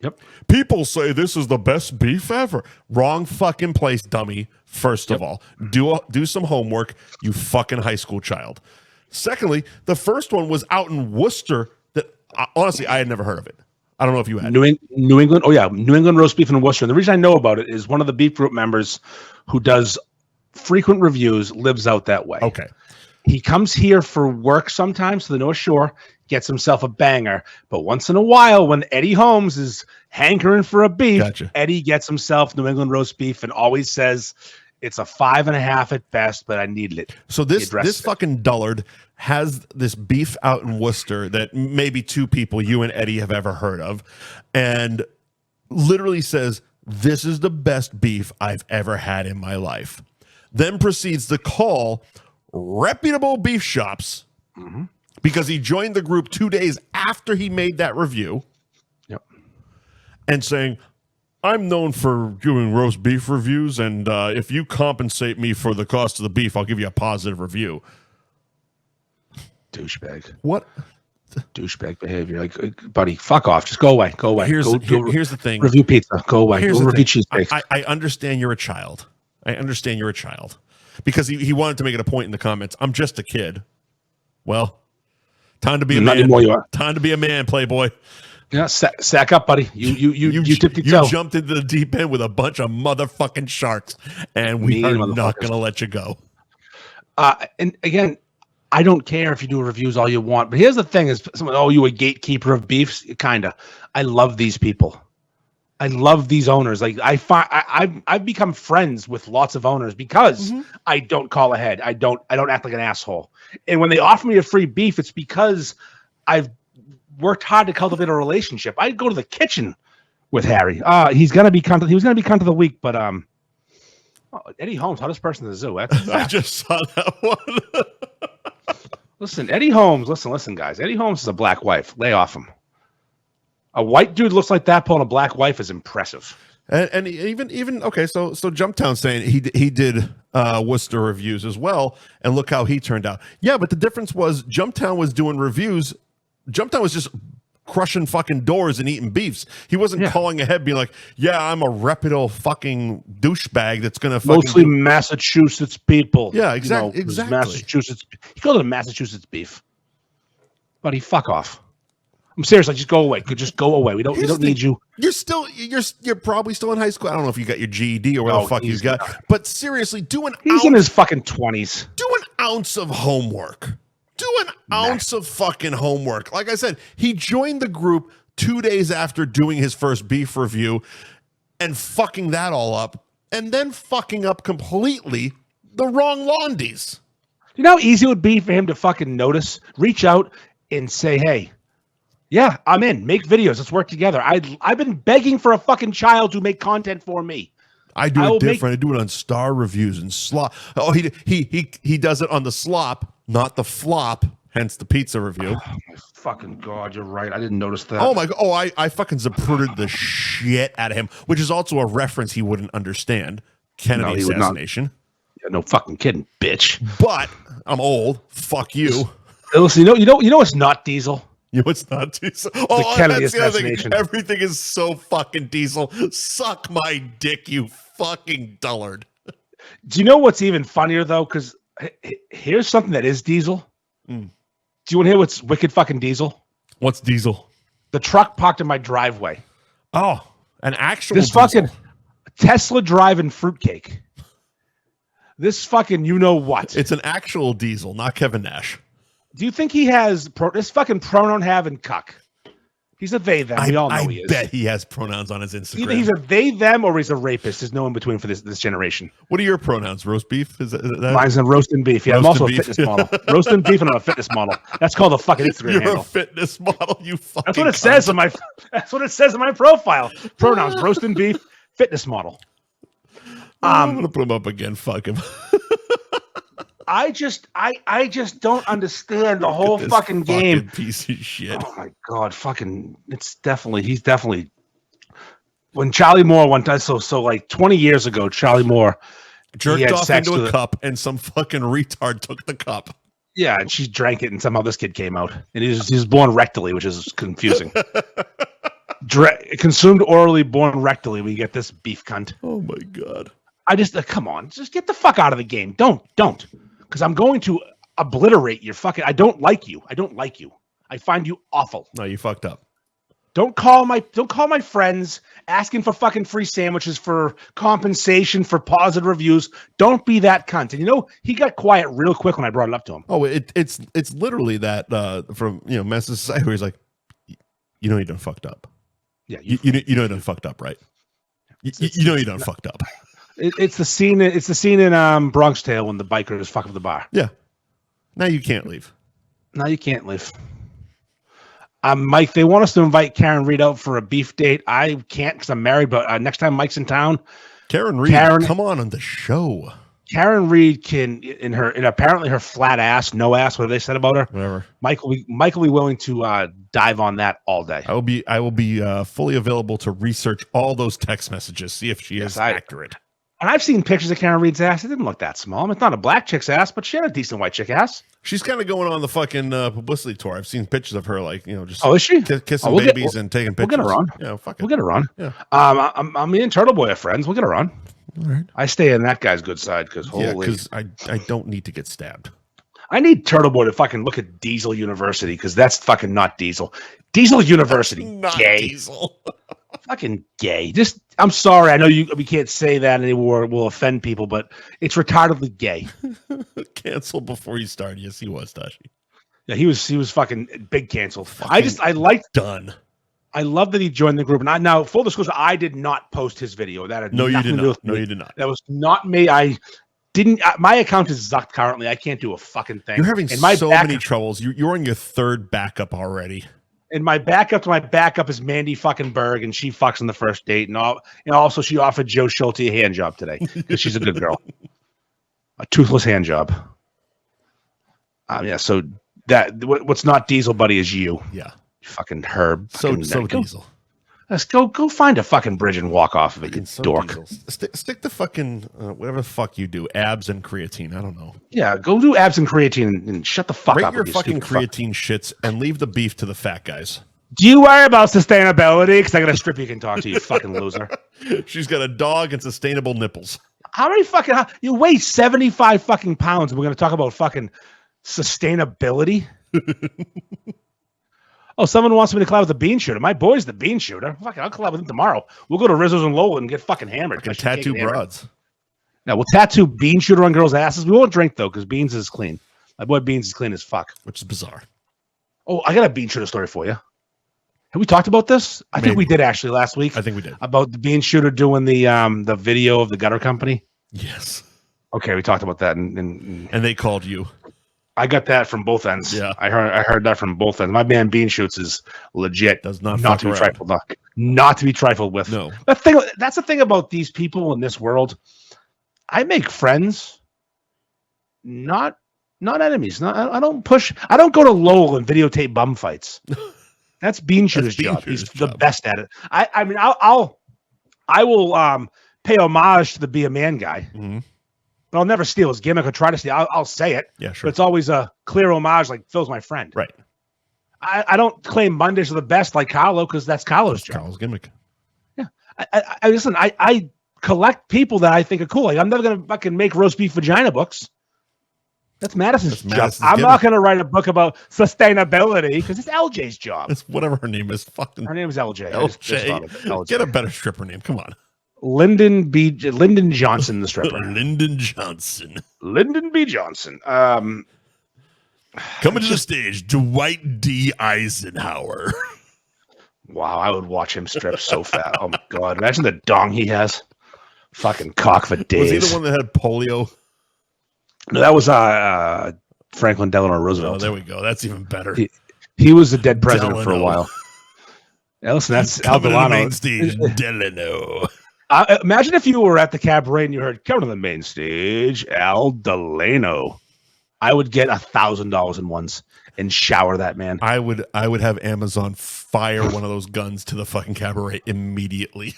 Yep. People say this is the best beef ever. Wrong fucking place, dummy. First of all, do some homework, you fucking high school child. Secondly, the first one was out in Worcester that honestly I had never heard of it. I don't know if you had. New England. Oh yeah, New England roast beef in Worcester. And the reason I know about it is one of the beef group members who does frequent reviews lives out that way. Okay. He comes here for work sometimes to the North Shore, gets himself a banger. But once in a while, when Eddie Holmes is hankering for a beef, Eddie gets himself New England roast beef and always says it's a 5.5 at best, but I needed it. So this fucking dullard has this beef out in Worcester that maybe 2 people, you and Eddie, have ever heard of, and literally says, this is the best beef I've ever had in my life. Then proceeds to call reputable beef shops because he joined the group 2 days after he made that review. Yep. And saying, I'm known for doing roast beef reviews, and if you compensate me for the cost of the beef, I'll give you a positive review. Douchebag. What? Douchebag behavior. Like, buddy, fuck off. Just go away. Go away. Here's the thing. Review pizza. Go away. Go review cheesesteak. I understand you're a child. Because he wanted to make it a point in the comments. I'm just a kid. Well, time to be a man. Anymore you are. Time to be a man, Playboy. Yeah, sack up, buddy. You tipped your toe. You jumped into the deep end with a bunch of motherfucking sharks, and we are not going to let you go. And again, I don't care if you do reviews all you want, but here's the thing: is someone, you a gatekeeper of beefs? Kinda. I love these people. I love these owners. Like I've become friends with lots of owners because I don't call ahead. I don't act like an asshole. And when they offer me a free beef, it's because I've worked hard to cultivate a relationship. I'd go to the kitchen with Harry. He was gonna be cunt of the week, but Eddie Holmes, hottest person in the zoo. I just saw that one. Listen, Eddie Holmes. Listen, guys. Eddie Holmes is a black wife. Lay off him. A white dude looks like that pulling a black wife is impressive. And even okay, so Jumptown saying he did Worcester reviews as well, and look how he turned out. Yeah, but the difference was Jumptown was doing reviews. Jumptown was just crushing fucking doors and eating beefs. He wasn't calling ahead being like, yeah, I'm a reputable fucking douchebag that's gonna fucking mostly Massachusetts people. Yeah, exactly. Massachusetts. You go to the Massachusetts beef, buddy. Fuck off. I'm serious. Like, just go away. Just go away. We don't need you. You're probably still in high school. I don't know if you got your GED or what the fuck you got. But seriously, he's in his fucking 20s. Do an ounce of homework. Ounce of fucking homework. Like I said, he joined the group 2 days after doing his first beef review and fucking that all up, and then fucking up completely the wrong Londies. You know how easy it would be for him to fucking notice, reach out, and say, hey, yeah, I'm in. Make videos. Let's work together. I've been begging for a fucking child to make content for me. I do it different. I do it on Star Reviews and Slop. Oh, he does it on the Slop, not the Flop. Hence the pizza review. Oh my fucking God, you're right. I didn't notice that. Oh my God. Oh, I fucking zapruted the shit out of him, which is also a reference he wouldn't understand. Kennedy assassination. Yeah, no fucking kidding, bitch. But I'm old. Fuck you. Listen, you know it's not Diesel. You know it's not Diesel. Oh, the Kennedy assassination. Everything is so fucking Diesel. Suck my dick, you fucking dullard. Do you know what's even funnier though? Because here's something that is Diesel. Do you want to hear what's wicked fucking Diesel? What's Diesel? The truck parked in my driveway. Oh, an actual this Diesel. Fucking Tesla driving fruitcake. This fucking you know what? It's an actual diesel, not Kevin Nash. Do you think he has this fucking pronoun having cuck? He's a they them. We all know he is. I bet he has pronouns on his Instagram. Either he's a they them or he's a rapist. There's no in between for this generation. What are your pronouns? Roast beef? Is that? Mine's a roast and beef. Yeah, roast I'm also a beef. fitness model. Roast and beef, and I'm a fitness model. That's called a fucking Instagram You're handle. a fitness model. You fucking. That's what it cunt. says on my. That's what it says in my profile. Pronouns: roast and beef, fitness model. I'm gonna put him up again. Fuck him. I just don't understand the whole fucking game. Piece of shit. Oh my god, he's definitely. When Charlie Moore one time, so like 20 years ago, Charlie Moore jerked off into a cup, and some fucking retard took the cup. Yeah, and she drank it, and somehow this kid came out, and he was born rectally, which is confusing. Consumed orally, born rectally. We get this beef cunt. Oh my god. I just come on, just get the fuck out of the game. Don't, because I'm going to obliterate your fucking. I don't like you. I find you awful. No, you fucked up. Don't call my friends asking for fucking free sandwiches for compensation for positive reviews. Don't be that cunt. And he got quiet real quick when I brought it up to him. Oh, it's literally that from Messes Society where he's like, you know you done fucked up. Yeah, you know you done fucked up, right? You know you done fucked up. It's the scene. It's the scene in Bronx Tale when the bikers fuck up the bar. Yeah. Now you can't leave. Now you can't leave. Mike, they want us to invite Karen Reed out for a beef date. I can't because I'm married. But next time Mike's in town, Karen Reed, come on the show. Karen Reed can in apparently her flat ass, no ass. What they said about her? Whatever. Mike will be willing to dive on that all day. I will be fully available to research all those text messages, see if she is accurate. And I've seen pictures of Karen Reed's ass. It didn't look that small. I mean, it's not a black chick's ass, but she had a decent white chick ass. She's kind of going on the fucking publicity tour. I've seen pictures of her, like, just is she? kissing babies and taking pictures. We'll get her on. Yeah, fuck it. We'll get her on. Yeah. Me and Turtle Boy are friends. We'll get her on. All right. I stay in that guy's good side because I don't need to get stabbed. I need Turtle Boy to fucking look at Diesel University because that's fucking not Diesel. Diesel University, not gay. Diesel. Fucking gay. Just, I'm sorry. I know we can't say that anymore. We'll offend people, but it's retardedly gay. Cancel before you start. Yes, he was, Tashi. Yeah, he was fucking big canceled. Done. I love that he joined the group. And now, full disclosure, I did not post his video. That had you did not. No, you did not. That was not me. I didn't. My account is zucked currently. I can't do a fucking thing. You're having so many troubles. You're on your third backup already. And my backup to my backup is Mandy fucking Berg, and she fucks on the first date. And also she offered Joe Schulte a hand job today because she's a good girl. A toothless hand job. Yeah. So what's not Diesel, buddy, is you. Yeah. Fucking Herb. So Diesel. Let's go find a fucking bridge and walk off of it, you dork. Stick to fucking whatever the fuck you do, abs and creatine. I don't know. Yeah, go do abs and creatine and shut the fuck Rate up. Rate your fucking creatine shits and leave the beef to the fat guys. Do you worry about sustainability? Because I got a strip you can talk to, you fucking loser. She's got a dog and sustainable nipples. How many fucking... You weigh 75 fucking pounds and we're going to talk about fucking sustainability? Oh, someone wants me to collab with the Bean Shooter. My boy's the Bean Shooter. Fucking, I'll collab with him tomorrow. We'll go to Rizzo's and Lola and get fucking hammered. Like tattoo broads. Now, we'll tattoo Bean Shooter on girls' asses. We won't drink, though, because Beans is clean. My boy Beans is clean as fuck. Which is bizarre. Oh, I got a Bean Shooter story for you. Have we talked about this? I think we did, actually, last week. I think we did. About the Bean Shooter doing the video of the gutter company. Yes. Okay, we talked about that. And they called you. I got that from both ends. Yeah, I heard that from both ends. My man Bean Shoots is legit. Does not to be trifled. Not to be trifled with. No. That's the thing about these people in this world. I make friends, not enemies. I don't go to Lowell and videotape bum fights. That's Bean Shooter's job. He's the best at it. I mean, I will pay homage to the Be a Man guy. Mm-hmm. But I'll never steal his gimmick or try to steal. I'll say it. Yeah, sure. But it's always a clear homage, like Phil's my friend. Right. I don't claim Mondays are the best like Carlo because that's Carlo's job. Carlo's gimmick. Yeah. I listen. I collect people that I think are cool. Like, I'm never gonna fucking make roast beef vagina books. That's Madison's job. I'm not gonna write a book about sustainability because it's LJ's job. It's whatever her name is. Fucking her name is LJ. LJ. Get a better stripper name. Come on. Lyndon Johnson, the stripper. Lyndon Johnson. Lyndon B. Johnson. Coming to the stage, Dwight D. Eisenhower. Wow, I would watch him strip so fat. Oh my God. Imagine the dong he has. Fucking cock for days. Was he the one that had polio? No, that was Franklin Delano Roosevelt. Oh, there we go. That's even better. He was the dead president for a while. Yeah, listen, that's Al Coming to the Delano. main stage, Delano. Imagine if you were at the cabaret and you heard, "Come to the main stage, Al Delano." I would get $1,000 in ones and shower that man. I would have Amazon fire one of those guns to the fucking cabaret immediately.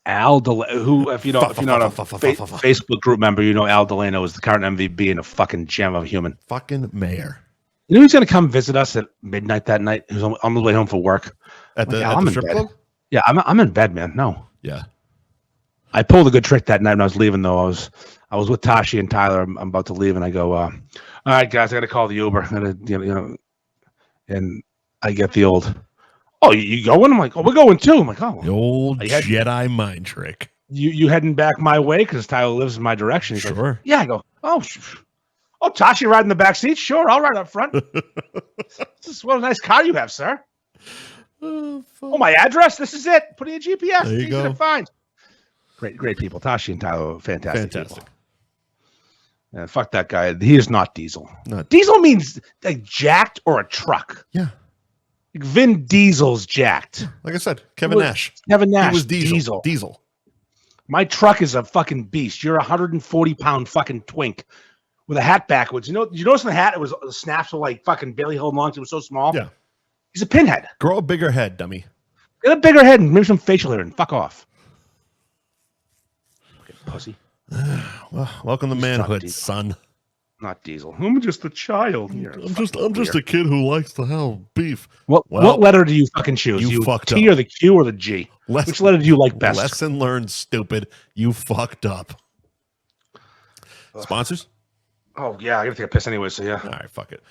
Al Delano, who, if you're not a Facebook group member, you know Al Delano is the current MVP and a fucking gem of a human. Fucking mayor. You know who's going to come visit us at midnight that night? Who's on the way home for work? At the strip club? Yeah, I'm in bed, man. No. Yeah. I pulled a good trick that night when I was leaving, though. I was with Tashi and Tyler. I'm about to leave, and I go, all right, guys, I got to call the Uber. And I get the old, "Oh, you going?" I'm like, "Oh, we're going too." I'm like, "Oh." The old Jedi mind trick. You heading back my way? Because Tyler lives in my direction. He Sure. goes, yeah, I go, "Oh, Tashi ride in the back seat? Sure, I'll ride up front." What a nice car you have, sir. Oh, my address? This is it. Put in a GPS. There you go. To find. Great people. Tashi and Tyler are fantastic people. And fuck that guy. He is not Diesel. Diesel means like jacked or a truck. Yeah. Like Vin Diesel's jacked. Like I said, Kevin Nash. Kevin Nash. He was Diesel. My truck is a fucking beast. You're a 140-pound fucking twink with a hat backwards. You notice in the hat it was the snaps were like fucking barely holding on to. It was so small. Yeah. He's a pinhead. Grow a bigger head, dummy. Get a bigger head and maybe some facial hair and fuck off. Pussy. Well, welcome to manhood, son. Not Diesel. I'm just a child. I'm just a kid who likes to have beef. What letter do you fucking choose? You fucked T up. or the Q or the G? Which letter do you like best? Lesson learned, stupid. You fucked up. Sponsors? Oh, yeah. I got to take a piss anyway, so yeah. All right, fuck it.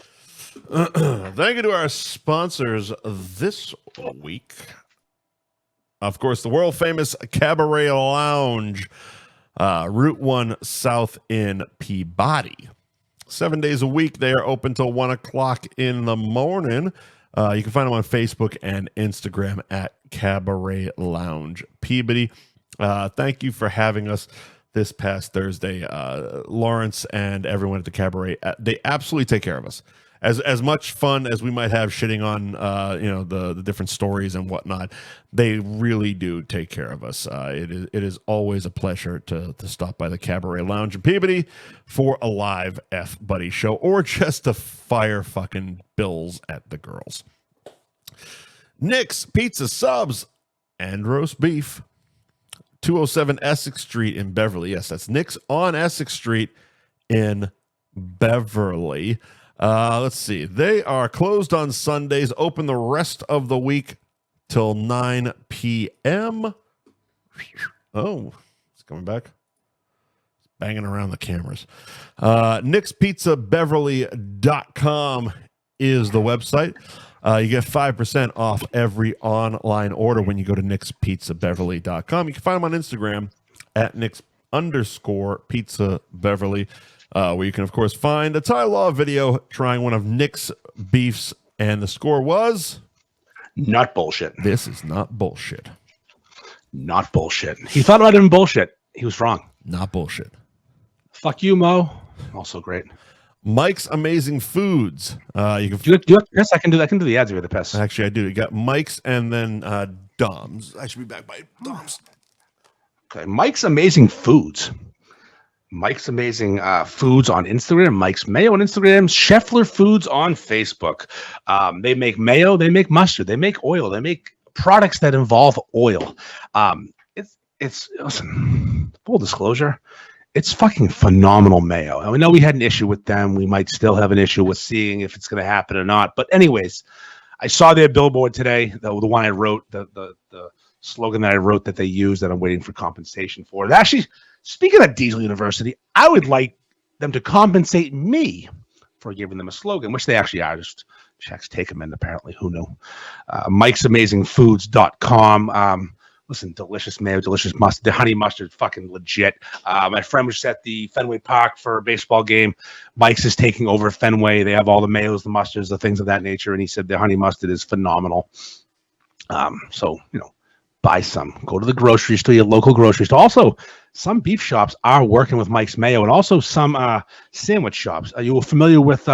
Thank you to our sponsors this week. Of course, the world-famous Cabaret Lounge. Route 1 South in Peabody. 7 days a week. They are open till 1 o'clock in the morning. You can find them on Facebook and Instagram at Cabaret Lounge Peabody. Thank you for having us this past Thursday. Lawrence and everyone at the Cabaret, they absolutely take care of us. As much fun as we might have shitting on the different stories and whatnot, they really do take care of us. It is always a pleasure to stop by the Cabaret Lounge in Peabody for a live F Buddy show or just to fire fucking bills at the girls. Nick's Pizza Subs and Roast Beef, 207 Essex Street in Beverly. Yes, that's Nick's on Essex Street in Beverly. Let's see. They are closed on Sundays, open the rest of the week till 9 p.m. Oh, it's coming back. It's banging around the cameras. NicksPizzaBeverly.com is the website. You get 5% off every online order when you go to NicksPizzaBeverly.com. You can find them on Instagram at Nicks_PizzaBeverly. Where you can, of course, find a Ty Law video trying one of Nick's beefs, and the score was... Not bullshit. This is not bullshit. Not bullshit. He thought about him bullshit. He was wrong. Not bullshit. Fuck you, Mo. Also great. Mike's Amazing Foods. You can do you have piss? I can do the ads with the piss. Actually, I do. You got Mike's and then Dom's. I should be back by Dom's. Okay, Mike's Amazing Foods. Mike's Amazing Foods on Instagram, Mike's Mayo on Instagram, Scheffler Foods on Facebook. They make mayo, they make mustard, they make oil, they make products that involve oil. It's listen, full disclosure, it's fucking phenomenal mayo. And we know we had an issue with them. We might still have an issue with seeing if it's going to happen or not. But anyways, I saw their billboard today, the one I wrote, the slogan that I wrote that they used that I'm waiting for compensation for. And actually, speaking of Diesel University, I would like them to compensate me for giving them a slogan, which they actually are. Just checks take them in, apparently. Who knew? Mike'sAmazingFoods.com. Listen, delicious mayo, delicious mustard. The honey mustard, fucking legit. My friend was at the Fenway Park for a baseball game. Mike's is taking over Fenway. They have all the mayos, the mustards, the things of that nature. And he said the honey mustard is phenomenal. So, buy some. Go to the grocery store, your local grocery store. Also, some beef shops are working with Mike's Mayo, and also some sandwich shops. Are you familiar with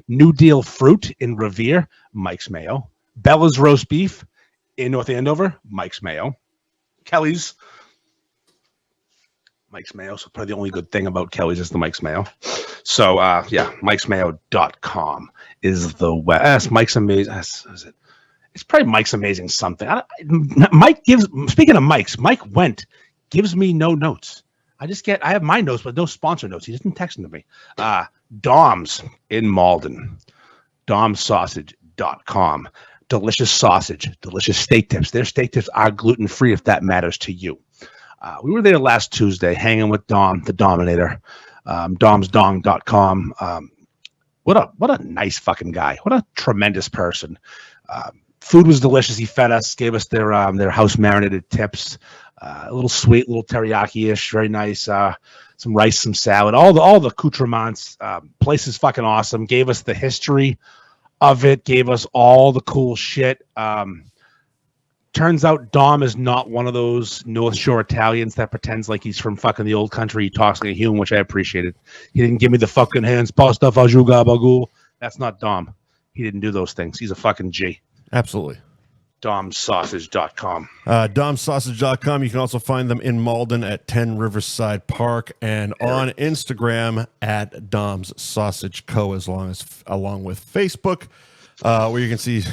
New Deal Fruit in Revere? Mike's Mayo. Bella's Roast Beef in North Andover, Mike's Mayo. Kelly's, Mike's Mayo. So probably the only good thing about Kelly's is the Mike's Mayo. So mikesmayo.com is the web. Mike's Amazing. Is it? It's probably Mike's Amazing something. Speaking of Mike's, Mike Wendt gives me no notes. I have my notes, but no sponsor notes. He doesn't text them to me. Dom's in Malden, domsausage.com. Delicious sausage, delicious steak tips. Their steak tips are gluten-free if that matters to you. We were there last Tuesday hanging with Dom, the Dominator, domsdong.com. What a nice fucking guy. What a tremendous person. Food was delicious. He fed us, gave us their house marinated tips, a little sweet, little teriyaki-ish, very nice. Some rice, some salad, all the accoutrements. Place is fucking awesome. Gave us the history of it, gave us all the cool shit. Turns out Dom is not one of those North Shore Italians that pretends like he's from fucking the old country. He talks like a human, which I appreciated. He didn't give me the fucking hands, pasta fagiu gabagool. That's not Dom. He didn't do those things. He's a fucking G. Absolutely. domsausage.com. Domsausage.com. You can also find them in Malden at 10 Riverside Park and on Instagram at Dom's Sausage Co. along with Facebook, where you can see.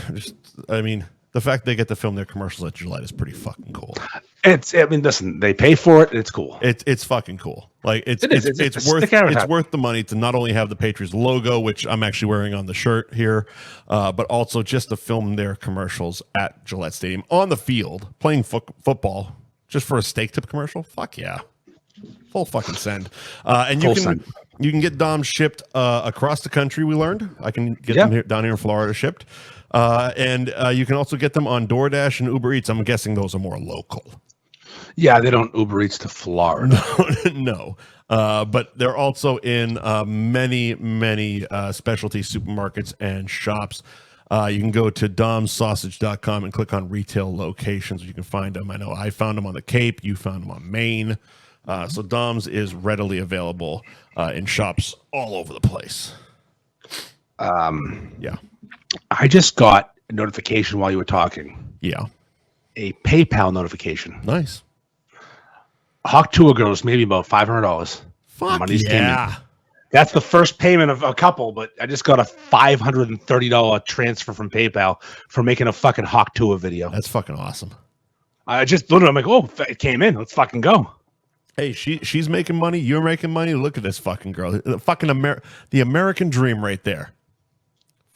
The fact they get to film their commercials at Gillette is pretty fucking cool. Listen, they pay for it. It's cool. It's fucking cool. Like it's worth the money to not only have the Patriots logo, which I'm actually wearing on the shirt here, but also just to film their commercials at Gillette Stadium on the field playing football just for a steak tip commercial. Fuck yeah, full fucking send. And you can get Dom shipped across the country. We learned I can get them down here in Florida shipped. And you can also get them on DoorDash and Uber Eats. I'm guessing those are more local. Yeah, they don't Uber Eats to Florida. No. But they're also in many specialty supermarkets and shops. You can go to domsausage.com and click on retail locations. You can find them. I know I found them on the Cape. You found them on Maine. So Dom's is readily available in shops all over the place. Yeah. I just got a notification while you were talking. Yeah. A PayPal notification. Nice. Hawk Tour Girls, maybe about $500. Fuck yeah. That's the first payment of a couple, but I just got a $530 transfer from PayPal for making a fucking Hawk Tour video. That's fucking awesome. I just looked at it. I'm like, oh, it came in. Let's fucking go. Hey, she's making money. You're making money. Look at this fucking girl. The American dream right there.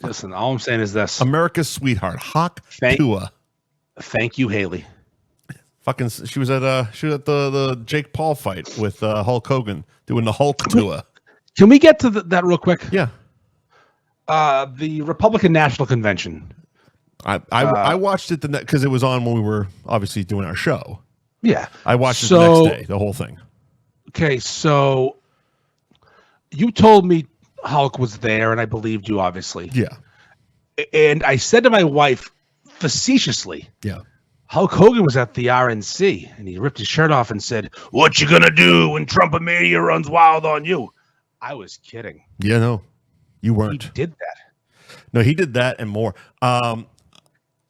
Listen, all I'm saying is this: America's sweetheart, Hawk Tua. Thank you, Haley. Fucking, she was at the Jake Paul fight with Hulk Hogan doing the Hulk Tua. Can we get to that real quick? Yeah. The Republican National Convention. I watched it because it was on when we were obviously doing our show. Yeah. I watched it the next day, the whole thing. Okay, so you told me Hulk was there, and I believed you, obviously. Yeah. And I said to my wife, facetiously, yeah, Hulk Hogan was at the RNC, and he ripped his shirt off and said, "What you gonna do when Trumpomania runs wild on you?" I was kidding. Yeah, no, you weren't. He did that. No, he did that and more. I'm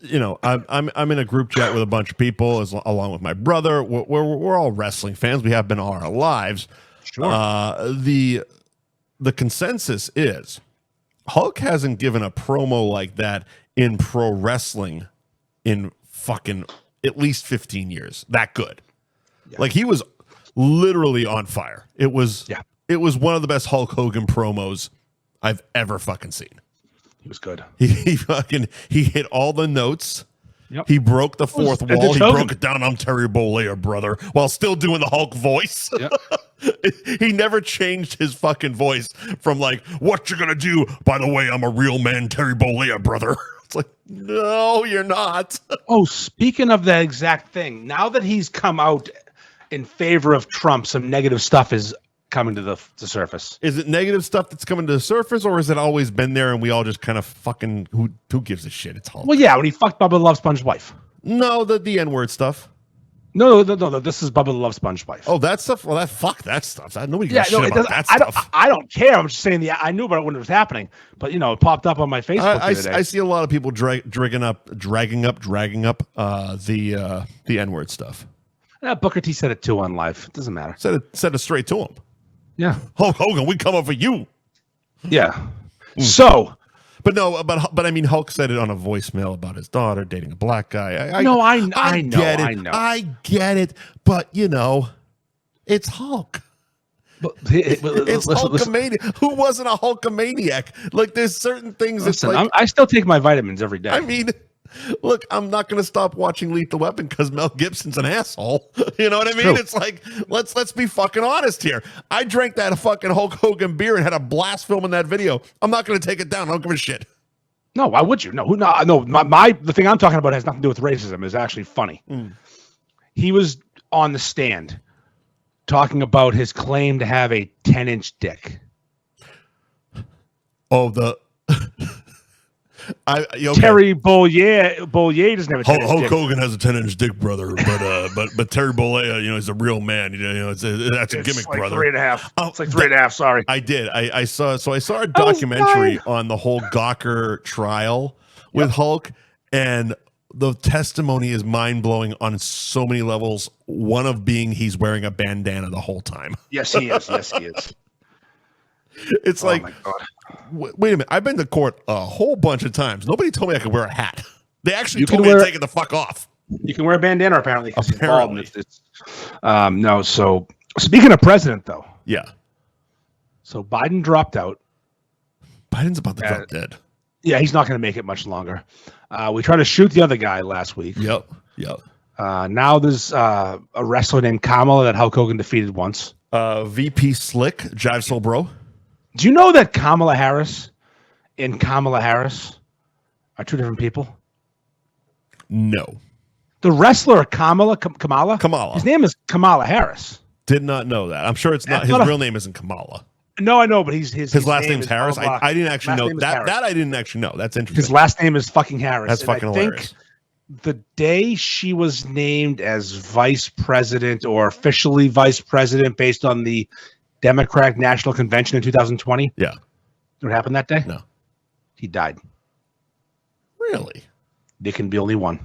in a group chat with a bunch of people, along with my brother. We're all wrestling fans. We have been all our lives. Sure. The consensus is Hulk hasn't given a promo like that in pro wrestling in fucking at least 15 years. That good. Yeah. Like, he was literally on fire. It was one of the best Hulk Hogan promos I've ever fucking seen. He was good. He hit all the notes. Yep. He broke the fourth wall. He broke it down. I'm Terry Bollea, brother, while still doing the Hulk voice. Yep. He never changed his fucking voice from like, "What you gonna do? By the way, I'm a real man, Terry Bollea, brother." It's like, no, you're not. Oh, speaking of that exact thing, now that he's come out in favor of Trump, some negative stuff is coming to the surface. Is it negative stuff that's coming to the surface, or has it always been there and we all just kind of fucking, who gives a shit? It's Hulk. Well, yeah, when he fucked Bubba the Love Sponge's wife. No, the N-word stuff. No, this is Bubba the Love Sponge wife. Oh, that stuff? Well, fuck that stuff. Nobody Yeah, gives a shit about that stuff. I don't care. I'm just saying I knew about it when it was happening, but it popped up on my Facebook today. I see a lot of people dragging up the N-word stuff. Booker T said it too on live. It doesn't matter. Said it straight to him. Yeah. Hulk Hogan, we coming for you. Yeah. So, but no, but I mean, Hulk said it on a voicemail about his daughter dating a black guy. I get it, but it's Hulk. But it's Hulkamania. Who wasn't a Hulkamaniac? Like, there's certain things. Listen, I still take my vitamins every day. I mean, look, I'm not going to stop watching Lethal Weapon because Mel Gibson's an asshole. You know what I mean? True. It's like, let's be fucking honest here. I drank that fucking Hulk Hogan beer and had a blast filming that video. I'm not going to take it down. I don't give a shit. No, why would you? No. The thing I'm talking about has nothing to do with racism. It's actually funny. He was on the stand talking about his claim to have a 10-inch dick. Oh, Terry Bollea doesn't have a 10-inch dick. Hulk Hogan has a 10-inch dick, brother, but Terry Bollea, he's a real man. That's a gimmick, like brother. 3.5. It's like 3.5. Sorry, I did. I saw a documentary on the whole Gawker trial with Hulk, and the testimony is mind blowing on so many levels. One of being he's wearing a bandana the whole time. Yes, he is. Yes, he is. It's like, my God. Wait a minute. I've been to court a whole bunch of times. Nobody told me I could wear a hat. They actually told me to take it the fuck off. You can wear a bandana, apparently. No. So speaking of president, though. Yeah. So Biden dropped out. Biden's about to drop dead. Yeah, he's not going to make it much longer. We tried to shoot the other guy last week. Yep. Now there's a wrestler named Kamala that Hulk Hogan defeated once. VP Slick, Jive Soul Bro. Do you know that Kamala Harris and Kamala Harris are two different people? No. The wrestler Kamala. His name is Kamala Harris. Did not know that. I'm sure it's not. His real name isn't Kamala. No, I know, but his last name's Harris. I didn't actually know that. That I didn't actually know. That's interesting. His last name is fucking Harris. That's fucking hilarious. The day she was named as vice president or officially vice president based on the Democratic National Convention in 2020. Yeah. What happened that day? No. He died. Really? There can be only one.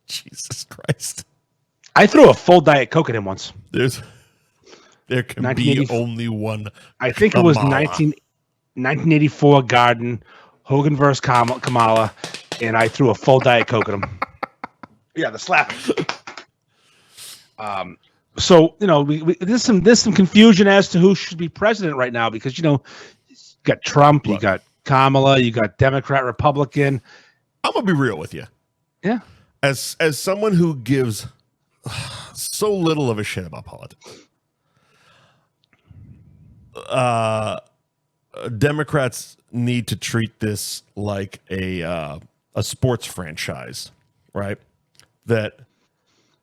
Jesus Christ. I threw a full Diet Coke at him once. There can be only one. I think it was 1984 Garden, Hogan versus Kamala, and I threw a full Diet Coke at him. Yeah, the slap. So there's some confusion as to who should be president right now because you got Trump, you got Kamala, you got Democrat, Republican. I'm gonna be real with you. Yeah. As someone who gives so little of a shit about politics, Democrats need to treat this like a sports franchise, right? That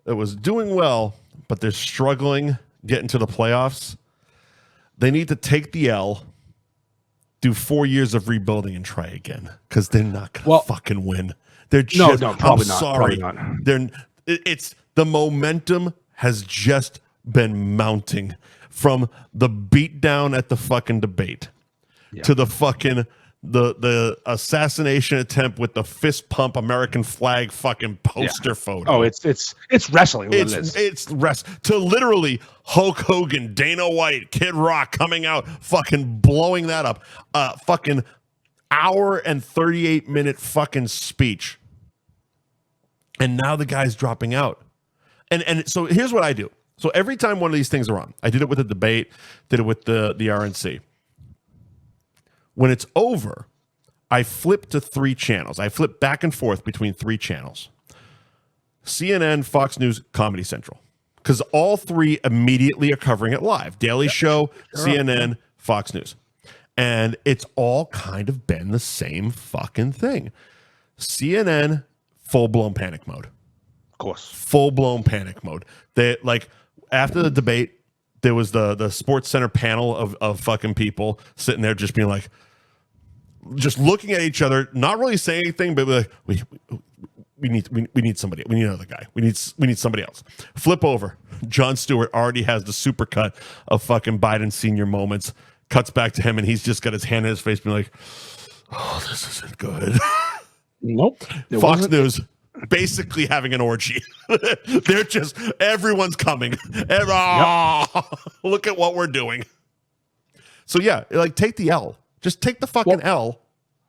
was doing well, but they're struggling getting to the playoffs. They need to take the L, do 4 years of rebuilding, and try again because they're not gonna fucking win. They're just probably not. Sorry, probably not. It's the momentum has just been mounting from the beatdown at the fucking debate to the fucking the assassination attempt with the fist pump American flag fucking poster photo. Oh, it's wrestling. It's to literally Hulk Hogan, Dana White, Kid Rock coming out, fucking blowing that up. Fucking hour and 38-minute fucking speech. And now the guy's dropping out. And so here's what I do. So every time one of these things are on, I did it with the debate, did it with the RNC. When it's over, I flip to 3 channels. I flip back and forth between 3 channels. CNN, Fox News, Comedy Central. Because all 3 immediately are covering it live. Daily Show, CNN, Fox News. And it's all kind of been the same fucking thing. CNN, full-blown panic mode. Of course. Full-blown panic mode. They, like, after the debate, there was the Sports Center panel of fucking people sitting there just being like, just looking at each other, not really saying anything, but like, we need somebody. We need another guy. We need somebody else. Flip over. Jon Stewart already has the super cut of fucking Biden senior moments. Cuts back to him, and he's just got his hand in his face, being like, "Oh, this isn't good." Nope. Fox News basically having an orgy. They're just everyone's coming. Look at what we're doing. So yeah, like take the L. Just take the fucking L.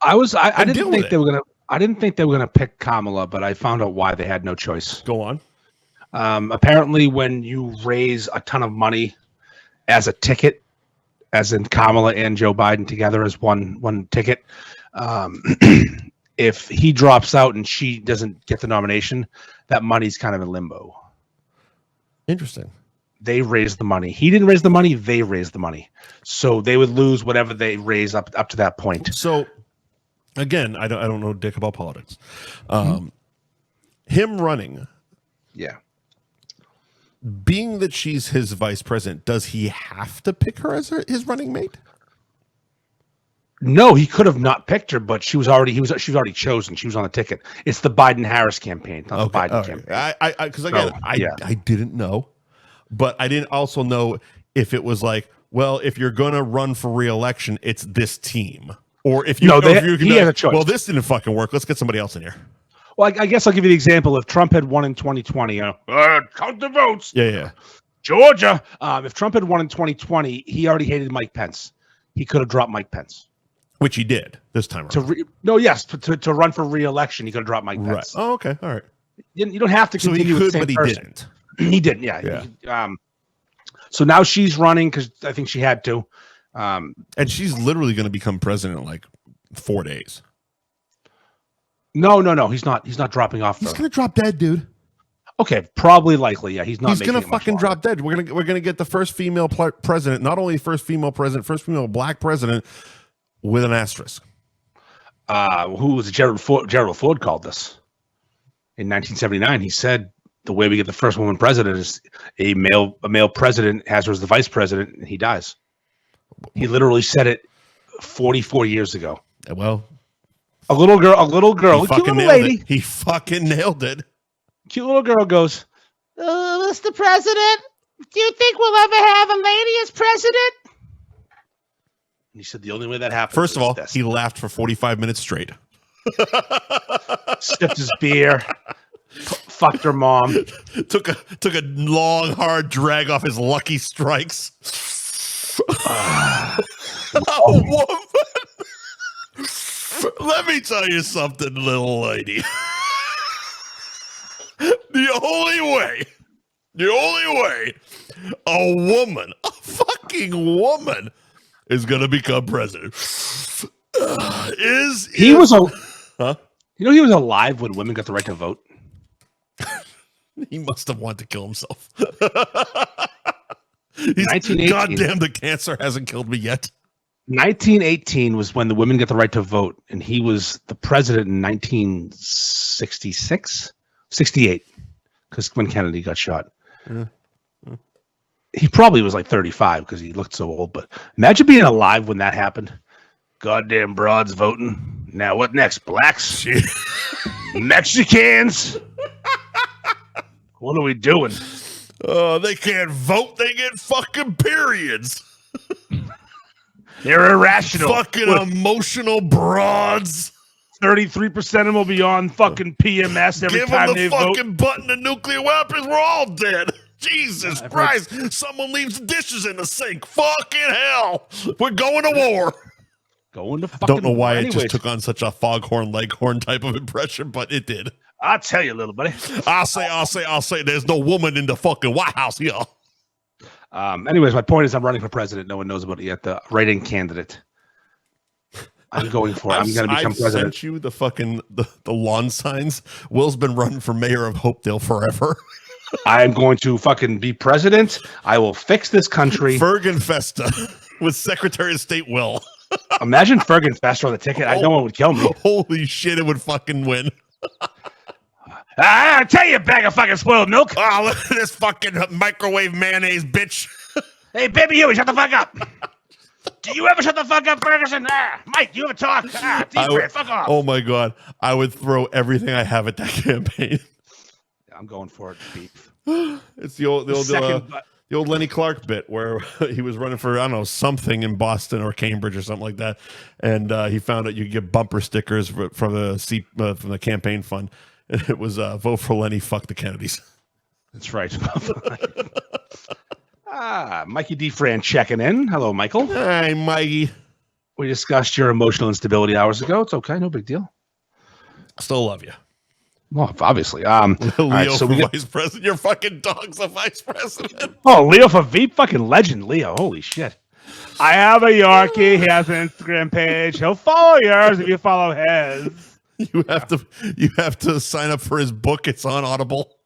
I didn't think they were gonna pick Kamala, but I found out why they had no choice. Go on. Apparently, when you raise a ton of money as a ticket, as in Kamala and Joe Biden together as one ticket, if he drops out and she doesn't get the nomination, that money's kind of in limbo. Interesting. They raised the money. He didn't raise the money. They raised the money. So they would lose whatever they raise up to that point. So again, I don't know dick about politics. Him running. Yeah. Being that she's his vice president, does he have to pick her as his running mate? No, he could have not picked her, but she was already chosen. She was on the ticket. It's the Biden-Harris campaign, not the Biden campaign. Because I didn't know, but I didn't also know if it was like, well, if you're gonna run for re-election, it's this team, or if you he has a choice. Well, this didn't fucking work. Let's get somebody else in here. Well, I guess I'll give you the example. If Trump had won in 2020, count the votes. Yeah. Georgia. If Trump had won in 2020, he already hated Mike Pence. He could have dropped Mike Pence. Which he did this time around. To run for re-election, he could have dropped Mike Pence. Right. Oh, okay. All right. You don't have to continue with the same person. Didn't. He didn't, yeah. So now she's running because I think she had to. And she's literally going to become president in like 4 days. No. He's not dropping off. He's going to drop dead, dude. Okay, probably likely. Yeah, he's not. He's going to fucking drop dead. We're gonna get the first female president. Not only first female president, first female black president with an asterisk. Who was Gerald Ford called this in 1979? He said the way we get the first woman president is a male president has her as the vice president, and he dies. He literally said it 44 years ago. Well, a little girl, cute little lady. He fucking nailed it. Cute little girl goes, Mr. President, do you think we'll ever have a lady as president? And he said the only way that happens. First of all, he laughed for 45 minutes straight. Sipped his beer. Fucked her mom. Took a long, hard drag off his Lucky Strikes. Woman. Let me tell you something, little lady. The only way a fucking woman is gonna become president he was alive when women got the right to vote. He must have wanted to kill himself. 1918. Goddamn, the cancer hasn't killed me yet. 1918 was when the women got the right to vote, and he was the president in 68, because when Kennedy got shot. He probably was like 35 because he looked so old. But imagine being alive when that happened. Goddamn broads voting. Now what next? Blacks? Mexicans? What are we doing? They can't vote. They get fucking periods. They're irrational. Fucking emotional broads. 33% of them will be on fucking PMS every time they vote. Give them the fucking button to nuclear weapons. We're all dead. Jesus Christ. Someone leaves the dishes in the sink. Fucking hell. We're going to war. Going to fucking Don't know why war it just took on such a foghorn leghorn type of impression, but it did. I'll tell you, little buddy. I'll say there's no woman in the fucking White House here. Anyways, my point is I'm running for president. No one knows about it yet. The write-in candidate. I'm going for it. I'm going to become president. I sent you the fucking the lawn signs. Will's been running for mayor of Hopedale forever. I'm going to fucking be president. I will fix this country. Ferg and Festa with Secretary of State Will. Imagine Ferg and Fester on the ticket. I know one would kill me. Holy shit, it would fucking win. I tell you, bag of fucking spoiled milk. Oh, look at this fucking microwave mayonnaise, bitch. Hey, baby, you shut the fuck up. Do you ever shut the fuck up, Ferguson? Mike, you ever talk? Fuck off. Oh my God. I would throw everything I have at that campaign. I'm going for it, beef. It's the old Lenny Clark bit where he was running for, I don't know, something in Boston or Cambridge or something like that. And he found out you could get bumper stickers from the campaign fund. And it was vote for Lenny, fuck the Kennedys. That's right. Mikey D. Fran checking in. Hello, Michael. Hey, Mikey. We discussed your emotional instability hours ago. It's okay. No big deal. Still love you. Well, obviously. Leo right, for vice president. Your fucking dog's a vice president. Oh, Leo for Veep? Fucking legend, Leo. Holy shit. I have a Yorkie. He has an Instagram page. He'll follow yours if you follow his. You have to sign up for his book. It's on Audible.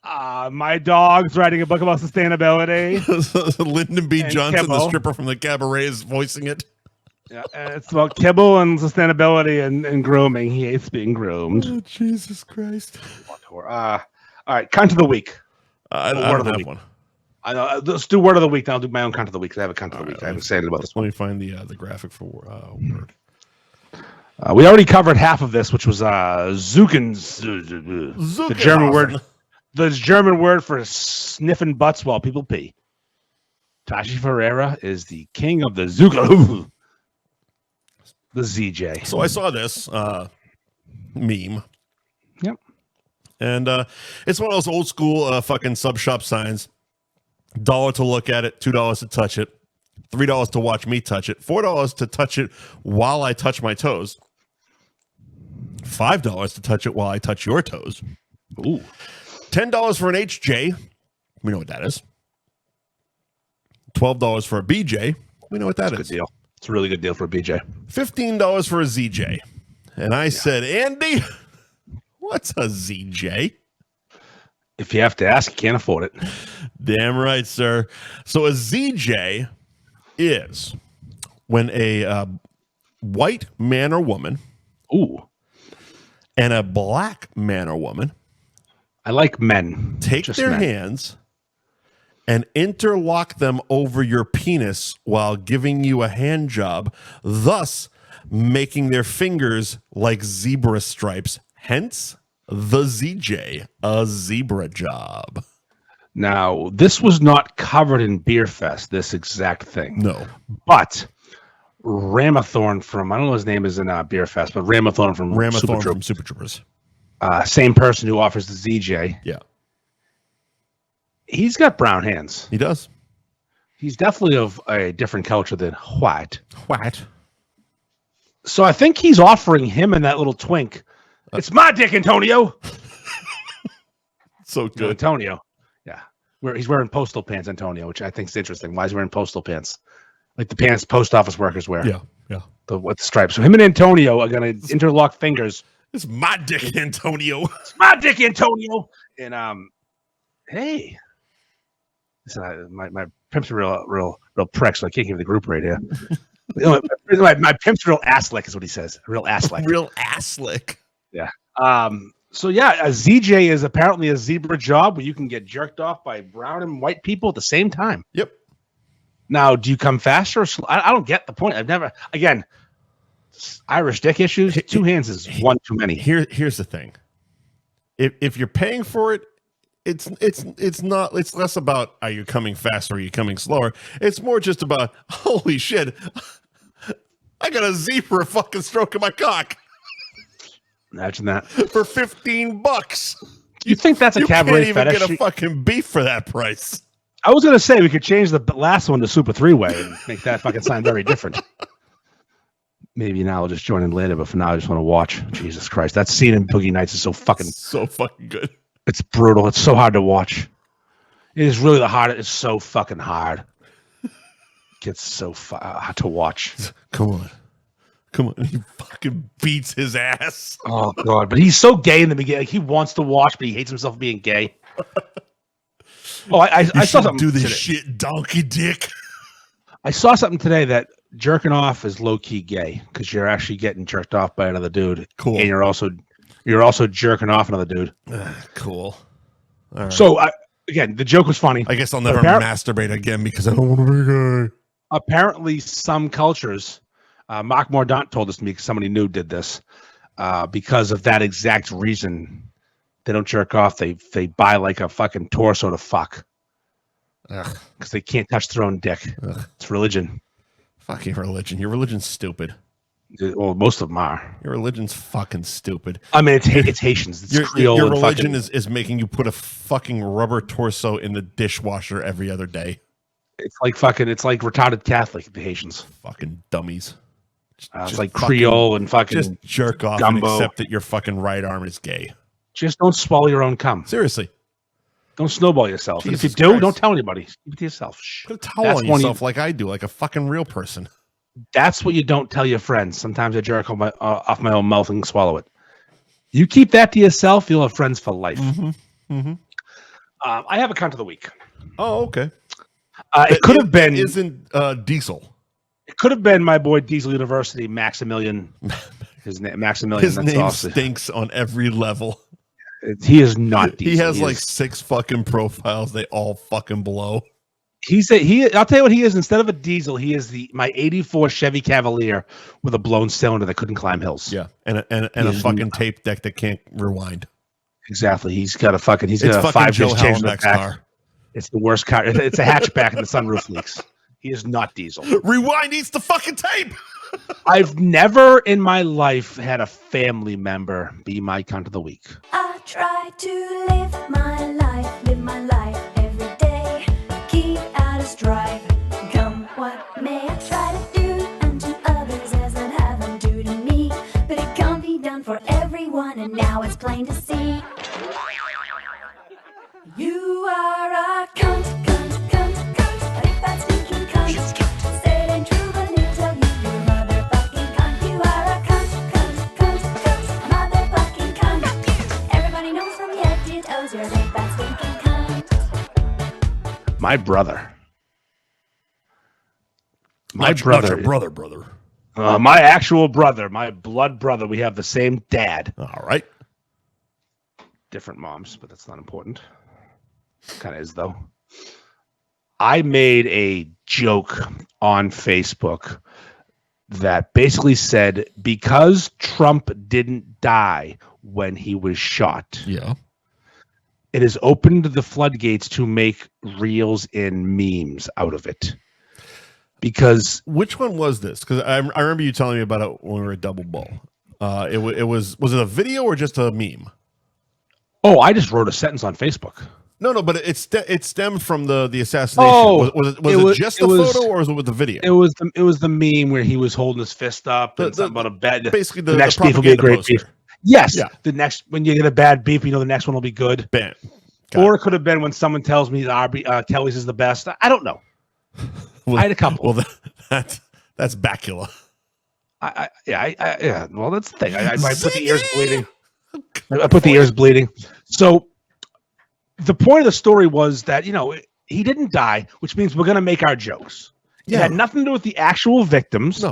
My dog's writing a book about sustainability. Lyndon B. And Johnson, Kibble. the stripper from the Cabaret, is voicing it. Yeah, and it's about kibble and sustainability and grooming. He hates being groomed. Oh, Jesus Christ. All right, cunt of the week. I don't have one. I know. Let's do word of the week. Then I'll do my own cunt of the week. I have a cunt of the week. I haven't said it about this Let one. me find the graphic for word. We already covered half of this, which was Zucken, the German word. The German word for sniffing butts while people pee. Tashi Ferreira is the king of the Zucker. The ZJ. So I saw this meme. Yep. And it's one of those old school fucking sub shop signs. $1 to look at it, $2 to touch it, $3 to watch me touch it, $4 to touch it while I touch my toes, $5 to touch it while I touch your toes. Ooh. $10 for an HJ. We know what that is. $12 for a BJ. We know what that is. Good deal. It's a really good deal for a BJ. $15 for a ZJ. And I said, Andy, what's a ZJ? If you have to ask, you can't afford it. Damn right, sir. So a ZJ is when a white man or woman and a black man or woman I like men. take their hands and interlock them over your penis while giving you a hand job, thus making their fingers like zebra stripes. Hence, the ZJ, a zebra job. Now, this was not covered in Beer Fest, this exact thing. No. But Ramathorn from, I don't know his name is in Beer Fest, but Ramathorn from Super Troopers. Same person who offers the ZJ. Yeah. He's got brown hands. He does. He's definitely of a different culture than white. What? So I think he's offering him and that little twink. It's my dick, Antonio. So good. Antonio. Yeah. He's wearing postal pants, Antonio, which I think is interesting. Why is he wearing postal pants? Like the pants post office workers wear. Yeah. With the stripes. So him and Antonio are going to interlock fingers. It's my dick, Antonio. It's my dick, Antonio. And hey. My pimp's a real prick, so I can't give the group right here. my pimp's a real ass lick is what he says. A real ass lick. Real ass lick. Yeah. So yeah, a ZJ is apparently a zebra job where you can get jerked off by brown and white people at the same time. Yep. Now, do you come faster or slow? I don't get the point. I've never, again, Irish dick issues. 2 hands is one too many. Here's the thing. If you're paying for it, it's less about are you coming faster or are you coming slower. It's more just about holy shit, I got a zebra fucking stroking my cock. Imagine that for $15. Do you think that's a cabaret fetish? You can't even get a fucking beef for that price. I was gonna say we could change the last one to Super 3-Way and make that fucking sign very different. Maybe now I'll just join in later, but for now I just want to watch. Jesus Christ, that scene in Boogie Nights is so fucking good. It's brutal. It's so hard to watch. It is really the hardest. It's so fucking hard. It gets so hard to watch. Come on. He fucking beats his ass. Oh God! But he's so gay in the beginning. Like, he wants to watch, but he hates himself for being gay. Oh, I saw something. Do this today. shit, donkey dick. I saw something today that jerking off is low key gay because you're actually getting jerked off by another dude. Cool. And you're also jerking off another dude. Cool. All right. So again, the joke was funny. I guess I'll never masturbate again because I don't want to be gay. Apparently, some cultures, Mark Mordaunt told this to me because somebody new did this. Because of that exact reason, they don't jerk off. They buy like a fucking torso to fuck. Because they can't touch their own dick. Ugh. It's religion. Fucking religion. Your religion's stupid. Well, most of them are. Your religion's fucking stupid. I mean, it's Haitians. It's Creole. Your religion is making you put a fucking rubber torso in the dishwasher every other day. It's like retarded Catholic, the Haitians. Fucking dummies. It's like Creole and fucking just jerk off gumbo. And accept that your fucking right arm is gay. Just don't swallow your own cum. Seriously. Don't snowball yourself. And if you do, don't tell anybody. Keep it to yourself. Shh. Put a towel on yourself like I do, like a fucking real person. That's what you don't tell your friends. Sometimes I jerk off my own mouth and swallow it. You keep that to yourself, you'll have friends for life. Mm-hmm. Mm-hmm. I have a cunt of the week. Oh, okay. It could have been... Isn't Diesel. It could have been my boy Diesel University, Maximilian. Maximilian. His name stinks on every level. He is not Diesel. He has like 6 fucking profiles. They all fucking blow. I'll tell you what he is. Instead of a Diesel, he is my 84 Chevy Cavalier with a blown cylinder that couldn't climb hills. Yeah, and a fucking tape deck that can't rewind. Exactly. He's got a 5-disc change in the back. Car. It's the worst car. It's a hatchback and the sunroof leaks. He is not Diesel. Rewind eats the fucking tape. I've never in my life had a family member be my cunt of the week. I try to live my life every day. Keep out of strife, come what may. I try to do unto others as I'd have them do to me. But it can't be done for everyone, and now it's plain to see. You are a cunt, cunt, cunt, cunt. A big bad stinking cunt. Say it ain't true, but he'll tell you you're a motherfucking cunt. You are a cunt, cunt, cunt, cunt. Motherfucking cunt. Everybody knows from your head to toes you're a big bad stinking cunt. My brother. Not your brother. My actual brother, my blood brother. We have the same dad. All right. Different moms, but that's not important. Kind of is, though. I made a joke on Facebook that basically said, because Trump didn't die when he was shot, it has opened the floodgates to make reels and memes out of it. Because which one was this? Because I remember you telling me about it when we were at Double Bull. It was it a video or just a meme? Oh, I just wrote a sentence on Facebook. No, but it stemmed from the assassination. Oh, was it just the photo, or was it with the video? It was the meme where he was holding his fist up and something about a bad. Basically, the next beef will be a great beef. Yes, the next when you get a bad beef, you know the next one will be good. Bam. Or it could have been when someone tells me Kelly's is the best. I don't know. Well, I had a couple. Well, that's Bacula. Yeah. Well, that's the thing. I put the ears bleeding. I put the ears bleeding. So the point of the story was that, he didn't die, which means we're going to make our jokes. It had nothing to do with the actual victims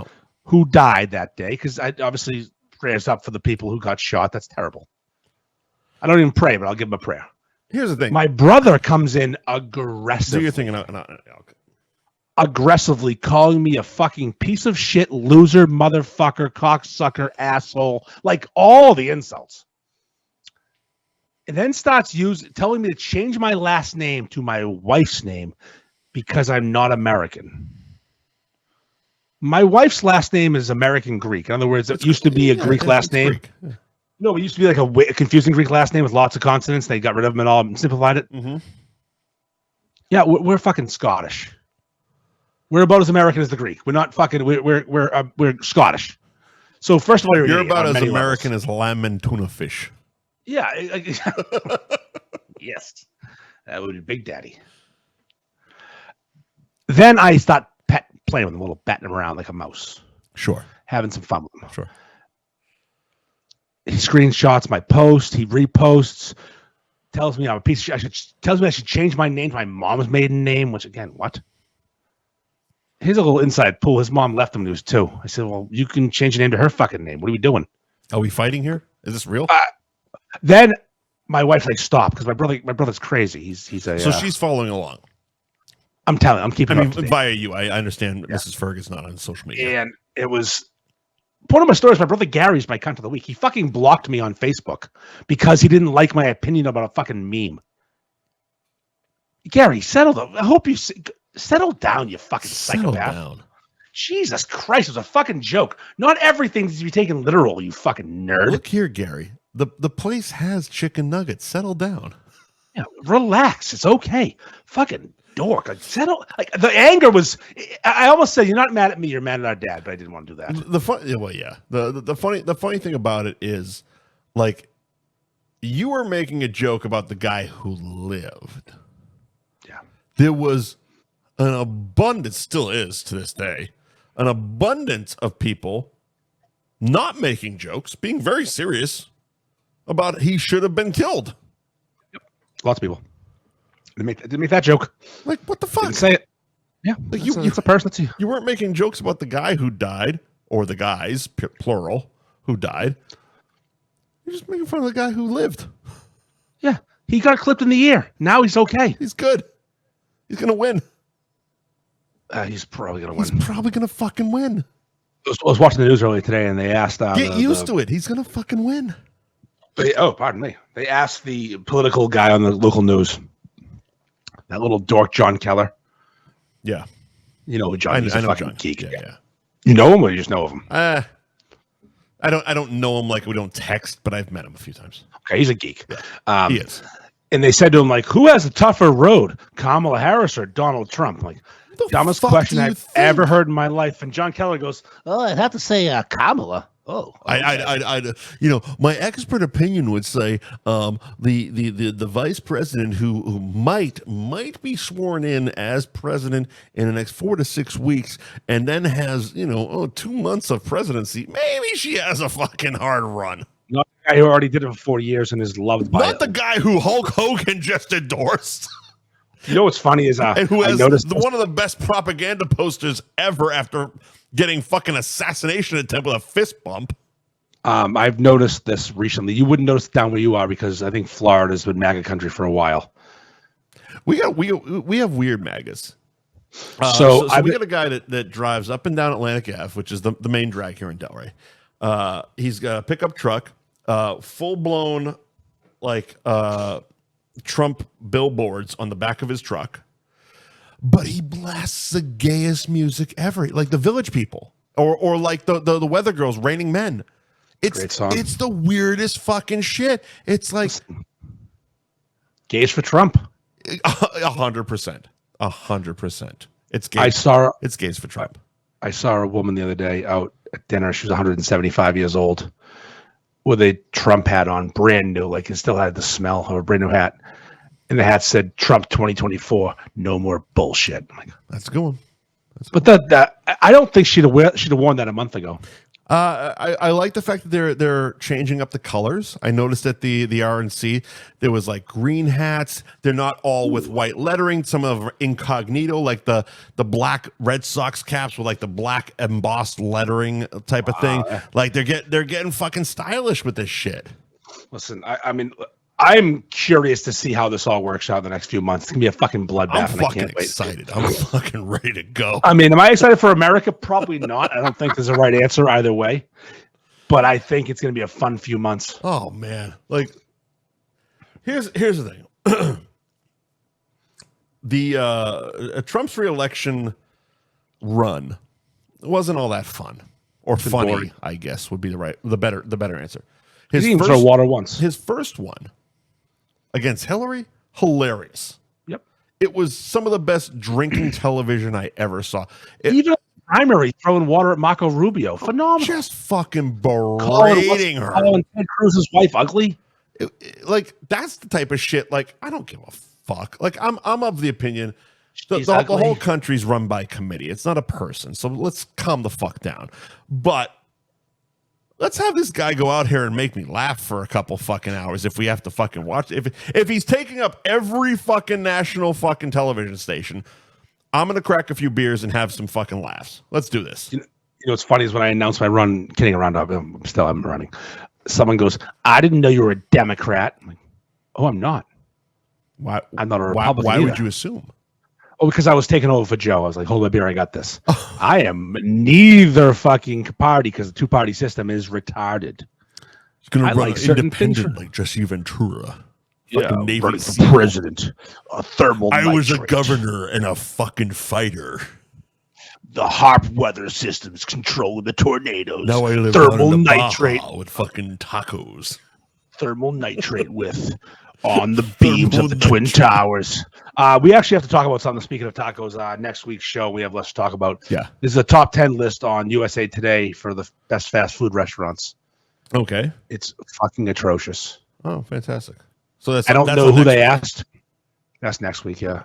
who died that day, because I obviously prayers up for the people who got shot. That's terrible. I don't even pray, but I'll give them a prayer. Here's the thing. My brother comes in aggressively. Do your thing. Okay. Aggressively calling me a fucking piece of shit, loser, motherfucker, cocksucker, asshole, like all the insults. And then starts telling me to change my last name to my wife's name because I'm not American. My wife's last name is American Greek. In other words, it used to be a Greek last name. Greek. Yeah. No, it used to be like a confusing Greek last name with lots of consonants. They got rid of them and all and simplified it. Mm-hmm. Yeah, we're fucking Scottish. We're about as American as the Greek. We're not fucking. We're Scottish. So first of all, you're about as American as lamb and tuna fish. Yeah. Yes, that would be Big Daddy. Then I start playing with him a little, batting him around like a mouse. Sure. Having some fun with him. Sure. He screenshots my post. He reposts. Tells me I'm a piece of shit. Tells me I should change my name to my mom's maiden name. Which again, what? Here's a little inside pool. His mom left him news too. I said, well, you can change your name to her fucking name. What are we doing? Are we fighting here? Is this real? Then my wife's like, stop, because my brother's crazy. He's a. So she's following along. I'm telling. I'm keeping. I her mean, up to date. via you. I understand Mrs. Ferg is not on social media. And it was one of my stories. My brother Gary's my cunt of the week. He fucking blocked me on Facebook because he didn't like my opinion about a fucking meme. Gary, settle down. I hope you settle down, you fucking Settle psychopath. down. Jesus Christ, it was a fucking joke. Not everything needs to be taken literal, you fucking nerd. Look here, Gary. The place has chicken nuggets. Settle down. Yeah, relax. It's okay. Fucking dork. Like, settle. Like the anger was. I almost said, "You're not mad at me. You're mad at our dad." But I didn't want to do that. The funny thing about it is, like, you were making a joke about the guy who lived. Yeah. There was an abundance, still is to this day, an abundance of people not making jokes, being very serious about he should have been killed. Yep. Lots of people. Didn't make that joke. Like, what the fuck? Didn't say it. Yeah. Like it's a person. You weren't making jokes about the guy who died, or the guys, plural, who died. You're just making fun of the guy who lived. Yeah. He got clipped in the ear. Now he's okay. He's good. He's going to win. He's probably going to win. He's probably going to fucking win. I was watching the news earlier today, and they asked... Get used to it. He's going to fucking win. Pardon me. They asked the political guy on the local news, that little dork John Keller. Yeah. You know who John is. I know John. Geek. Yeah. You know him, or you just know of him? I don't know him, like we don't text, but I've met him a few times. Okay, he's a geek. He is. And they said to him, like, who has a tougher road, Kamala Harris or Donald Trump? Like, dumbest question I've ever heard in my life. And John Keller goes, "Oh, I'd have to say Kamala." Oh, I my expert opinion would say the vice president who might be sworn in as president in the next 4 to 6 weeks, and then has 2 months of presidency. Maybe she has a fucking hard run. Not the guy who already did it for 40 years and is loved by. Not the guy who Hulk Hogan just endorsed. You know what's funny is and who has one of the best propaganda posters ever after getting fucking assassination attempt with a fist bump. I've noticed this recently. You wouldn't notice it down where you are because I think Florida's been MAGA country for a while. We have weird MAGAs. So we got a guy that drives up and down Atlantic Ave, which is the main drag here in Delray. He's got a pickup truck, full blown Trump billboards on the back of his truck, but he blasts the gayest music ever, like the Village People or like the Weather Girls, Raining Men. Great song. It's the weirdest fucking shit. It's like gays for Trump. 100%. It's gay. It's gays for Trump. I saw a woman the other day out at dinner. She was 175 years old with a Trump hat on, brand new, like it still had the smell of a brand new hat. And the hat said Trump 2024, no more bullshit. I'm like, that's a good one. But I don't think she'd have worn that a month ago. I like the fact that they're changing up the colors. I noticed at the RNC there was like green hats. They're not all with white lettering. Some of them are incognito, like the black Red Sox caps with like the black embossed lettering type of thing. Like they're getting fucking stylish with this shit. Listen, I mean, I'm curious to see how this all works out in the next few months. It's gonna be a fucking bloodbath. I'm and fucking I can't wait. excited. I'm fucking ready to go. I mean, am I excited for America? Probably not. I don't think there's a right answer either way. But I think it's gonna be a fun few months. Oh man, like here's the thing. The Trump's reelection run wasn't all that fun or funny. Boring. I guess would be the better answer. He didn't throw water once. His first one against Hillary, hilarious. Yep. It was some of the best drinking television I ever saw. Even primary throwing water at Marco Rubio. Phenomenal. Just fucking berating her. Calling Ted Cruz's wife ugly. Like, that's the type of shit, like, I don't give a fuck. Like, I'm of the opinion the whole country's run by committee. It's not a person. So let's calm the fuck down. But let's have this guy go out here and make me laugh for a couple fucking hours if we have to fucking watch. If he's taking up every fucking national fucking television station, I'm going to crack a few beers and have some fucking laughs. Let's do this. You know what's funny is when I announced my run, kidding around, I'm running. Someone goes, "I didn't know you were a Democrat." I'm like, "Oh, I'm not. Why? I'm not a Republican." Why either. would you assume? Oh, because I was taking over for Joe. I was like, "Hold my beer, I got this." I am neither fucking party because the two-party system is retarded. He's going I to run like certain things independent like Jesse Ventura. Yeah, Navy running SEAL. for president, a thermal. I was a nitrate. governor and a fucking fighter. The HARP weather systems control the tornadoes. Now I live thermal down in the nitrate Baja with fucking tacos. Thermal nitrate with on the beams Thermal of the Twin Towers. We actually have to talk about something. Speaking of tacos, next week's show we have less to talk about. Yeah, this is a top 10 list on USA Today for the best fast food restaurants. Okay. It's fucking atrocious. Oh, fantastic. So I don't know who they asked. That's next week. Yeah.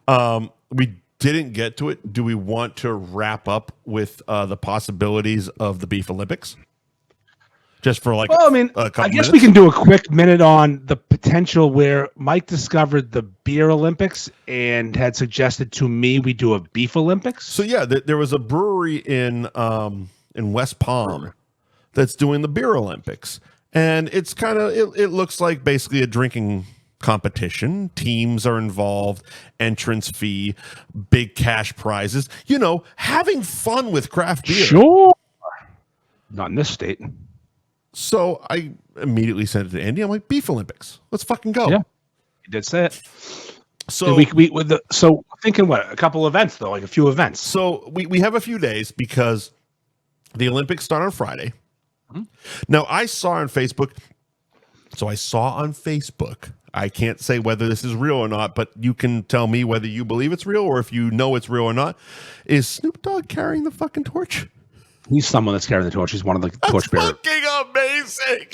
All right. We didn't get to it. Do we want to wrap up with the possibilities of the Beef Olympics? Just for like, well, I mean, a couple I guess minutes? we can do a quick minute on the potential where Mike discovered the Beer Olympics and had suggested to me we do a Beef Olympics. So yeah, there was a brewery in West Palm that's doing the Beer Olympics, and it's kind of it looks like basically a drinking competition. Teams are involved, entrance fee, big cash prizes. You know, having fun with craft beer. Sure. Not in this state. So I immediately sent it to Andy. I'm like, Beef Olympics. Let's fucking go. Yeah. You did say it. So so thinking what, a couple events though, like a few events. So we have a few days because the Olympics start on Friday. Mm-hmm. Now I saw on Facebook. I can't say whether this is real or not, but you can tell me whether you believe it's real or if you know it's real or not. Is Snoop Dogg carrying the fucking torch? He's someone that's carrying the torch. He's one of the torch bearers. Fucking amazing.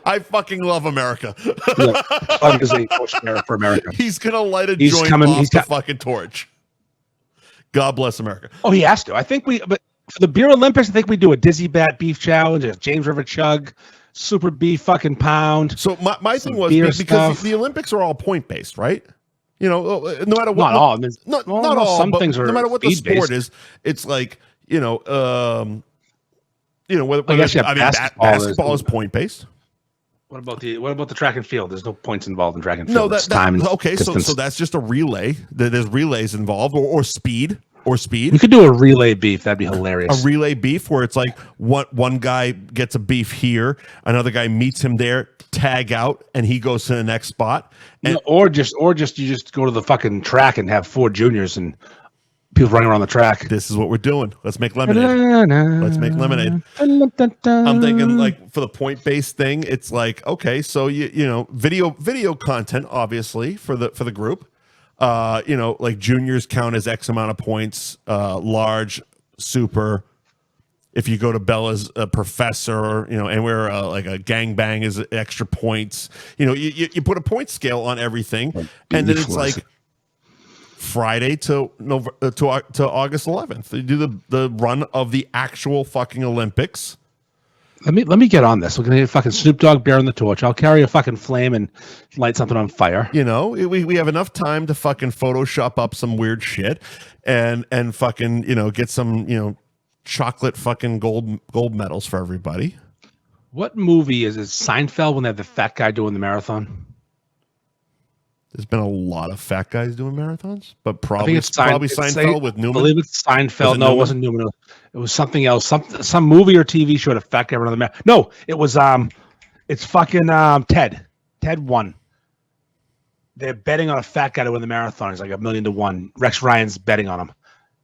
I fucking love America. Yeah, is a torch bearer for America. He's gonna light a joint off the fucking torch. God bless America. Oh, he has to. I think but for the Beer Olympics, I think we do a Dizzy Bat Beef Challenge, a James River Chug, Super Beef fucking Pound. So my thing was because stuff. the Olympics are all point based, right? You know, no matter what. Not all. Not all. Some things are no matter what the sport speed-based. is, it's like whether I guess basketball is point based. What about the track and field? There's no points involved in track and field. No, It's time. Okay, so that's just a relay. There's relays involved, or speed. We could do a relay beef. That'd be hilarious. A relay beef where it's like one guy gets a beef here, another guy meets him there, tag out, and he goes to the next spot. And or just you just go to the fucking track and have 4 juniors and people running around the track. This is what we're doing. Let's make lemonade. Let's make lemonade. I'm thinking like for the point-based thing, it's like, okay, so you know, video content obviously for the group. Like juniors count as X amount of points, large, super. If you go to Bella's professor, and we're like a gangbang is extra points. You put a point scale on everything, and then it's like Friday to August 11th. You do the run of the actual fucking Olympics. Let me get on this. We're gonna get fucking Snoop Dogg bearing the torch. I'll carry a fucking flame and light something on fire. We have enough time to fucking Photoshop up some weird shit and fucking get some chocolate fucking gold medals for everybody. What movie is it? Seinfeld when they have the fat guy doing the marathon? There's been a lot of fat guys doing marathons, but I probably think it's Seinfeld with Newman. I believe it's Seinfeld. No, it wasn't Newman. It was something else. Some movie or TV show had a fat guy running the marathon. No, it was it's fucking Ted. Ted won. They're betting on a fat guy to win the marathon. It's like $1 million to 1. Rex Ryan's betting on him.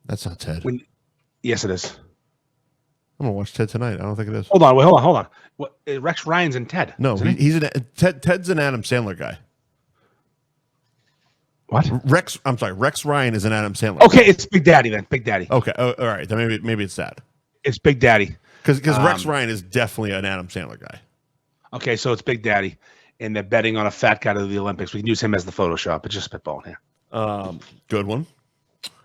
That's not Ted. Yes, it is. I'm gonna watch Ted tonight. I don't think it is. Hold on. What? Rex Ryan's in Ted. No, he's Ted's an Adam Sandler guy. What? Rex Ryan is an Adam Sandler. Okay, it's Big Daddy then. Big Daddy. Okay, all right. Then maybe it's that. It's Big Daddy. Because Rex Ryan is definitely an Adam Sandler guy. Okay, so it's Big Daddy, and they're betting on a fat guy to the Olympics. We can use him as the Photoshop. It's just spitballing here. Good one.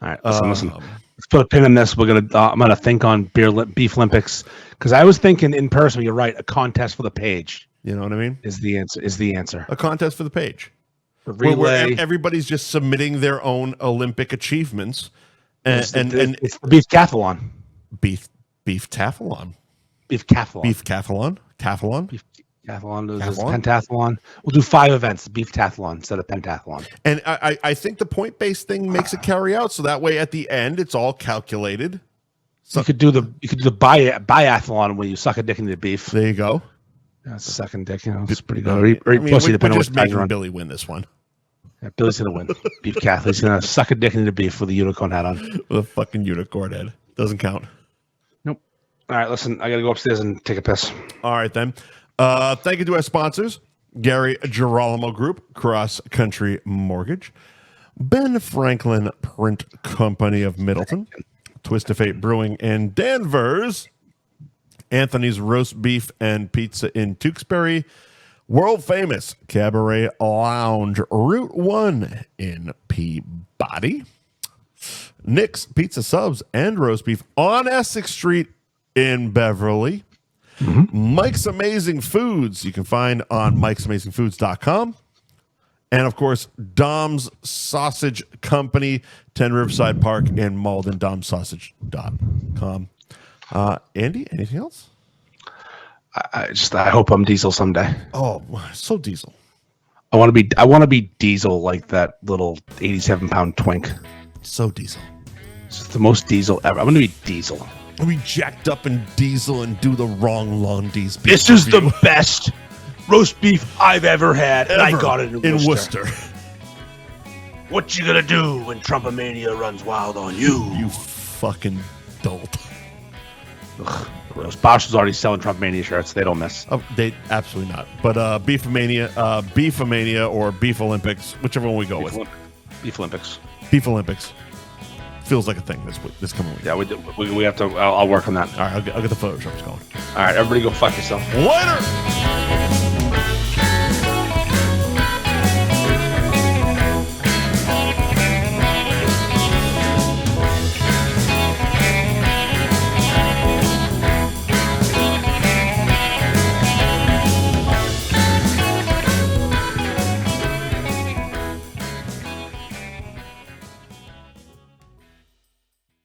All right, listen. Let's put a pin in this. I'm gonna think on Beef Olympics because I was thinking in person. You're right. A contest for the page. You know what I mean? Is the answer. A contest for the page. relay. Everybody's just submitting their own Olympic achievements, and it's the beef cathalon. Beef tafalon. Beef cathalon. Beef cathalon. Tafalon. Beef cathalon. There's pentathlon. We'll do 5 events. Beef tathlon instead of pentathlon. And I think the point-based thing makes it carry out, so that way at the end it's all calculated. So you could do the biathlon where you suck a dick into the beef. There you go. That's the second dick. It's pretty good. Pussy, depending on just what making you're on. Billy win this one. Yeah, Billy's gonna win. Beef Cath. He's gonna suck a dick into the beef with a unicorn hat on. With a fucking unicorn head. Doesn't count. Nope. All right, listen. I gotta go upstairs and take a piss. All right then. Thank you to our sponsors: Gary Girolamo Group, Cross Country Mortgage, Ben Franklin Print Company of Middleton, Twist of Fate Brewing in Danvers, Anthony's Roast Beef and Pizza in Tewksbury, world famous Cabaret Lounge, Route 1 in Peabody, Nick's Pizza Subs and Roast Beef on Essex Street in Beverly, Mike's Amazing Foods, you can find on mikesamazingfoods.com, and of course, Dom's Sausage Company, 10 Riverside Park in Malden, domsausage.com. Andy, anything else? I hope I'm Diesel someday. Oh, so Diesel. I want to be Diesel like that little 87-pound twink. So Diesel. It's the most Diesel ever. I'm going to be Diesel. We jacked up in Diesel and do the wrong Londy's. This is the best roast beef I've ever had, and I got it in Worcester. What you gonna do when Trumpomania runs wild on you? You fucking dolt. Ugh, gross. Bosch is already selling Trumpomania shirts. They don't miss. Oh, they absolutely not. But Beefomania or Beef Olympics, whichever one we go with. Beef Olympics. Beef Olympics feels like a thing this coming week. Yeah, we have to. I'll work on that. All right, I'll get the Photoshops going. All right, everybody, go fuck yourself. Later.